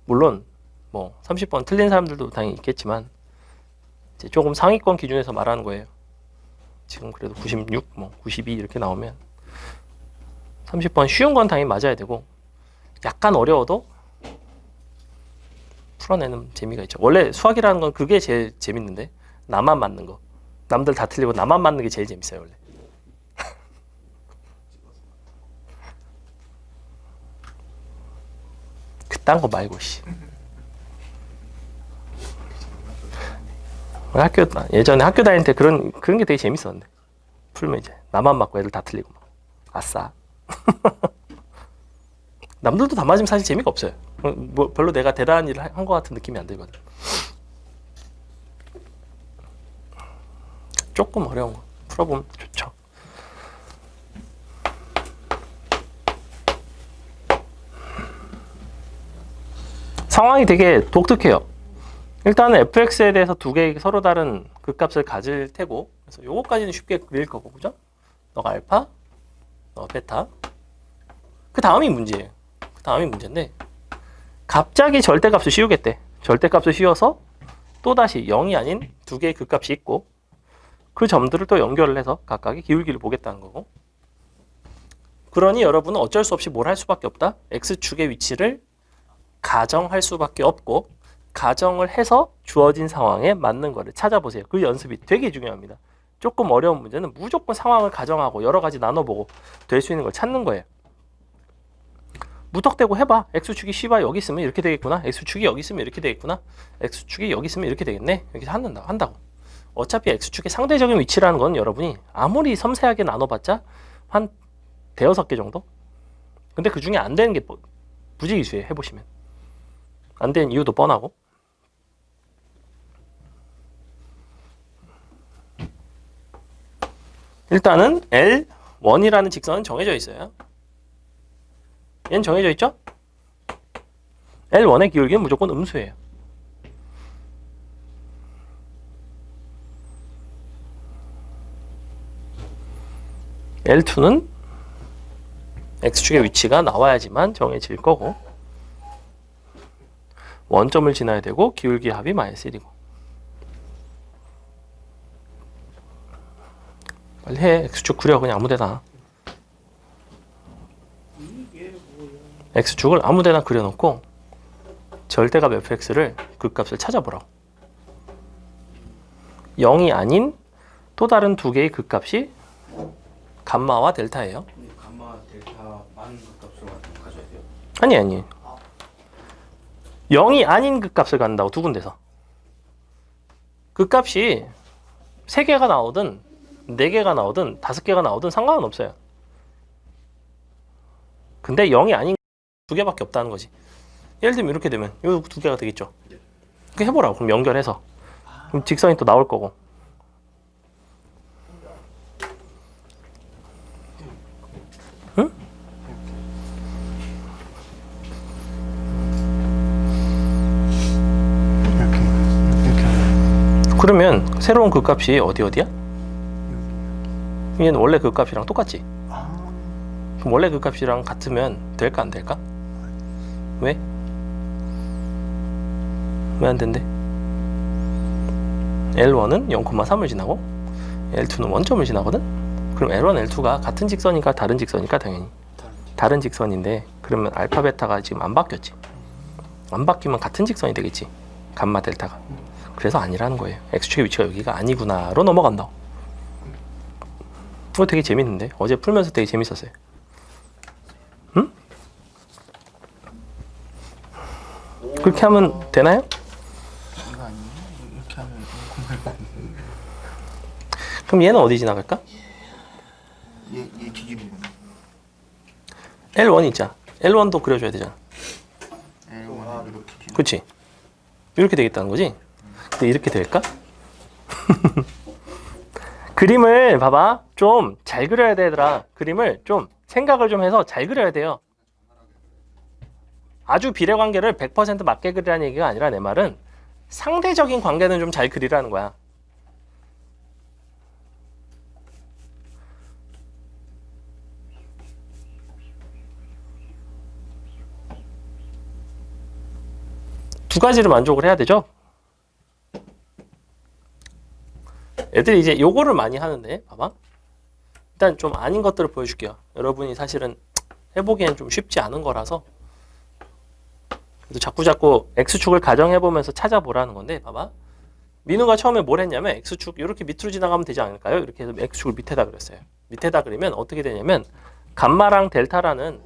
물론 뭐 30번 틀린 사람들도 당연히 있겠지만 이제 조금 상위권 기준에서 말하는 거예요. 지금 그래도 96, 뭐 92 이렇게 나오면 30번 쉬운 건 당연히 맞아야 되고 약간 어려워도 풀어내는 재미가 있죠. 원래 수학이라는 건 그게 제일 재밌는데 나만 맞는 거. 남들 다 틀리고 나만 맞는 게 제일 재밌어요 원래. 그딴 거 말고 씨. 예전에 학교 다닐 때 그런 게 되게 재밌었는데 풀면 이제 나만 맞고 애들 다 틀리고 막 아싸. 남들도 다 맞으면 사실 재미가 없어요. 뭐 별로 내가 대단한 일을 한 것 같은 느낌이 안 들거든. 조금 어려운 거 풀어보면 좋죠. 상황이 되게 독특해요. 일단은 fx에 대해서 두 개의 서로 다른 극값을 가질 테고 그래서 요거까지는 쉽게 그릴 거고 그죠? 너가 알파, 너가 베타. 그 다음이 문제예요. 그 다음이 문제인데 갑자기 절대값을 씌우겠대. 절대값을 씌워서 또다시 0이 아닌 두 개의 극값이 있고 그 점들을 또 연결을 해서 각각의 기울기를 보겠다는 거고 그러니 여러분은 어쩔 수 없이 뭘 할 수밖에 없다. x축의 위치를 가정할 수밖에 없고 가정을 해서 주어진 상황에 맞는 거를 찾아보세요. 그 연습이 되게 중요합니다. 조금 어려운 문제는 무조건 상황을 가정하고 여러 가지 나눠보고 될 수 있는 걸 찾는 거예요. 무턱대고 해봐. x축이 C가 여기 있으면 이렇게 되겠구나. x축이 여기 있으면 이렇게 되겠구나. x축이 여기 있으면 이렇게 되겠네. 이렇게 한다고. 어차피 x축의 상대적인 위치라는 건 여러분이 아무리 섬세하게 나눠봤자 한 대여섯 개 정도? 근데 그 중에 안 되는 게 부지기수예요. 해보시면. 안 되는 이유도 뻔하고. 일단은 L1이라는 직선은 정해져 있어요. 얘는 정해져 있죠? L1의 기울기는 무조건 음수예요. L2는 X축의 위치가 나와야지만 정해질 거고 원점을 지나야 되고 기울기 합이 마이너스 1이고 빨리 해. X축 그려 그냥 아무데나. X축을 아무데나 그려놓고 절대값 fx를 그 값을 찾아보라고. 0이 아닌 또 다른 두 개의 그 값이 감마와 델타예요. 감마 델타 많은 값으로 가져야 돼요. 아니 0이 아닌 그 값을 갖는다고 두 군데서. 그 값이 3개가 나오든 4개가 나오든 5개가 나오든 상관은 없어요. 근데 0이 아닌 두 개밖에 없다는 거지. 예를 들면 이렇게 되면 이 두 개가 되겠죠. 이렇게 해보라고. 그럼 연결해서. 그럼 직선이 또 나올 거고. 응? 이렇게. 그러면 새로운 그 값이 어디야? 얘는 원래 그 값이랑 똑같지. 그럼 그럼 원래 그 값이랑 같으면 될까 안 될까? 왜? 왜 안 된대? L1은 0,3을 지나고 L2는 원점을 지나거든? 그럼 L1, L2가 같은 직선이니까 다른 직선이니까 당연히 다른 직선인데 그러면 알파 베타가 지금 안 바뀌었지. 안 바뀌면 같은 직선이 되겠지. 감마 델타가. 그래서 아니라는 거예요. X축의 위치가 여기가 아니구나로 넘어간다. 그거 되게 재밌는데 어제 풀면서 되게 재밌었어요. 응? 그렇게 하면 되나요? 이거 아니에요? 이렇게 하면 그럼 얘는 어디 지나갈까? 얘 기준이네. L1 있잖아. L1도 그려줘야 되잖아. L1을 이렇게 그치? 이렇게 되겠다는 거지? 근데 이렇게 될까? 그림을 봐봐. 좀 잘 그려야 돼, 얘들아. 그림을 좀 생각을 좀 해서 잘 그려야 돼요. 아주 비례관계를 100% 맞게 그리라는 얘기가 아니라 내 말은 상대적인 관계는 좀 잘 그리라는 거야. 두 가지를 만족을 해야 되죠. 애들이 이제 요거를 많이 하는데 봐봐. 일단 좀 아닌 것들을 보여줄게요. 여러분이 사실은 해보기엔 좀 쉽지 않은 거라서 그래서 자꾸 X축을 가정해보면서 찾아보라는 건데 봐봐. 민우가 처음에 뭘 했냐면 X축 이렇게 밑으로 지나가면 되지 않을까요? 이렇게 해서 X축을 밑에다 그렸어요. 밑에다 그리면 어떻게 되냐면 감마랑 델타라는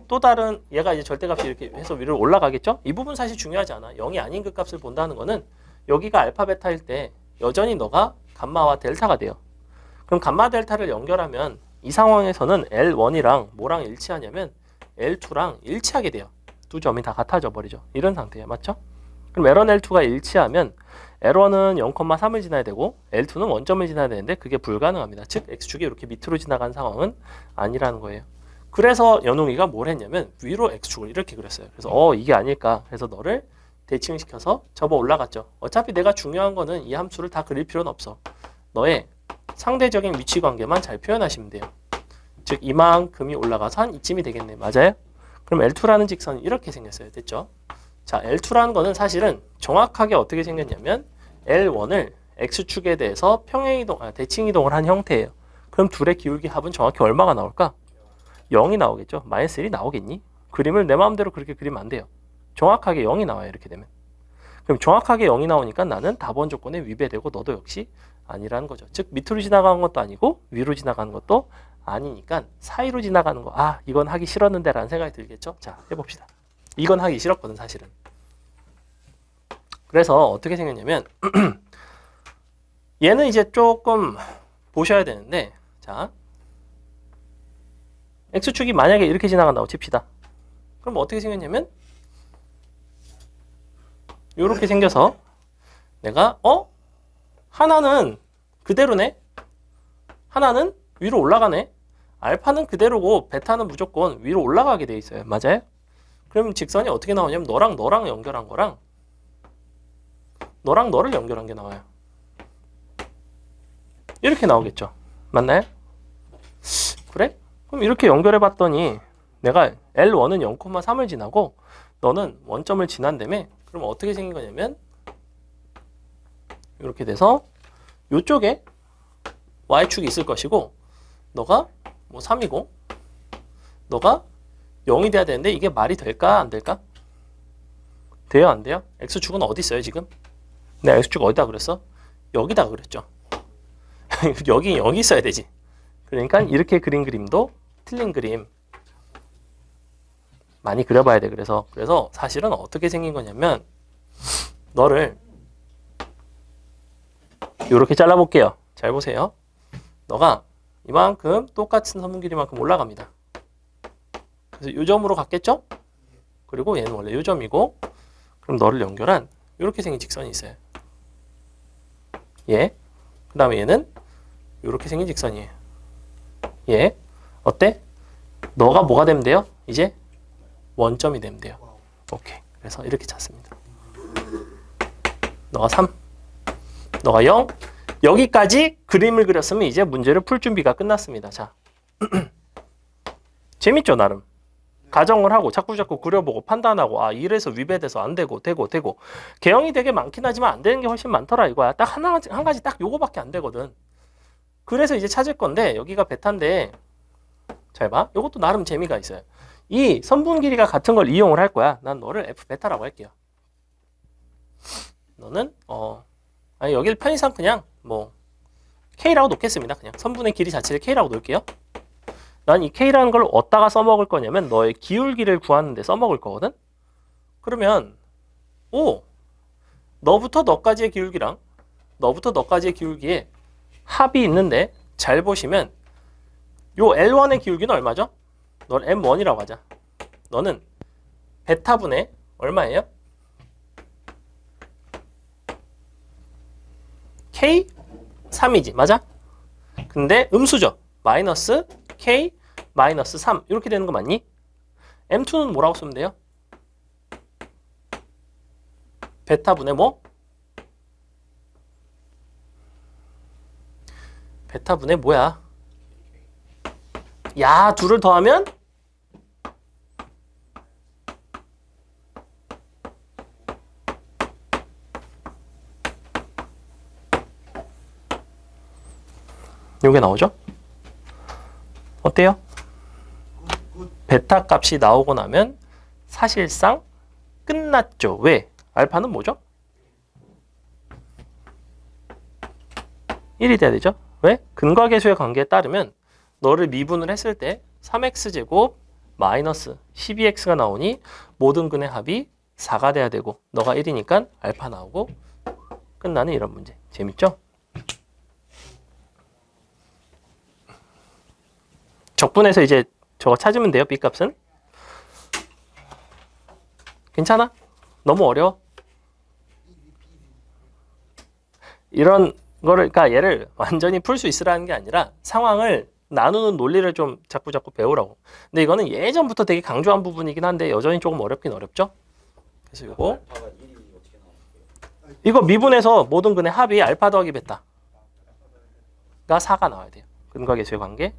또 다른 얘가 이제 절대값이 이렇게 해서 위로 올라가겠죠? 이 부분 사실 중요하지 않아. 0이 아닌 그 값을 본다는 거는 여기가 알파 베타일 때 여전히 너가 감마와 델타가 돼요. 그럼 감마 델타를 연결하면 이 상황에서는 L1이랑 뭐랑 일치하냐면 L2랑 일치하게 돼요. 두 점이 다 같아져 버리죠. 이런 상태예요. 맞죠? 그럼 L1, L2가 일치하면 L1은 0,3을 지나야 되고 L2는 원점을 지나야 되는데 그게 불가능합니다. 즉 X축이 이렇게 밑으로 지나간 상황은 아니라는 거예요. 그래서 연웅이가 뭘 했냐면 위로 X축을 이렇게 그렸어요. 그래서 이게 아닐까 해서 너를 대칭시켜서 접어 올라갔죠. 어차피 내가 중요한 거는 이 함수를 다 그릴 필요는 없어. 너의 상대적인 위치 관계만 잘 표현하시면 돼요. 즉 이만큼이 올라가서 한 이쯤이 되겠네. 맞아요? 그럼 L2라는 직선이 이렇게 생겼어요. 됐죠? 자, L2라는 거는 사실은 정확하게 어떻게 생겼냐면 L1을 X축에 대해서 대칭 이동을 한 형태예요. 그럼 둘의 기울기 합은 정확히 얼마가 나올까? 0이 나오겠죠? 마이너스 1이 나오겠니? 그림을 내 마음대로 그렇게 그리면 안 돼요. 정확하게 0이 나와요. 이렇게 되면. 그럼 정확하게 0이 나오니까 나는 답원 조건에 위배되고 너도 역시 아니라는 거죠. 즉 밑으로 지나가는 것도 아니고 위로 지나가는 것도 아니니까 사이로 지나가는 거. 아, 이건 하기 싫었는데 라는 생각이 들겠죠? 자, 해봅시다. 이건 하기 싫었거든 사실은. 그래서 어떻게 생겼냐면 얘는 이제 조금 보셔야 되는데 자 X축이 만약에 이렇게 지나간다고 칩시다. 그럼 어떻게 생겼냐면 이렇게 생겨서 내가 하나는 그대로네. 하나는 위로 올라가네. 알파는 그대로고 베타는 무조건 위로 올라가게 돼 있어요. 맞아요? 그럼 직선이 어떻게 나오냐면 너랑 연결한 거랑 너랑 너를 연결한 게 나와요. 이렇게 나오겠죠. 맞나요? 그래? 그럼 이렇게 연결해 봤더니 내가 L1은 0,3을 지나고 너는 원점을 지난다며. 그럼 어떻게 생긴 거냐면 이렇게 돼서 이쪽에 Y축이 있을 것이고 너가 뭐 3이고 너가 0이 돼야 되는데 이게 말이 될까 안 될까? 돼요 안 돼요? X축은 어디 있어요 지금? 내가 X축 어디다 그랬어? 여기다 그랬죠. 여기 있어야 되지. 그러니까 이렇게 그린 그림도 틀린 그림 많이 그려봐야 돼. 그래서 사실은 어떻게 생긴 거냐면 너를 이렇게 잘라볼게요. 잘 보세요. 너가 이만큼 똑같은 선분 길이만큼 올라갑니다. 그래서 이 점으로 갔겠죠? 그리고 얘는 원래 이 점이고 그럼 너를 연결한 이렇게 생긴 직선이 있어요. 얘. 그 다음에 얘는 이렇게 생긴 직선이에요. 얘. 어때? 너가 뭐가 되면 돼요? 이제 원점이 되면 돼요. 오케이. 그래서 이렇게 찾습니다. 너가 3, 너가 0. 여기까지 그림을 그렸으면 이제 문제를 풀 준비가 끝났습니다. 자, 재밌죠 나름. 가정을 하고 자꾸 그려보고 판단하고 아 이래서 위배돼서 안 되고 되고 개형이 되게 많긴 하지만 안 되는 게 훨씬 많더라 이거야. 딱 한 가지 딱 요거밖에 안 되거든. 그래서 이제 찾을 건데 여기가 베타인데 잘 봐. 요것도 나름 재미가 있어요. 이 선분 길이가 같은 걸 이용을 할 거야. 난 너를 F 베타라고 할게요. 너는 아니 여기를 편의상 그냥 뭐 K라고 놓겠습니다. 그냥 선분의 길이 자체를 K라고 놓을게요. 난 이 K라는 걸 어디다가 써먹을 거냐면 너의 기울기를 구하는 데 써먹을 거거든. 그러면 너부터 너까지의 기울기랑 너부터 너까지의 기울기에 합이 있는데 잘 보시면 요 L1의 기울기는 얼마죠? 넌 M1이라고 하자. 너는 베타분의 얼마예요? K 3이지 맞아? 근데 음수죠. 마이너스 K 마이너스 3 이렇게 되는 거 맞니? M2는 뭐라고 쓰면 돼요? 베타분의 뭐? 베타분의 뭐야? 야 둘을 더하면? 요게 나오죠? 어때요? 베타 값이 나오고 나면 사실상 끝났죠. 왜? 알파는 뭐죠? 1이 돼야 되죠? 왜? 근과계수의 관계에 따르면 너를 미분을 했을 때 3x제곱 마이너스 12x가 나오니 모든 근의 합이 4가 돼야 되고 너가 1이니까 알파 나오고 끝나는 이런 문제. 재밌죠? 적분해서 이제 저거 찾으면 돼요. B값은. 괜찮아? 너무 어려워? 이런 거를 그러니까 얘를 완전히 풀 수 있으라는 게 아니라 상황을 나누는 논리를 좀 자꾸 배우라고. 근데 이거는 예전부터 되게 강조한 부분이긴 한데 여전히 조금 어렵긴 어렵죠? 그래서 이거 미분해서 모든 근의 합이 알파 더하기 베타가 4가 나와야 돼요. 근과 계수의 관계.